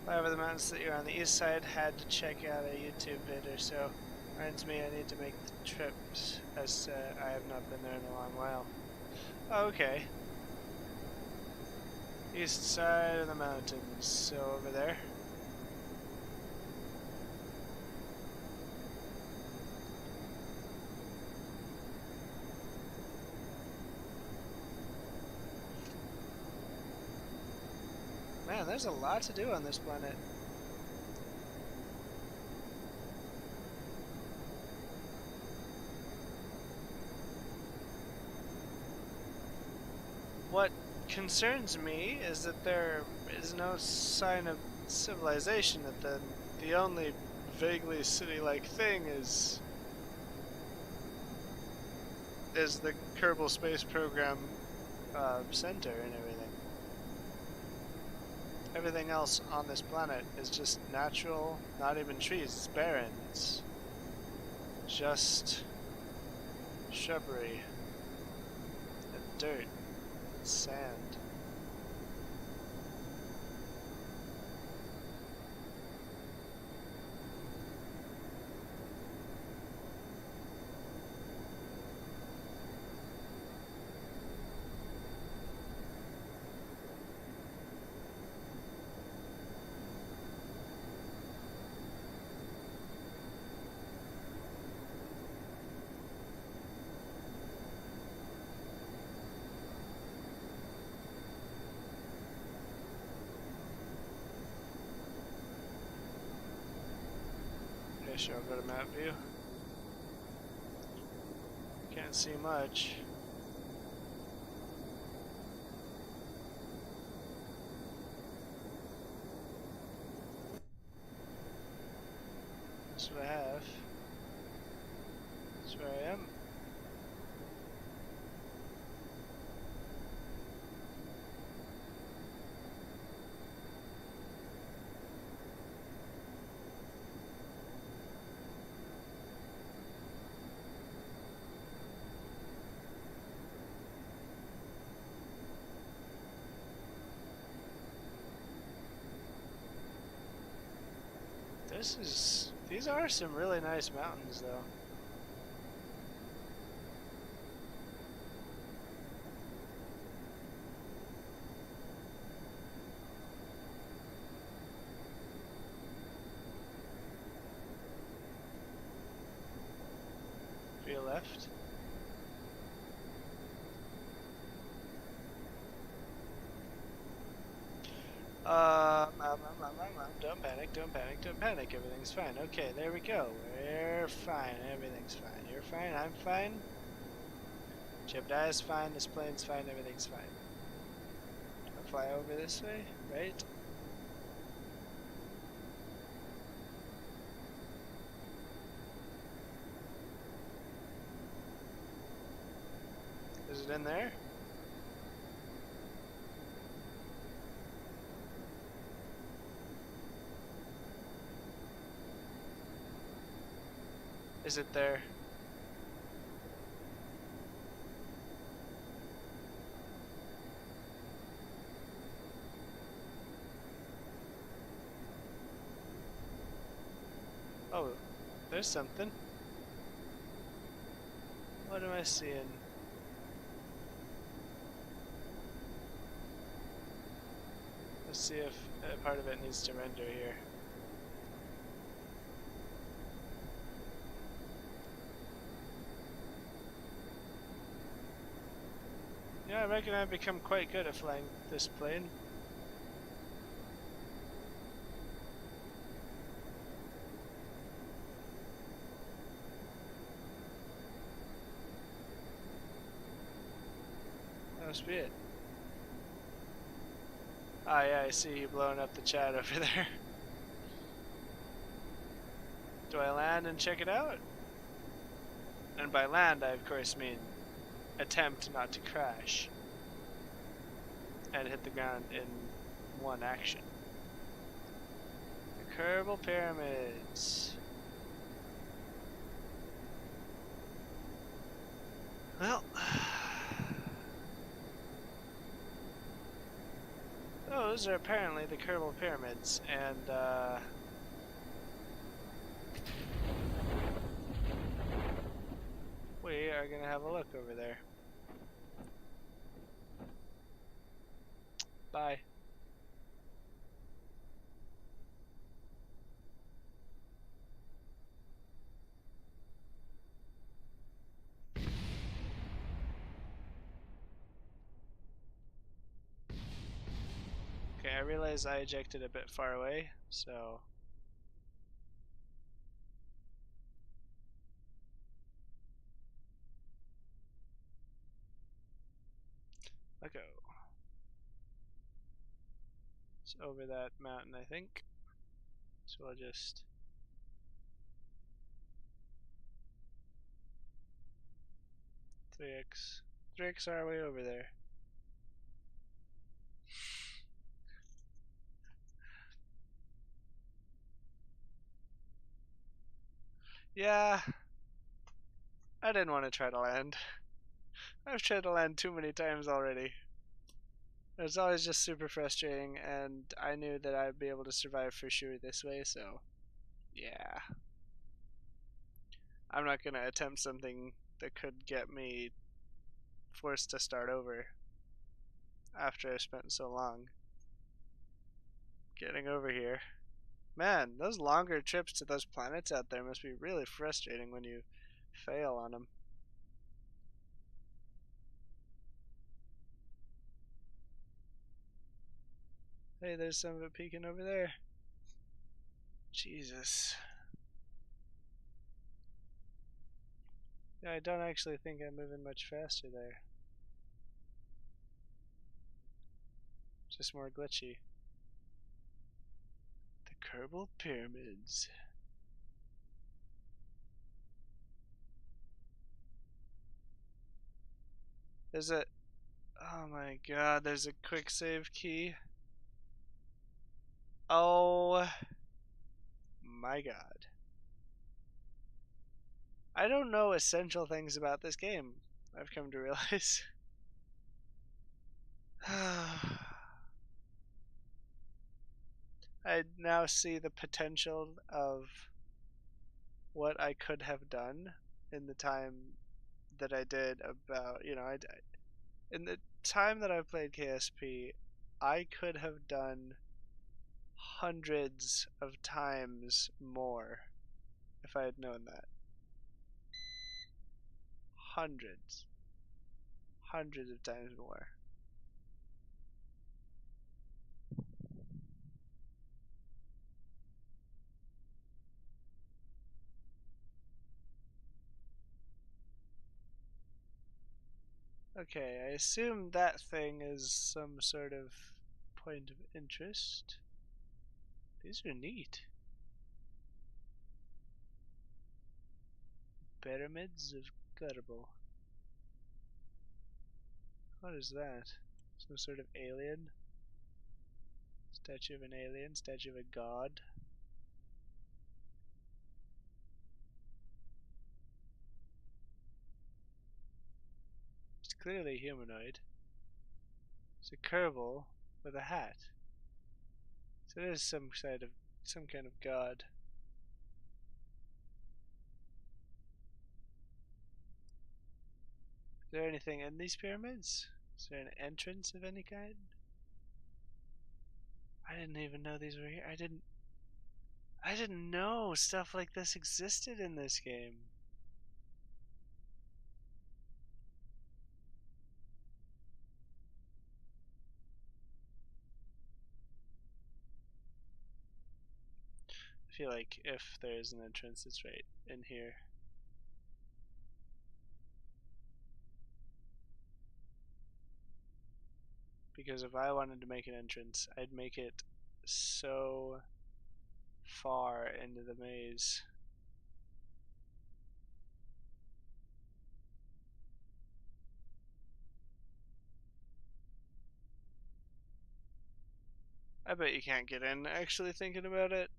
Fly over the mountains that you're on the east side, had to check out a YouTube vid or so. Reminds me I need to make the trip, as I have not been there in a long while. Oh, okay. East side of the mountains, so over there. Man, there's a lot to do on this planet. What concerns me is that there is no sign of civilization, that the only vaguely city-like thing is the Kerbal Space Program center and everything. Everything else on this planet is just natural, not even trees, it's barren. It's just shrubbery and dirt and sand. Okay, sure, I'll go to map view. Can't see much. That's what I have. That's where I am. These are some really nice mountains though. To your left. Don't panic, don't panic, don't panic. Everything's fine. Okay, there we go. We're fine. Everything's fine. You're fine. I'm fine. Jebediah's fine. This plane's fine. Everything's fine. I'll fly over this way, right? Is it in there? Is it there? Oh, there's something. What am I seeing? Let's see if part of it needs to render here. Yeah, I reckon I've become quite good at flying this plane. That must be it. Ah, yeah, I see you blowing up the chat over there. Do I land and check it out? And by land, I of course mean attempt not to crash and hit the ground in one action. The Kerbal Pyramids. Well, those are apparently the Kerbal Pyramids, and we are gonna have a look over there. Bye. Okay, I realize I ejected a bit far away, so let go. It's over that mountain, I think. So I'll just 3x. 3x our way over there. Yeah, I didn't want to try to land. I've tried to land too many times already. It's always just super frustrating, and I knew that I'd be able to survive for sure this way, so yeah. I'm not gonna attempt something that could get me forced to start over after I spent so long getting over here. Man, those longer trips to those planets out there must be really frustrating when you fail on them. Hey, there's some of it peeking over there. Jesus. Yeah, I don't actually think I'm moving much faster there. Just more glitchy. The Kerbal Pyramids. There's a... Oh my god, there's a quick save key. Oh my god. I don't know essential things about this game, I've come to realize. I now see the potential of what I could have done in the time that I did about, in the time that I've played KSP, I could have done hundreds of times more if I had known that. Hundreds. Hundreds of times more. Okay, I assume that thing is some sort of point of interest. These are neat. Pyramids of Kerbal. What is that? Some sort of alien? Statue of an alien? Statue of a god? It's clearly humanoid. It's a Kerbal with a hat. So it is some kind of god. Is there anything in these pyramids? Is there an entrance of any kind? I didn't even know these were here. I didn't know stuff like this existed in this game. I feel like if there is an entrance, it's right in here. Because if I wanted to make an entrance, I'd make it so far into the maze. I bet you can't get in, actually thinking about it.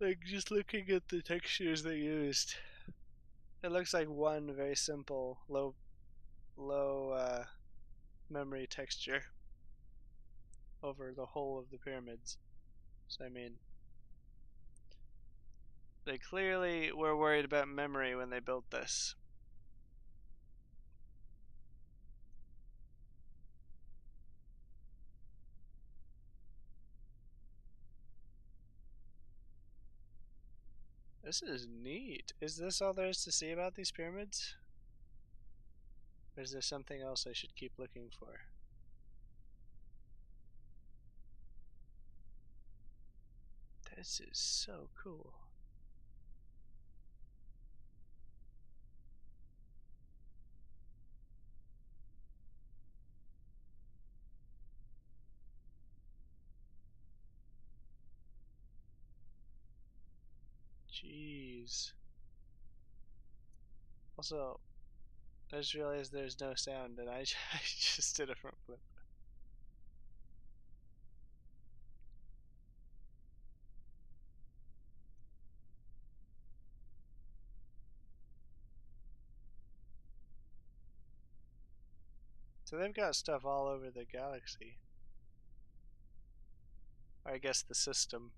Like, just looking at the textures they used. It looks like one very simple, low memory texture over the whole of the pyramids. So, I mean, they clearly were worried about memory when they built this. This is neat. Is this all there is to see about these pyramids? Or is there something else I should keep looking for? This is so cool. Jeez. Also, I just realized there's no sound and I just did a front flip. So they've got stuff all over the galaxy. Or I guess the system.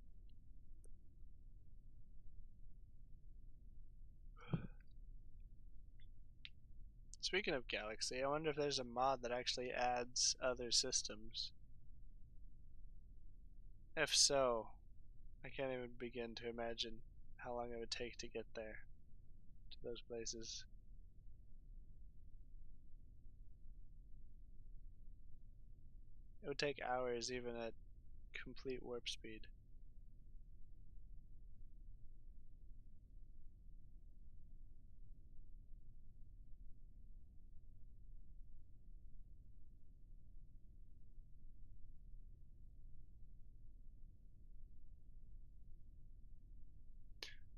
Speaking of galaxy, I wonder if there's a mod that actually adds other systems. If so, I can't even begin to imagine how long it would take to get there, to those places. It would take hours even at complete warp speed.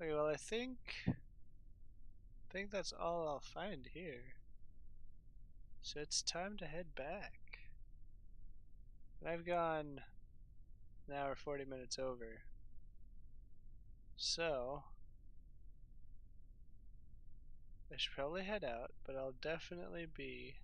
Okay, well, I think that's all I'll find here. So it's time to head back. And I've gone an hour 40 minutes over. So I should probably head out, but I'll definitely be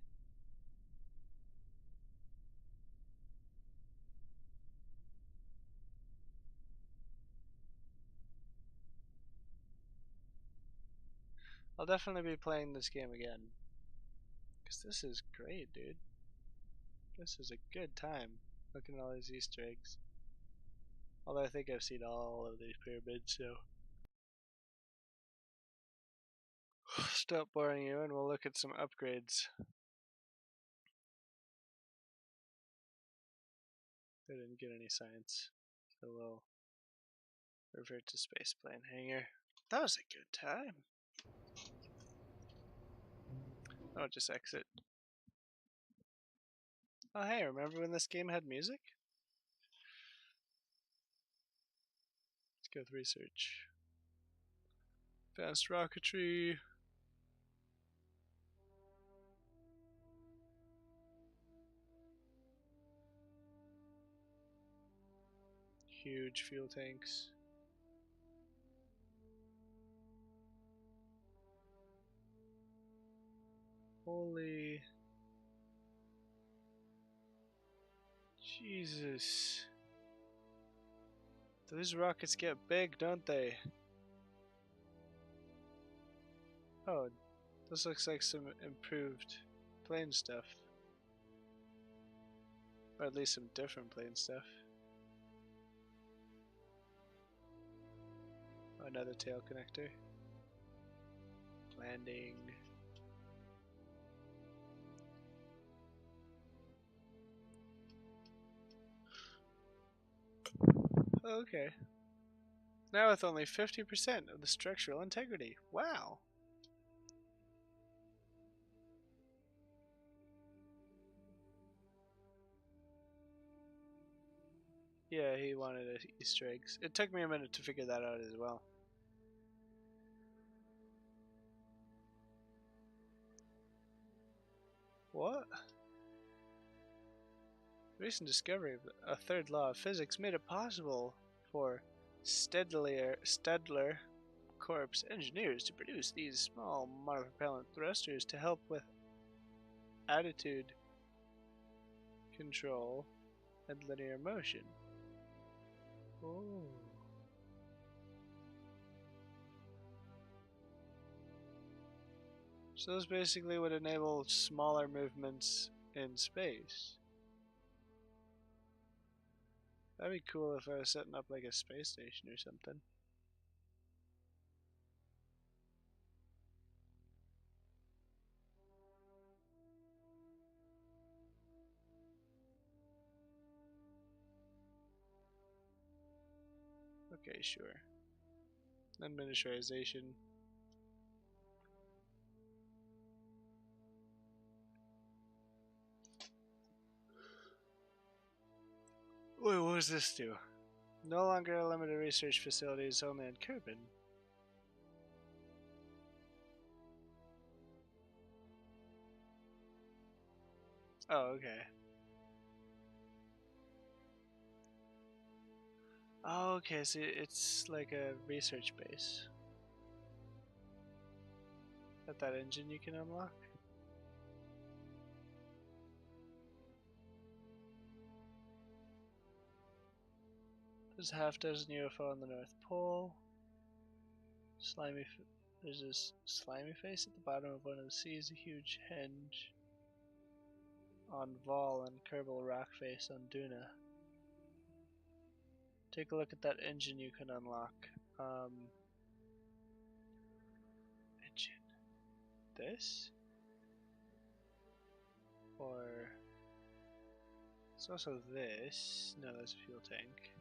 playing this game again. Because this is great, dude. This is a good time looking at all these Easter eggs. Although I think I've seen all of these pyramids, so stop boring you and we'll look at some upgrades. I didn't get any science, so we'll revert to spaceplane hangar. That was a good time. Oh, just exit. Oh hey, remember when this game had music? Let's go with research. Advanced rocketry. Huge fuel tanks. Holy Jesus. Those rockets get big, don't they? Oh, this looks like some improved plane stuff. Or at least some different plane stuff. Another tail connector. Landing. Okay. Now with only 50% of the structural integrity. Wow. Yeah, he wanted Easter eggs. It took me a minute to figure that out as well. What? Recent discovery of a third law of physics made it possible for Stedler Corp's engineers to produce these small monopropellant thrusters to help with attitude control and linear motion. Oh. So this basically would enable smaller movements in space. That'd be cool if I was setting up like a space station or something. Okay, sure. Then miniaturization. Wait, what does this do? No longer a limited research facilities only in Kerbal. Oh, okay. Oh, okay, so it's like a research base. At that engine you can unlock? There's a half dozen UFO on the North Pole. There's this slimy face at the bottom of one of the seas, a huge henge on Vol and Kerbal rock face on Duna. Take a look at that engine you can unlock. Engine. This? Or it's also this. No, that's a fuel tank.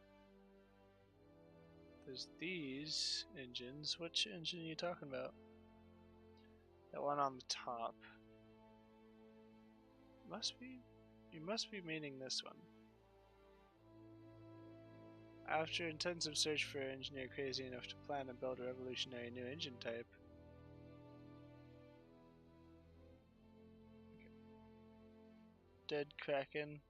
There's these engines. Which engine are you talking about? That one on the top. Must be. You must be meaning this one. After intensive search for an engineer crazy enough to plan and build a revolutionary new engine type. Okay. Dead Kraken.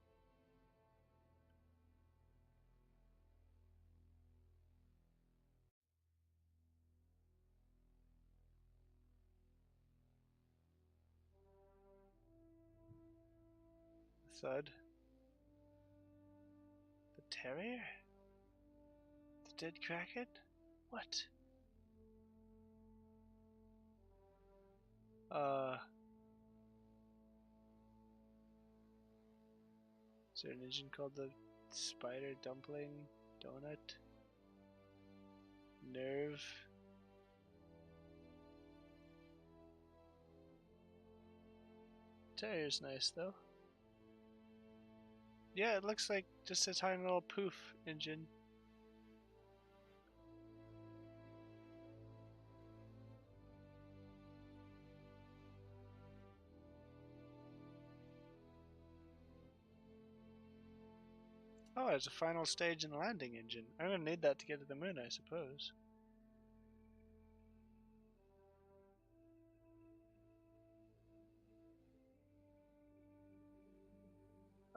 Thud. The Terrier? The Dead Kraken? What? Is there an engine called the Spider Dumpling Donut? Nerve? Terrier's nice though. Yeah, it looks like just a tiny little poof engine. Oh, there's a final stage and landing engine. I'm gonna need that to get to the moon, I suppose.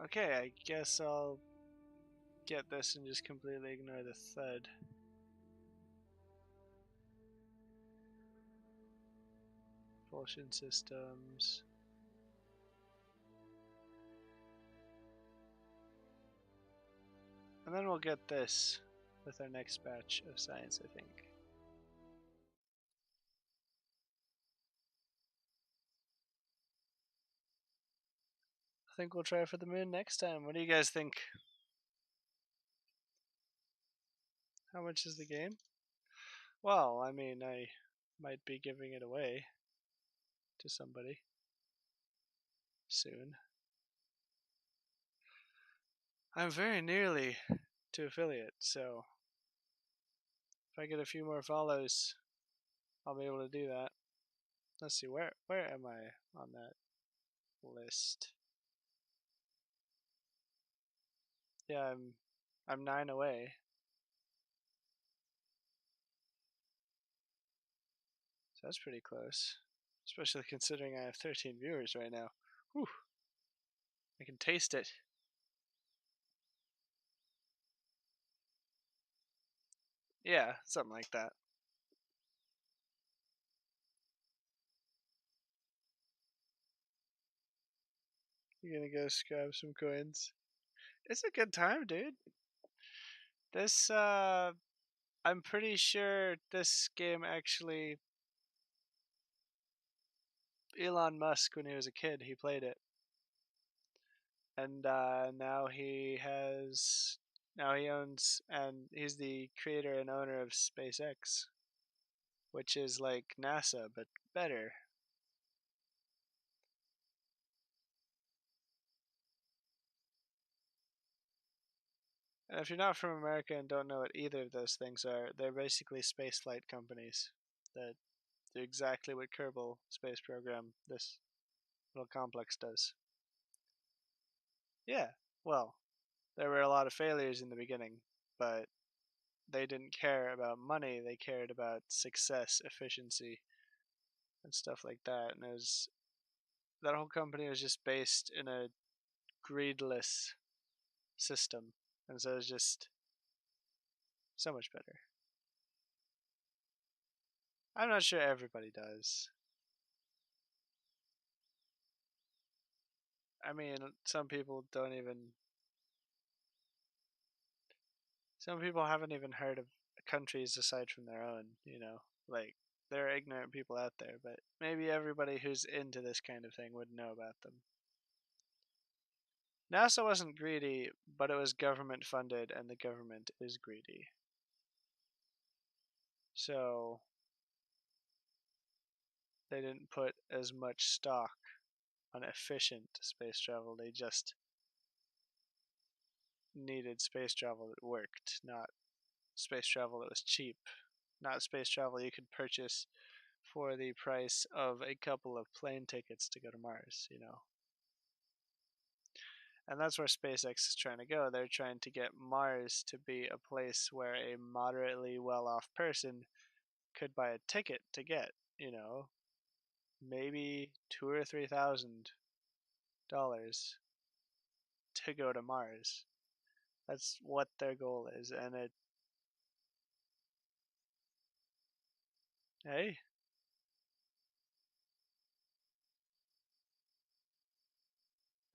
Okay, I guess I'll get this and just completely ignore the thud. Propulsion systems. And then we'll get this with our next batch of science, I think. I think we'll try for the moon next time. What do you guys think? How much is the game? Well, I mean, I might be giving it away to somebody soon. I'm very nearly to affiliate, so if I get a few more follows, I'll be able to do that. Let's see, where am I on that list? Yeah, I'm 9 away. So that's pretty close. Especially considering I have 13 viewers right now. Whew. I can taste it. Yeah, something like that. You're gonna go grab some coins. It's a good time, dude. This, I'm pretty sure this game actually, Elon Musk, when he was a kid, he played it. And now he owns, and he's the creator and owner of SpaceX, which is like NASA, but better. And if you're not from America and don't know what either of those things are, they're basically spaceflight companies that do exactly what Kerbal Space Program, this little complex, does. Yeah, well, there were a lot of failures in the beginning, but they didn't care about money, they cared about success, efficiency, and stuff like that. And that whole company was just based in a greedless system. And so it's just so much better. I'm not sure everybody does. I mean, some people Some people haven't even heard of countries aside from their own, you know? Like, there are ignorant people out there, but maybe everybody who's into this kind of thing would know about them. NASA wasn't greedy, but it was government funded, and the government is greedy. So, they didn't put as much stock on efficient space travel, they just needed space travel that worked, not space travel that was cheap, not space travel you could purchase for the price of a couple of plane tickets to go to Mars, you know. And that's where SpaceX is trying to go. They're trying to get Mars to be a place where a moderately well off person could buy a ticket to get, you know, maybe $2,000 or $3,000 to go to Mars. That's what their goal is. And hey,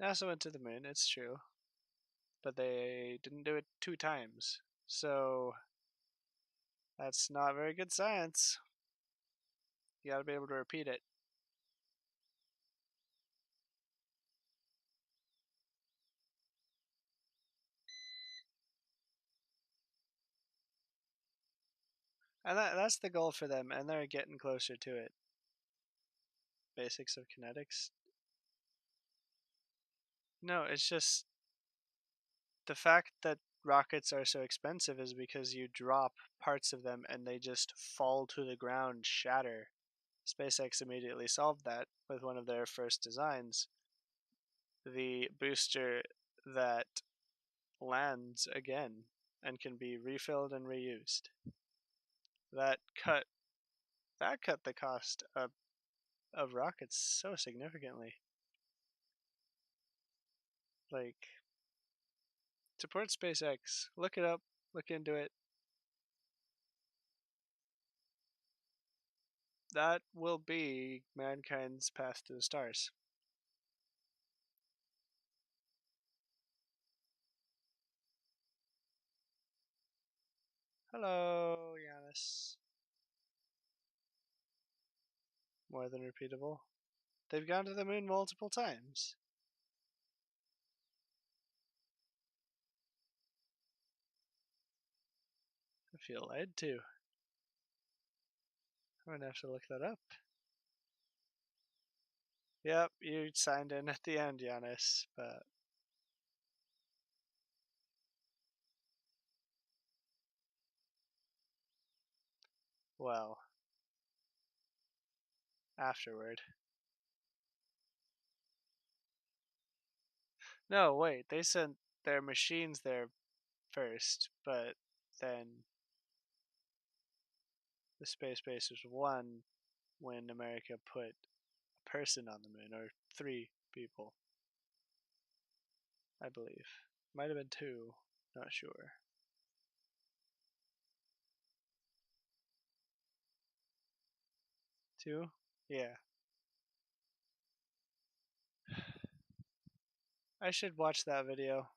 NASA went to the moon, it's true, but they didn't do it 2 times. So that's not very good science. You gotta be able to repeat it. And that's the goal for them, and they're getting closer to it. Basics of kinetics. No, it's just the fact that rockets are so expensive is because you drop parts of them and they just fall to the ground, shatter. SpaceX immediately solved that with one of their first designs, the booster that lands again and can be refilled and reused. That cut the cost of rockets so significantly. Like, support SpaceX. Look it up. Look into it. That will be mankind's path to the stars. Hello, Giannis. More than repeatable. They've gone to the moon multiple times. I feel lied to. I'm gonna have to look that up. Yep, you signed in at the end, Giannis, but well, afterward. No, wait, they sent their machines there first, but then the space base was won when America put a person on the moon, or 3 people, I believe. Might have been 2, not sure. 2? Yeah. I should watch that video.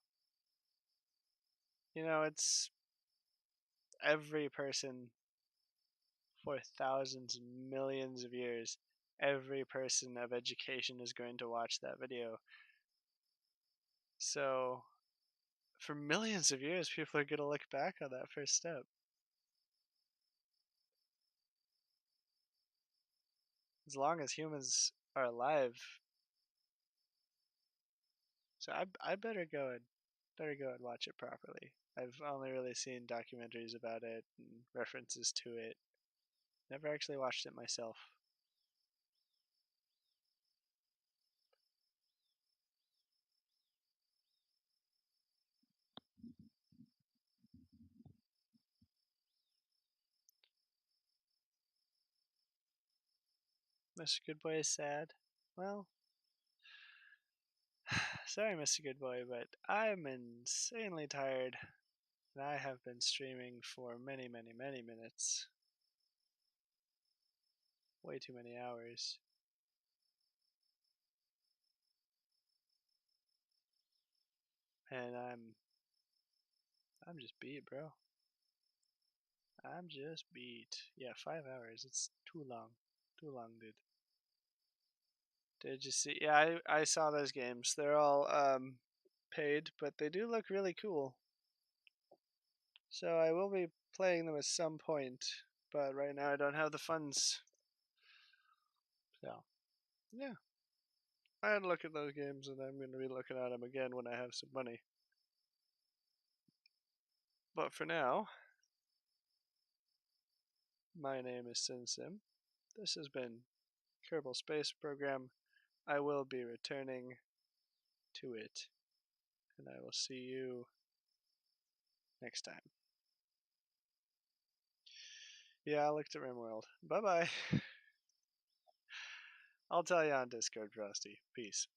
You know, it's every person for thousands and millions of years. Every person of education is going to watch that video. So, for millions of years, people are going to look back on that first step. As long as humans are alive. So I better go and watch it properly. I've only really seen documentaries about it and references to it. Never actually watched it myself. Mr. Goodboy is sad. Well, sorry, Mr. Goodboy, but I'm insanely tired, and I have been streaming for many, many, many minutes. Way too many hours. And I'm just beat, bro. I'm just beat. Yeah, 5 hours. It's too long. Too long, dude. Did you see? Yeah, I saw those games. They're all paid, but they do look really cool. So I will be playing them at some point, but right now I don't have the funds. So yeah, I had to look at those games, and I'm going to be looking at them again when I have some money. But for now, my name is SinSim. This has been Kerbal Space Program. I will be returning to it, and I will see you next time. Yeah, I looked at RimWorld. Bye bye. I'll tell you on Discord, Frosty. Peace.